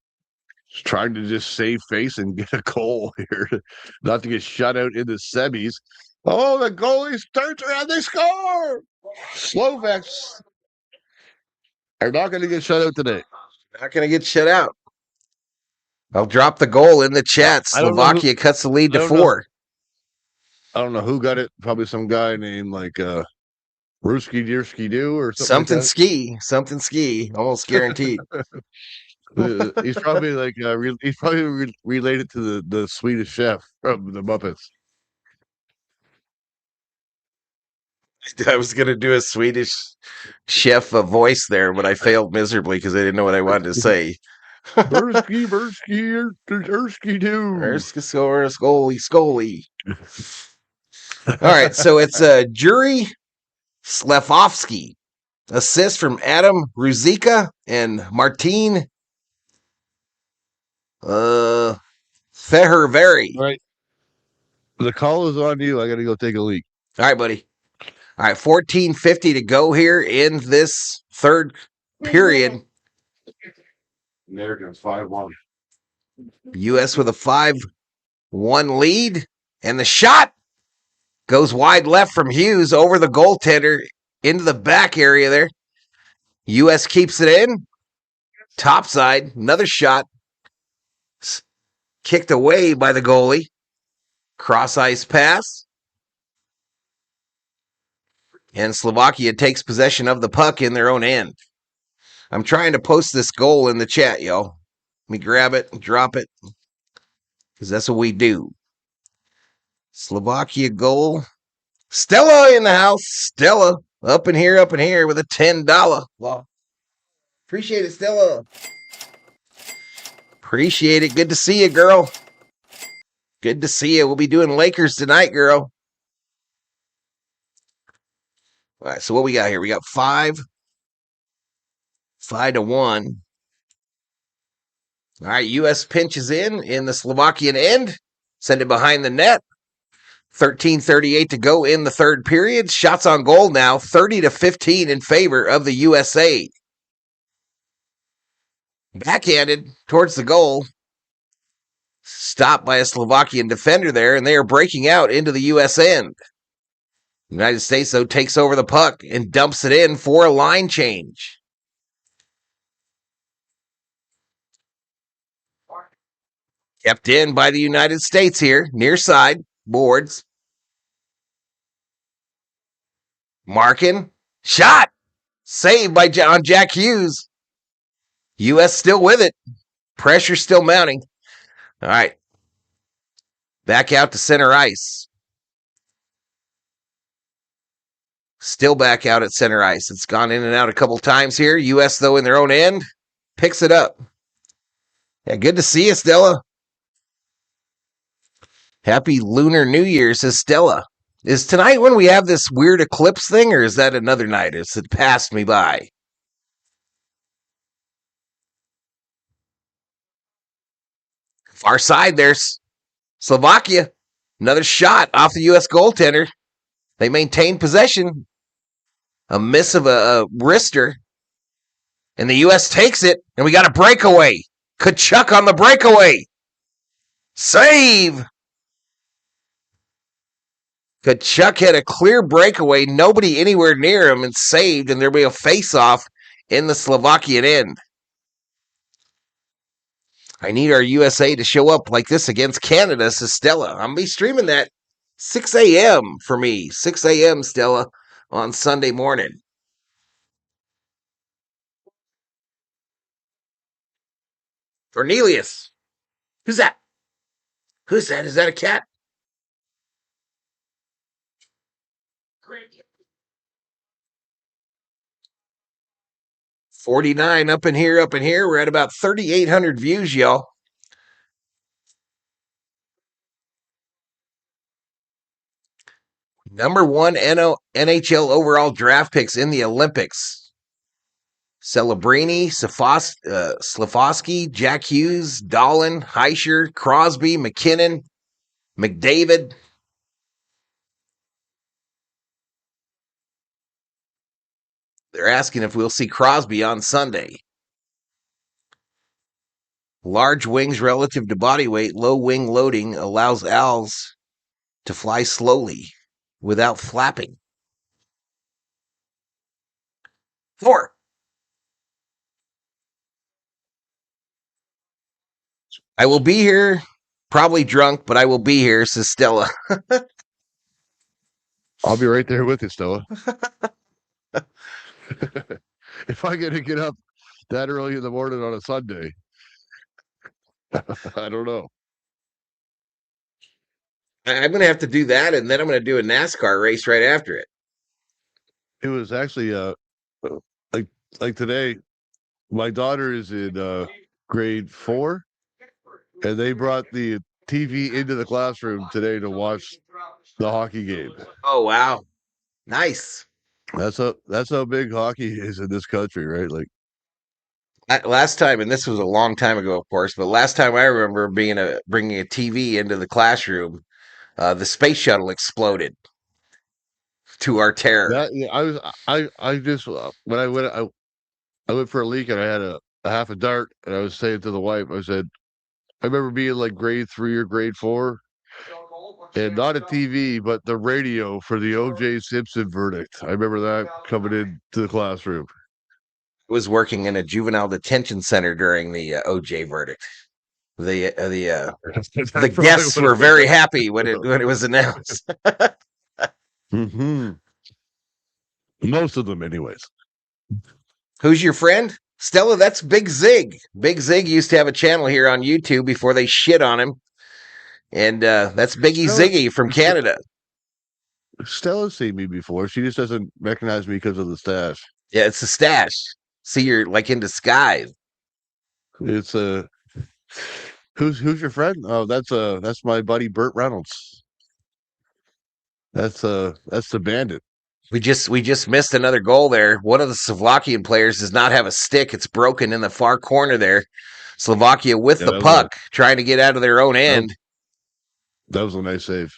Just trying to just save face and get a goal here. Not to get shut out in the semis. Oh, the goalie turns around. They score. Slovaks are not going to get shut out today. Not going to get shut out. I'll drop the goal in the chat. Slovakia cuts the lead to 4. I don't know who got it. Probably some guy named like Ruski Deersky Doo or something like Something ski. Almost guaranteed. He's probably like related to the Swedish chef from the Muppets. I was going to do a Swedish chef voice there, but I failed miserably because I didn't know what I wanted to say. Bursky, Ersky Doo. Scully. All right, so it's Juri Slefovsky. Assist from Adam Ruzicka and Martin Fehervary. All right. The call is on you. I got to go take a leak. All right, buddy. All right, 14:50 to go here in this third period. Americans 5-1. U.S. with a 5-1 lead, and the shot goes wide left from Hughes over the goaltender into the back area there. U.S. keeps it in. Topside, another shot. Kicked away by the goalie. Cross ice pass. And Slovakia takes possession of the puck in their own end. I'm trying to post this goal in the chat, yo. Let me grab it and drop it, because that's what we do. Slovakia goal. Stella in the house. Stella up in here with a $10. Well, appreciate it, Stella. Appreciate it. Good to see you, girl. Good to see you. We'll be doing Lakers tonight, girl. All right, so what we got here? We got 5-1. All right, U.S. pinches in the Slovakian end. Send it behind the net. 13:38 to go in the third period. Shots on goal now, 30-15 in favor of the USA. Backhanded towards the goal. Stopped by a Slovakian defender there, and they are breaking out into the U.S. end. The United States, though, takes over the puck and dumps it in for a line change. Kept in by the United States here, near side, boards. Markin, shot! Saved by on Jack Hughes. U.S. still with it. Pressure still mounting. All right. Back out to center ice. Still back out at center ice. It's gone in and out a couple times here. U.S., though, in their own end, picks it up. Yeah, good to see you, Stella. Happy Lunar New Year, says Stella. Is tonight when we have this weird eclipse thing, or is that another night? Has it passed me by? Far side, there's Slovakia. Another shot off the U.S. goaltender. They maintain possession. A miss of a wrister. And the U.S. takes it, and we got a breakaway. Kachuk on the breakaway. Save! Kachuk had a clear breakaway, nobody anywhere near him, and saved, and there'll be a face-off in the Slovakian end. I need our USA to show up like this against Canada, says Stella. I'm going to be streaming that 6 a.m. for me. 6 a.m., Stella, on Sunday morning. Cornelius. Who's that? Who's that? Is that a cat? Great. 49 up in here. We're at about 3,800 views, y'all. Number one NHL overall draft picks in the Olympics. Celebrini, Slafosky, Jack Hughes, Dahlin, Heischer, Crosby, McKinnon, McDavid. They're asking if we'll see Crosby on Sunday. Large wings relative to body weight, low wing loading allows owls to fly slowly without flapping. 4. I will be here, probably drunk, but I will be here, says Stella. I'll be right there with you, Stella. If I get to get up that early in the morning on a Sunday, I don't know. I'm going to have to do that, and then I'm going to do a NASCAR race right after it. It was actually like today. My daughter is in grade 4, and they brought the TV into the classroom today to watch the hockey game. Oh, wow. Nice. That's how big hockey is in this country, right? Like last time, and this was a long time ago, of course, but last time I remember bringing a TV into the classroom, the space shuttle exploded to our terror. I just when I went for a leak and I had a half a dart, and I was saying to the wife, I said, I remember being like grade 3 or grade 4, and not a TV, but the radio for the O.J. Simpson verdict. I remember that coming into the classroom. I was working in a juvenile detention center during the OJ verdict. The guests were very happy when it was announced. Mm-hmm. Most of them, anyways. Who's your friend? Stella, that's Big Zig. Big Zig used to have a channel here on YouTube before they shit on him. And that's Biggie Ziggy from Canada. Stella's seen me before. She just doesn't recognize me because of the stash. Yeah, it's a stash. See, you're like in disguise. It's who's your friend? Oh, that's my buddy Burt Reynolds. That's the bandit. We just missed another goal there. One of the Slovakian players does not have a stick. It's broken in the far corner there. Slovakia with the puck, trying to get out of their own end. That was a nice save.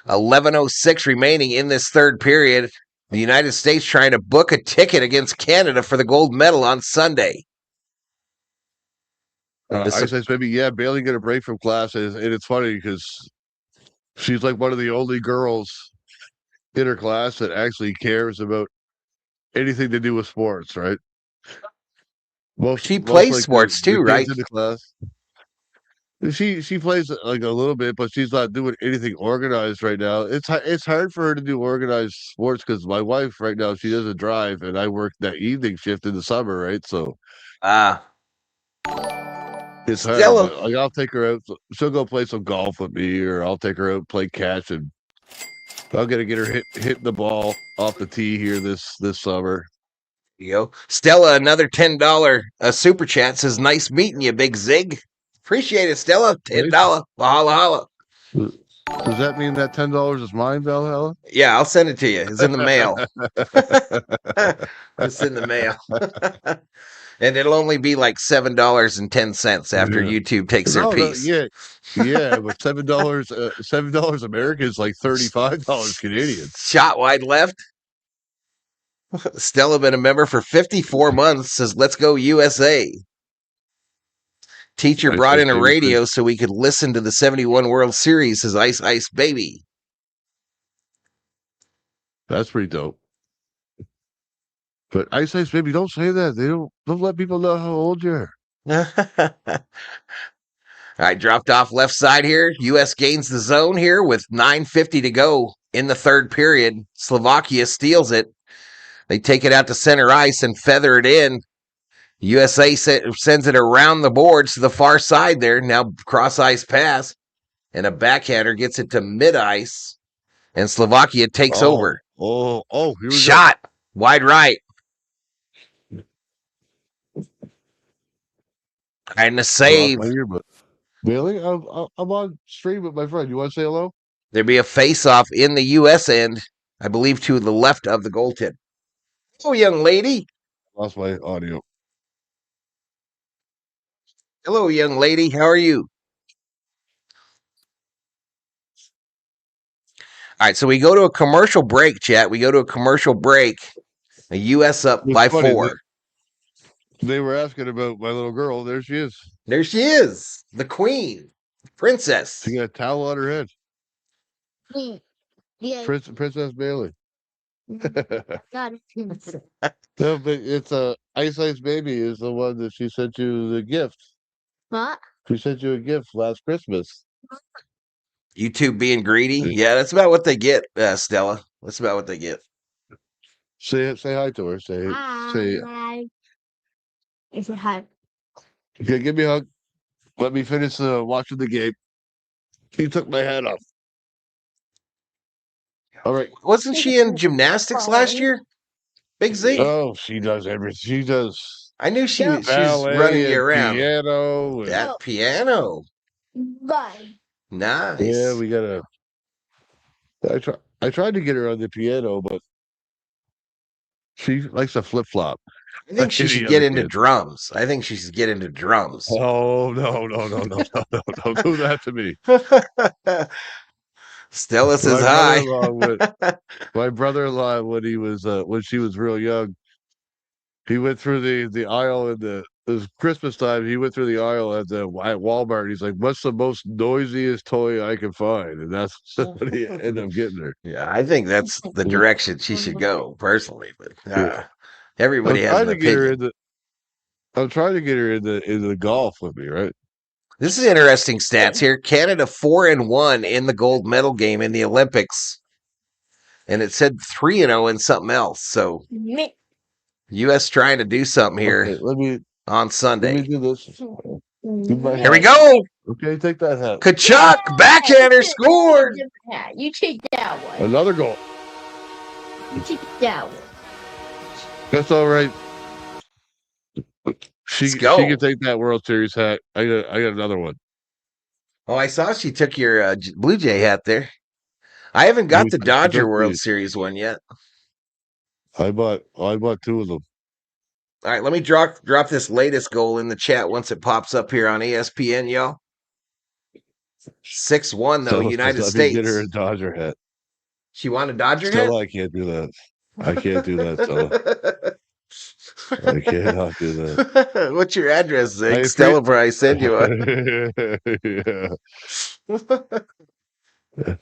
11:06 remaining in this third period. The United States trying to book a ticket against Canada for the gold medal on Sunday. Ice Ice Baby, yeah, Bailey got a break from class, and it's funny because she's like one of the only girls in her class that actually cares about anything to do with sports, right? She plays sports too, right? In the class. She plays like a little bit, but she's not doing anything organized right now. It's hard for her to do organized sports because my wife right now, she doesn't drive, and I work that evening shift in the summer, right? So it's hard. But, like, I'll take her out. She'll go play some golf with me, or I'll take her out play catch, and I'm gonna get her hitting the ball off the tee here this summer. You go, Stella. Another $10 super chat says, "Nice meeting you, Big Zig." Appreciate it, Stella. $10. Valhalla. Does that mean that $10 is mine, Valhalla? Yeah, I'll send it to you. It's in the mail. It's in the mail. And it'll only be like $7.10 after YouTube takes their piece. Yeah, but $7 American is like $35 Canadian. Shot wide left. Stella been a member for 54 months. Says, "Let's go USA." Teacher brought in a radio so we could listen to the 71 World Series. Says Ice Ice Baby. That's pretty dope. But Ice Ice Baby, don't say that. They don't let people know how old you are. All right, dropped off left side here. U.S. gains the zone here with 9:50 to go in the third period. Slovakia steals it. They take it out to center ice and feather it in. USA sends it around the boards to the far side there. Now cross ice pass. And a backhander gets it to mid ice. And Slovakia takes over. Here we Shot. Go. Wide right. And a save. Really? I'm on stream with my friend. You want to say hello? There'd be a face-off in the U.S. end, I believe, to the left of the goaltend. Oh, young lady. Lost my audio. Hello, young lady. How are you? All right, so we go to a commercial break, chat. We go to a commercial break. The U.S. up by 4. They were asking about my little girl. There she is. There she is. The queen. Princess. She got a towel on her head. Yeah. Princess Bailey. God. No, but it's Ice Ice Baby is the one that she sent you the gift. What? She sent you a gift last Christmas. YouTube being greedy. Yeah, that's about what they get, Stella. That's about what they get. Say hi to her. Say hi. It's a hug. Okay, give me a hug. Let me finish watching the game. He took my hat off. All right. Wasn't she in gymnastics last year? Big Z. Oh, she does everything. She does. I knew she's running you around. Piano. That piano. Bye. Nice. Yeah, we gotta. I tried to get her on the piano, but she likes to flip flop. I think she should get into drums. I think she should get into drums. Oh no! Don't do that to me. Stella says hi. My brother-in-law, when she was real young, he went through the aisle it was Christmas time. He went through the aisle at Walmart. He's like, "What's the most noisiest toy I can find?" And that's what he ended up getting her. Yeah, I think that's the direction she should go, personally. But everybody has an opinion. I'm trying to get her into the golf with me, right? This is interesting stats here. Canada 4-1 in the gold medal game in the Olympics. and it said 3-0 in something else. So Me. U.S. trying to do something here Okay, let me on Sunday. do this. my Here we hat. go. Okay, take that hat. Kachuk, backhander, scored. You take that one. Another goal. You take that one. That's all right. She Let's go. can take that World Series hat. I got another one. Oh, I saw she took your Blue Jay hat there. I haven't got the She Dodger took World the- Series one yet. I bought 2 of them. All right, let me drop this latest goal in the chat once it pops up here on ESPN, y'all. 6-1 though, So United let States. me get her a Dodger hat. She wanted a Dodger Stella, hat? I can't do that. I can't do that, Stella. I cannot do that. What's your address, Zig? I Stella probably send you one. Yeah.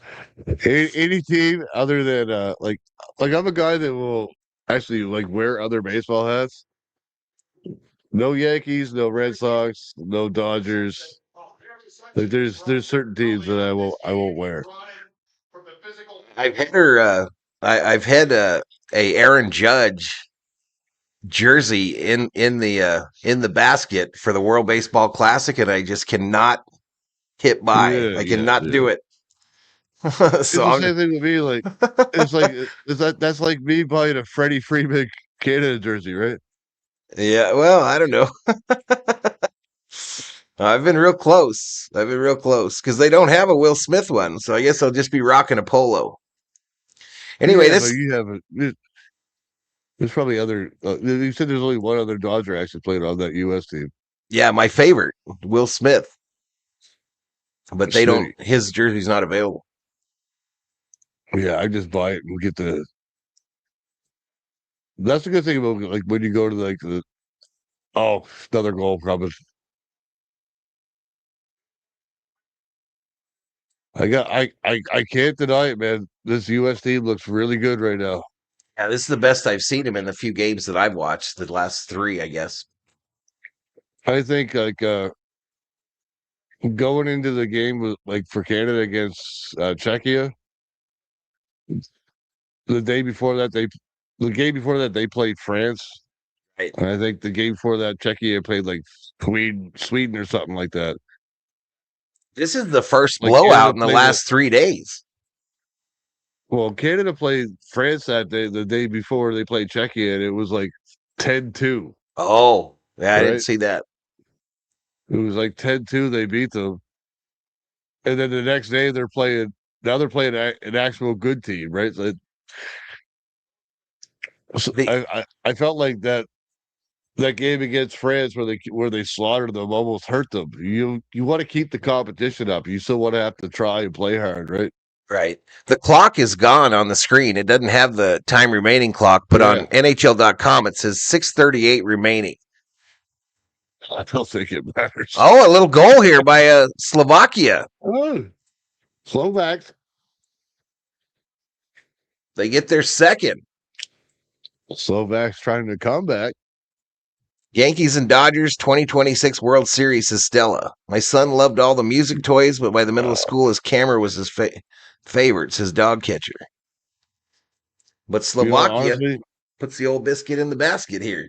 Any team other than like I'm a guy that will actually like wear other baseball hats. No Yankees, no Red Sox, no Dodgers. Like there's certain teams that I won't wear. I've had her. I've had a Aaron Judge jersey in the basket for the World Baseball Classic, and I just cannot hit by. I cannot do it. It's the same thing with me. Like that's like me buying a Freddie Freeman Canada jersey, right? Yeah, well, I don't know. I've been real close. Because they don't have a Will Smith one, so I guess I'll just be rocking a polo. Anyway, Yeah, this but you have there's probably other. You said there's only one other Dodger actually played on that U.S. team. yeah, my favorite, Will Smith. But they don't. Smitty. His jersey's not available. Yeah, I just buy it and get the. That's the good thing about like when you go to like the. Oh, another goal, probably. I can't deny it, man. This U.S. team looks really good right now. Yeah, this is the best I've seen him in the few games that I've watched. The last 3, I guess. I think like going into the game with like for Canada against Czechia, the game before that they played France, Right. and I think the game before that Czechia played like Sweden or something like that. This is the first Like Canada blowout in the played last 3 days. Well, Canada played France that day, the day before they played Czechia, and it was like 10-2. Oh, yeah, I didn't Right? see that. It was like 10-2. They beat them, and then the next day they're playing. Now they're playing an actual good team, right? So I felt like that game against France where they slaughtered them almost hurt them. You want to keep the competition up. You still want to have to try and play hard, right? Right. The clock is gone on the screen. It doesn't have the time remaining clock, but on NHL.com it says 6:38 remaining. I don't think it matters. Oh, a little goal here by Slovakia. Oh, Slovaks. They get their second. Slovaks trying to come back. Yankees and Dodgers 2026 World Series, says Stella. My son loved all the music toys, but by the middle of school, his camera was his favorite, says dog catcher. But Slovakia Honestly, puts the old biscuit in the basket here.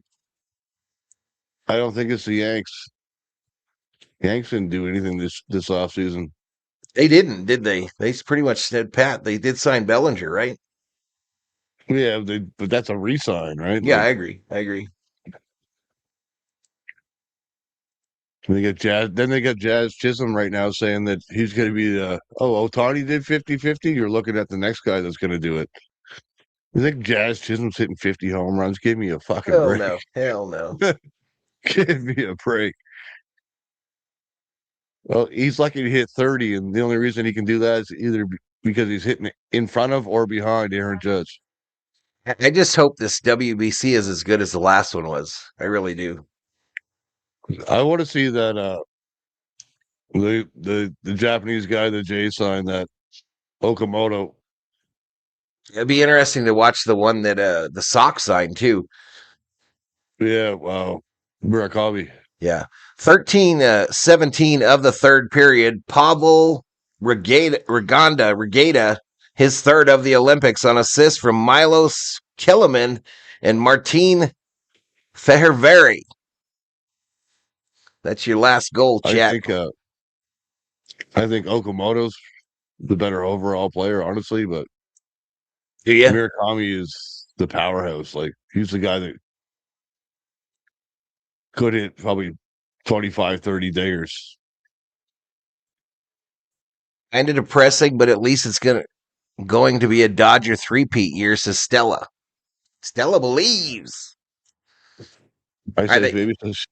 I don't think it's the Yanks. Yanks didn't do anything this offseason. They didn't, did they? They pretty much said pat. They did sign Bellinger, right? Yeah, but that's a re-sign, right? Yeah, Like, I agree. They got Jazz. Then they got Jazz Chisholm right now saying that he's going to be the. Oh, Ohtani did 50-50. You're looking at the next guy that's going to do it. You think Jazz Chisholm's hitting 50 home runs? Give me a fucking break. Hell no. Give me a break. Well, he's lucky to hit 30, and the only reason he can do that is either because he's hitting in front of or behind Aaron Judge. I just hope this WBC is as good as the last one was. I really do. I want to see that the Japanese guy that Jay signed, that Okamoto. It'd be interesting to watch the one that the Sox signed too. Yeah, wow. Murakami. Yeah. 13-17 of the third period. Pavel Regada his third of the Olympics on assists from Milos Kiliman and Martin Fehervary. That's your last goal, I chat. think Okamoto's the better overall player, honestly, but Do you? Murakami is the powerhouse. Like, he's the guy that could hit probably 25, 30 dingers. Kind of depressing, but at least it's going to be a Dodger three-peat year, says Stella. Stella believes. I Are say, they? baby says,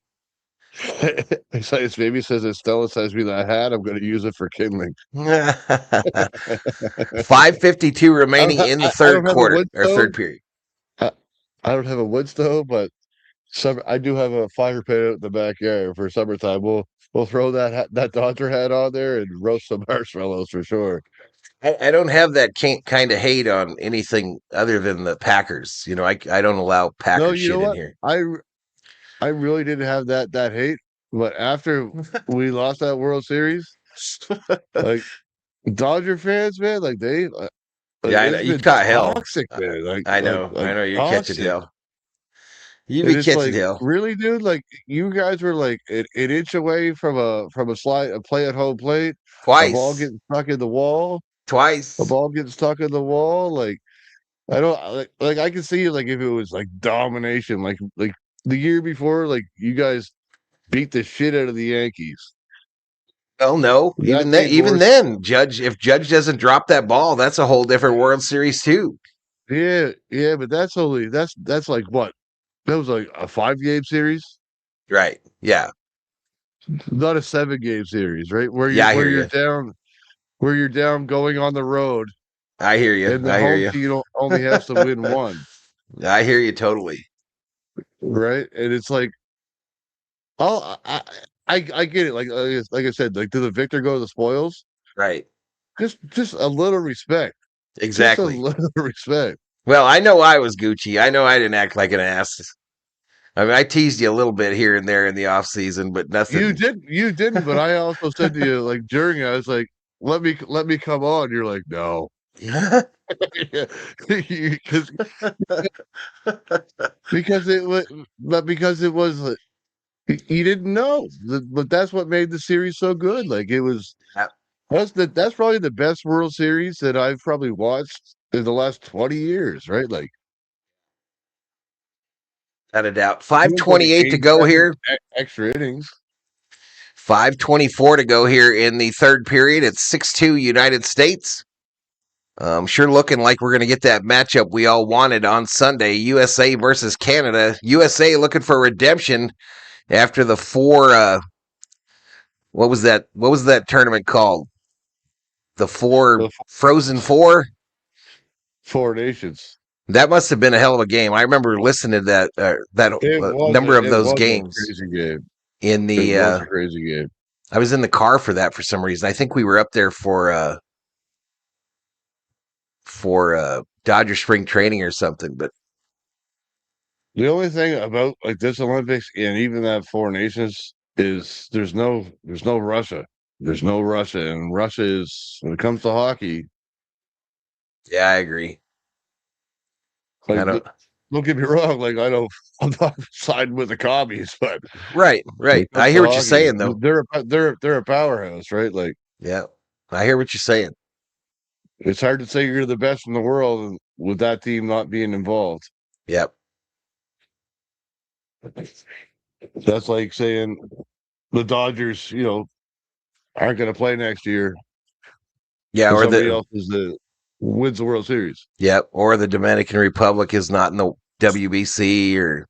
his baby says, if Stella sends me that hat, I'm going to use it for kindling. 5:52 remaining in the I third don't have a quarter wood or stove. third period. I, I don't have a wood stove, but I do have a fire pit out in the backyard for summertime. We'll throw that Dodger hat on there and roast some marshmallows for sure. I don't have that kind of hate on anything other than the Packers. You know, I don't allow No, Packer you know shit in what? here. I really didn't have that hate, but after we lost that World Series, like Dodger fans, man, like Yeah, I know. it's You been caught hell. toxic, man. I know. I know. You're catching Toxic. hell. You And be it's catching like, hell. really, dude? Like, you guys were like an inch away from a play at home plate, a ball Twice. getting stuck in the wall, a Twice. ball getting stuck in the wall. Like, I don't like I can see, like, if it was like domination, like the year before, like you guys beat the shit out of the Yankees. Well, no. That made Even more. then, if Judge doesn't drop that ball, that's a whole different World Series too. Yeah, but that's like what? That was like a 5-game series, Right. Yeah. not a 7-game series, right? Yeah, I Where hear you're you. down, going on the road, I hear you. and the I hear home you. team only has to win one, I hear you totally. right? And it's like, oh, I get it. Like I said, like, do the victor go to the spoils? Right. Just a little respect. Just a Exactly. little respect. Well, I know I was Gucci. I know I didn't act like an ass. I mean, I teased you a little bit here and there in the off season, but nothing. You didn't, but I also said to you, like, during it, I was like, let me come on. You're like, no. Because because it was you didn't know. But that's what made the series so good. Like, it was that's probably the best World Series that I've probably watched in the last 20 years, right? Like, Without a doubt. it was like a 5:28 to game go seven here. extra innings. 5:24 to go here in the third period. It's 6-2 United States. Sure looking like we're going to get that matchup we all wanted on Sunday. USA versus Canada. USA looking for redemption after the what was that tournament called? The The Frozen Four? Four Nations. That must have been a hell of a game. I remember listening to that number of It those was a games crazy game. in It the was a crazy game. I was in the car for that for some reason. I think we were up there for Dodger spring training or something. But The only thing about, like, this Olympics and even that Four Nations is there's no Russia. There's no Russia, and Russia is, when it comes to hockey, yeah, I agree. I like, don't. don't get me wrong, like, I'm not siding with the commies, but Right. when it comes I to hear what you're hockey, saying though. they're a powerhouse, right? Like, Yeah, I hear what you're saying. it's hard to say you're the best in the world with that team not being involved. Yep. That's like saying the Dodgers, aren't going to play next year, Yeah, and or somebody else wins the World Series. or the Dominican Republic is not in the WBC or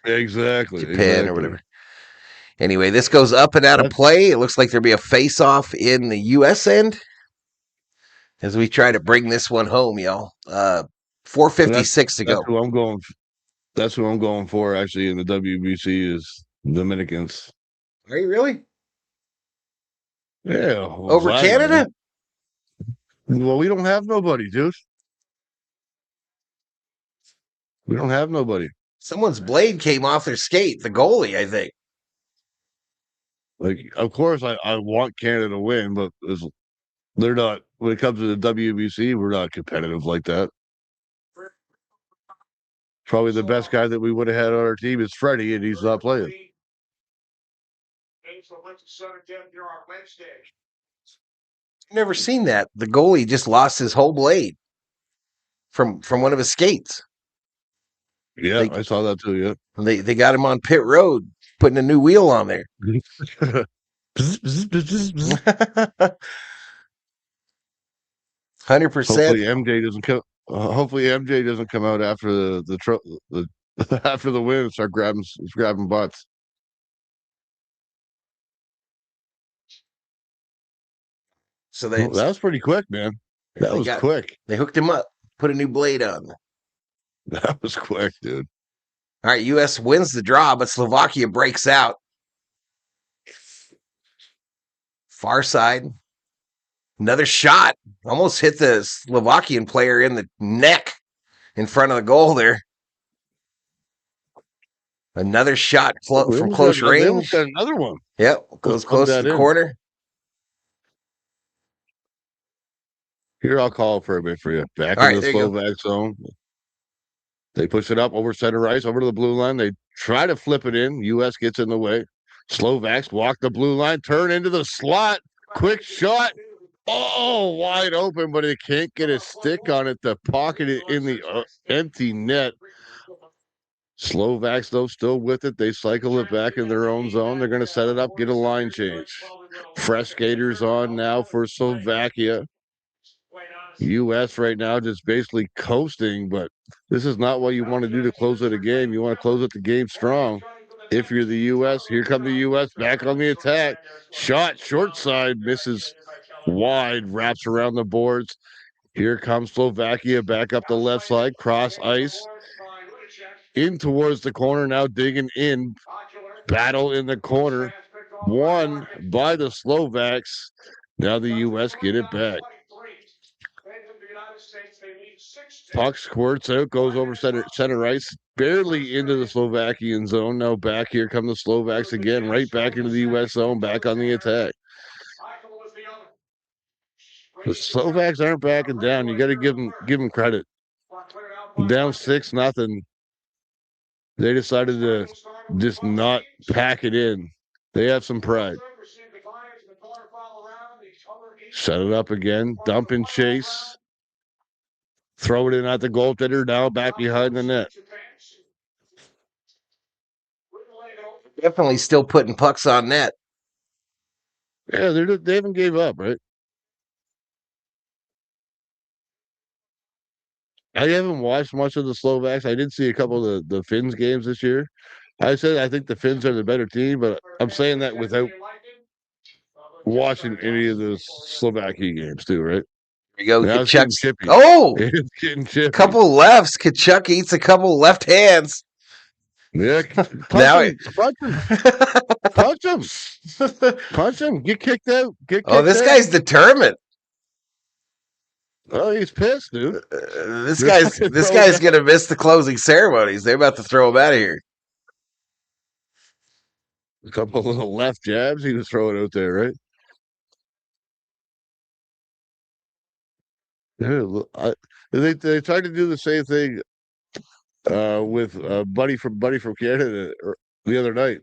Japan or Exactly. whatever. Anyway, this goes up and out of play. It looks like there'll be a face-off in the U.S. end as we try to bring this one home, y'all. 4:56 to That's go. who I'm going. That's who I'm going for. Actually, in the WBC is Dominicans. Are you really? Yeah, Over Canada? Well, we don't have nobody, dude. We don't have nobody. Someone's blade came off their skate. The goalie, I think. Like, of course, I want Canada to win, but They're not. When it comes to the WBC, we're not competitive like that. Probably the best guy that we would have had on our team is Freddie, and he's not playing. Never seen that. The goalie just lost his whole blade from one of his skates. Yeah, I saw that too. Yeah, They got him on pit road, putting a new wheel on there. 100%. Hopefully MJ doesn't come. Hopefully MJ doesn't come out after the after the win and start grabbing butts. So Well, that was pretty quick, man. That was quick. They hooked him up, put a new blade on. That was quick, dude. All right, U.S. wins the draw, but Slovakia breaks out. Far side. Another shot. Almost hit the Slovakian player in the neck in front of the goal there. Another shot from close range. They almost got another one. Yep, goes close to the corner. Here, I'll call for a bit for you. Back in the Slovak zone. They push it up over center ice, over to the blue line. They try to flip it in. U.S. gets in the way. Slovaks walk the blue line, turn into the slot. Quick shot. Oh, wide open, but it can't get a stick on it to pocket it in the empty net. Slovaks, though, still with it. They cycle it back in their own zone. They're going to set it up, get a line change. Fresh skaters on now for Slovakia. U.S. right now just basically coasting, but this is not what you want to do to close out a game. You want to close out the game strong. If you're the U.S., here come the U.S. back on the attack. Shot, short side, misses wide, wraps around the boards. Here comes Slovakia back up the left side, cross ice. In towards the corner, now digging in. Battle in the corner. Won by the Slovaks. Now the U.S. get it back. Puck squirts out, goes over center ice, barely into the Slovakian zone. Now back here come the Slovaks again, right back into the U.S. zone, back on the attack. The Slovaks aren't backing down. You got to give them credit. Down 6-0. They decided to just not pack it in. They have some pride. Set it up again, dump and chase. Throw it in at the goaltender, now back behind the net. Definitely still putting pucks on net. Yeah, they haven't gave up, right? I haven't watched much of the Slovaks. I did see a couple of the Finns games this year. I think the Finns are the better team, but I'm saying that without watching any of the Slovakia games too, right? There you go. Now it's getting chippy. Oh! It's getting chippy. Couple lefts. Kachuk eats a couple left hands. Yeah, punch him. Get kicked out. This guy's determined. Oh, he's pissed, dude. This guy's gonna miss the closing ceremonies. They're about to throw him out of here. A couple of little left jabs he was throwing out there, right? Yeah, they tried to do the same thing with Buddy from Canada the other night.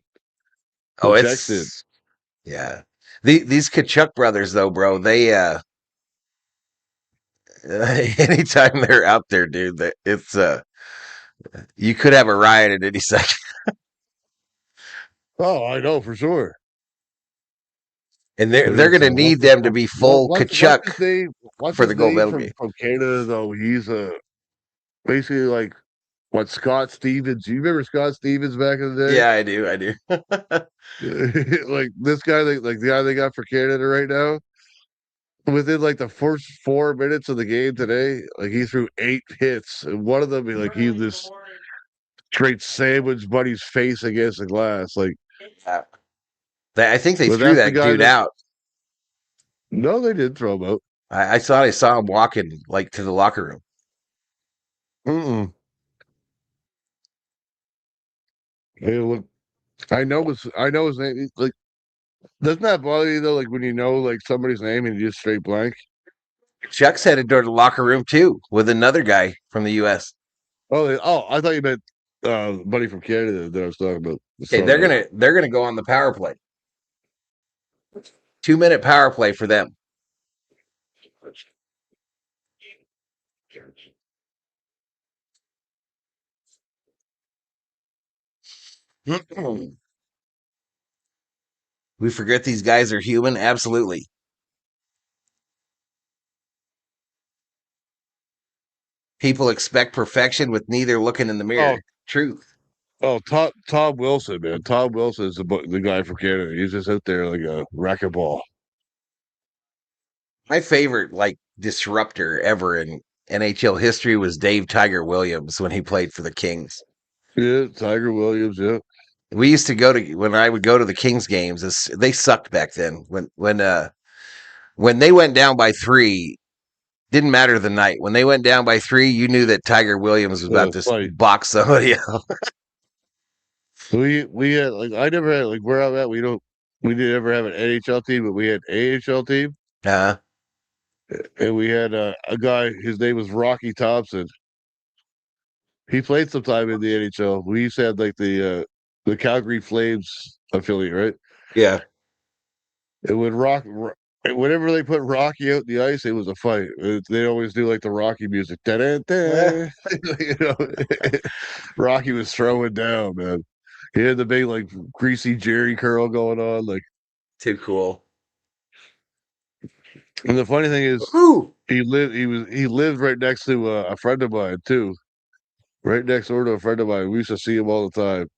Yeah. These Kachuk brothers, though, bro, they anytime they're out there, dude, it's you could have a riot at any second. Oh, I know for sure. And they're going to need them to be full Kachuk for the gold medal game. From Canada, though, he's basically like what Scott Stevens. You remember Scott Stevens back in the day? Yeah, I do. Like this guy, like the guy they got for Canada right now. Within like the first 4 minutes of the game today, like he threw 8 hits, and one of them, like he just straight sandwiched Buddy's face against the glass. Like, I think they threw that dude out. No, they didn't throw him out. I thought I saw him walking like to the locker room. Hey, look, I know his name. Like Doesn't that bother you though? Like when you know like somebody's name and you just straight blank. Chuck's headed toward the locker room too with another guy from the U.S. Oh, I thought you meant buddy from Canada that I was talking about. Okay, they're gonna go on the power play. 2-minute power play for them. We forget these guys are human. Absolutely. People expect perfection with neither looking in the mirror. Oh, Truth. Todd Wilson, man. Todd Wilson is the guy from Canada. He's just out there like a racquetball. My favorite like disruptor ever in NHL history was Dave Tiger Williams when he played for the Kings. Yeah, Tiger Williams. Yeah. We used to go to when I would go to the Kings games. They sucked back then. When they went down by 3, didn't matter the night. When they went down by 3, you knew that Tiger Williams was about to Funny. box somebody out. We had like I never had like where I'm at. We didn't ever have an NHL team, but we had AHL team, Uh, and we had a guy. His name was Rocky Thompson. He played some time in the NHL. We used to have like the Calgary Flames affiliate, right? yeah. It would whenever they put Rocky out the ice, it was a fight. They always do like the Rocky music. Da-da-da. You know, Rocky was throwing down, man. He had the big like greasy Jerry curl going on, like. Too cool. And the funny thing is, Ooh. he lived right next to a friend of mine too, right next door to a friend of mine. We used to see him all the time,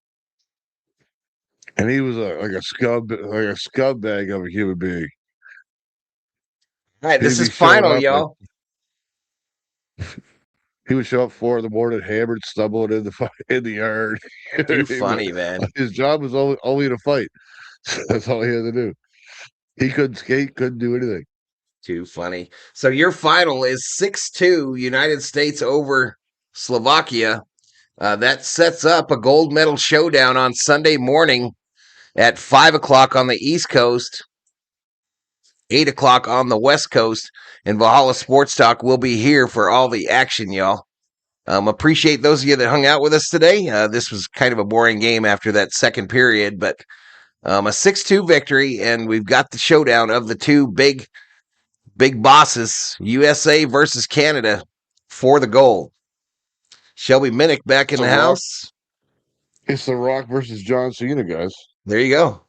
and he was like a scumbag of a human being. All right, this He'd is be showing final, up like y'all. he would show up 4 a.m, hammered, stumbling in the yard. Too But funny, man. his job was only to fight. That's all he had to do. He couldn't skate, couldn't do anything. Too funny. So your final is 6-2 United States over Slovakia. That sets up a gold medal showdown on Sunday morning at 5 o'clock on the East Coast, 8 o'clock on the West Coast. And Valhalla Sports Talk will be here for all the action, y'all. Appreciate those of you that hung out with us today. This was kind of a boring game after that second period, but a 6-2 victory, and we've got the showdown of the two big bosses, USA versus Canada, for the gold. Shelby Minnick back in the house. It's The Rock versus John Cena, guys. There you go.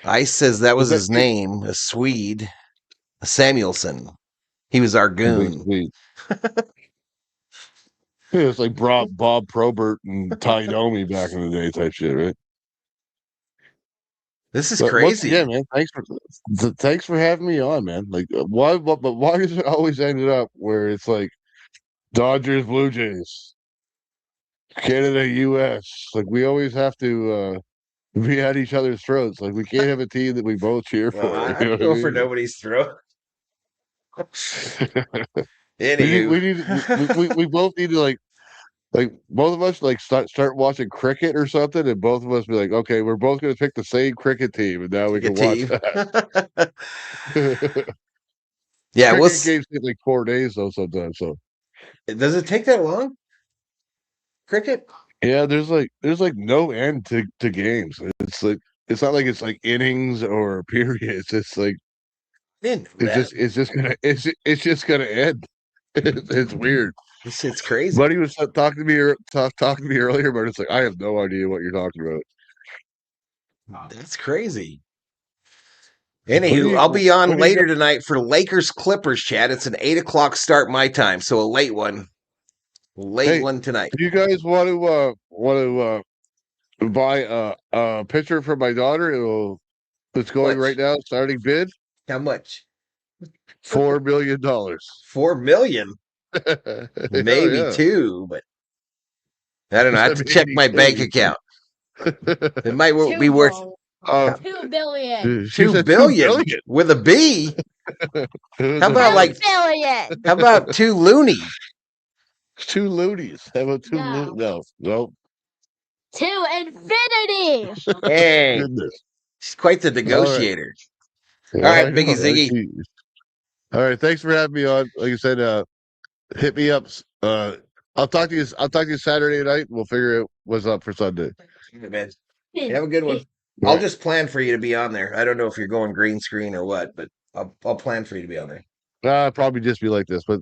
Ice says that was his name, a Swede, a Samuelson. He was our goon. Yeah, it's like Bob Probert and Ty Domi back in the day type shit, right? This is But crazy. Once again, man, thanks for having me on, man. Like, why does it always end up where it's like Dodgers, Blue Jays, Canada, U.S.? Like, we always have to be at each other's throats. Like, we can't have a team that we both cheer for. I go for nobody's throat. Anywho, we both need to like both of us like start watching cricket or something, and both of us be like, okay, we're both going to pick the same cricket team, and now we can watch that. Yeah, cricket games take like 4 days though sometimes. So does it take that long? Cricket? Yeah, there's like no end to games. It's like it's not like it's like innings or periods. It's like it's just gonna end. It's weird. This shit's crazy. Buddy was talking to me earlier, but it's like I have no idea what you're talking about. That's crazy. Anywho, I'll be on later tonight for Lakers Clippers chat. It's an 8 o'clock start my time, so a late one. One tonight. Do you guys want to buy a picture for my daughter? It's going right now. Starting bid. How much? $4 million. $4 million. Maybe two, but I don't know. I have to check my bank account. It might be worth $2 billion. $2 billion with a B. How about like billion? How about 2 loony? 2 loonies. How about 2 loonies? No. To infinity. Hey, Goodness. She's quite the negotiator. All right, I Biggie know, right? Ziggy. All right, thanks for having me on. Like I said, hit me up. I'll talk to you. I'll talk to you Saturday night. We'll figure out what's up for Sunday. Yeah, man. Have a good one. All I'll right. just plan for you to be on there. I don't know if you're going green screen or what, but I'll plan for you to be on there. Probably just be like this. But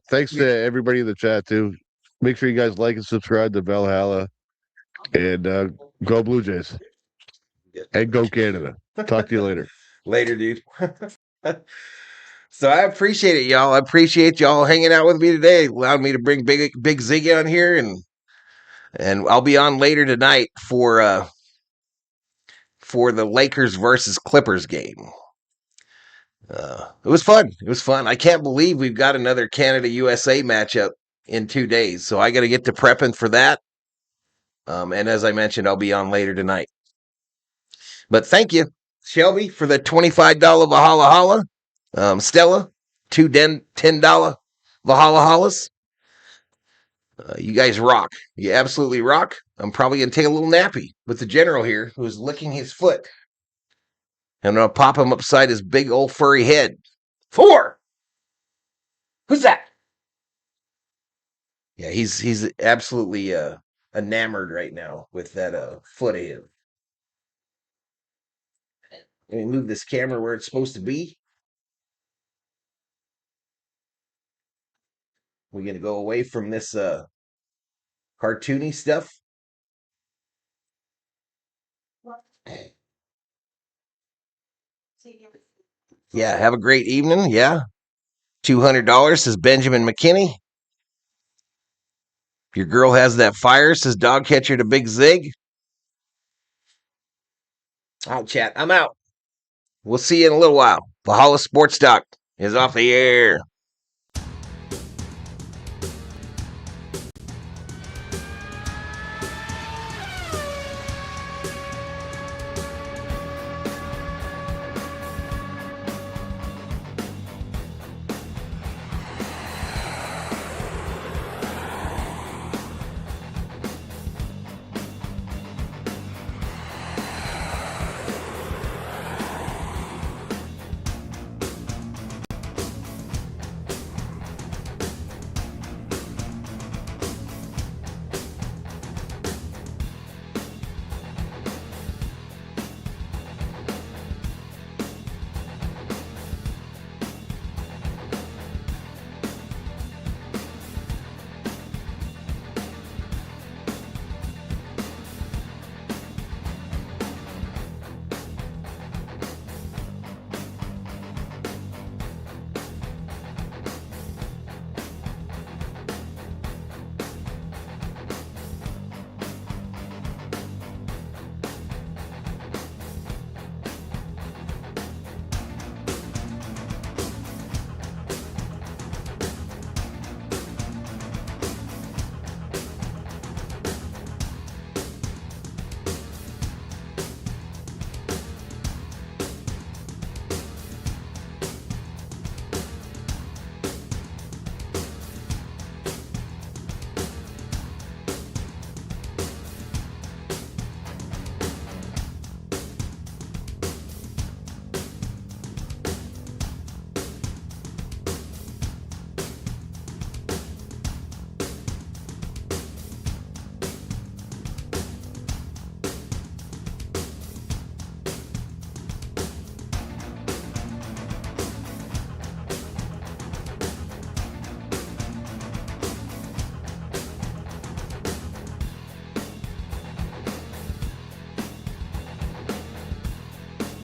thanks to everybody in the chat too. Make sure you guys like and subscribe to Valhalla, and go Blue Jays and go Canada. Talk to you later. Later, dude. So I appreciate it, y'all. I appreciate y'all hanging out with me today. Allowed me to bring Big Ziggy on here, and I'll be on later tonight for the Lakers versus Clippers game. It was fun. It was fun. I can't believe we've got another Canada USA matchup in 2 days. So I got to get to prepping for that. And as I mentioned, I'll be on later tonight. But thank you, Shelby, for the $25 Valhalla Holla. Stella, two $10 Valhalla Hollas. You guys rock. You absolutely rock. I'm probably going to take a little nappy with the general here who's licking his foot. I'm going to pop him upside his big old furry head. 4. Who's that? Yeah, he's absolutely enamored right now with that foot of his. Let me move this camera where it's supposed to be. We're going to go away from this cartoony stuff. Yeah, have a great evening. Yeah. $200 says Benjamin McKinney. If your girl has that fire, says Dog Catcher to Big Zig. All right, chat. I'm out. We'll see you in a little while. Valhalla Sports Talk is off the air.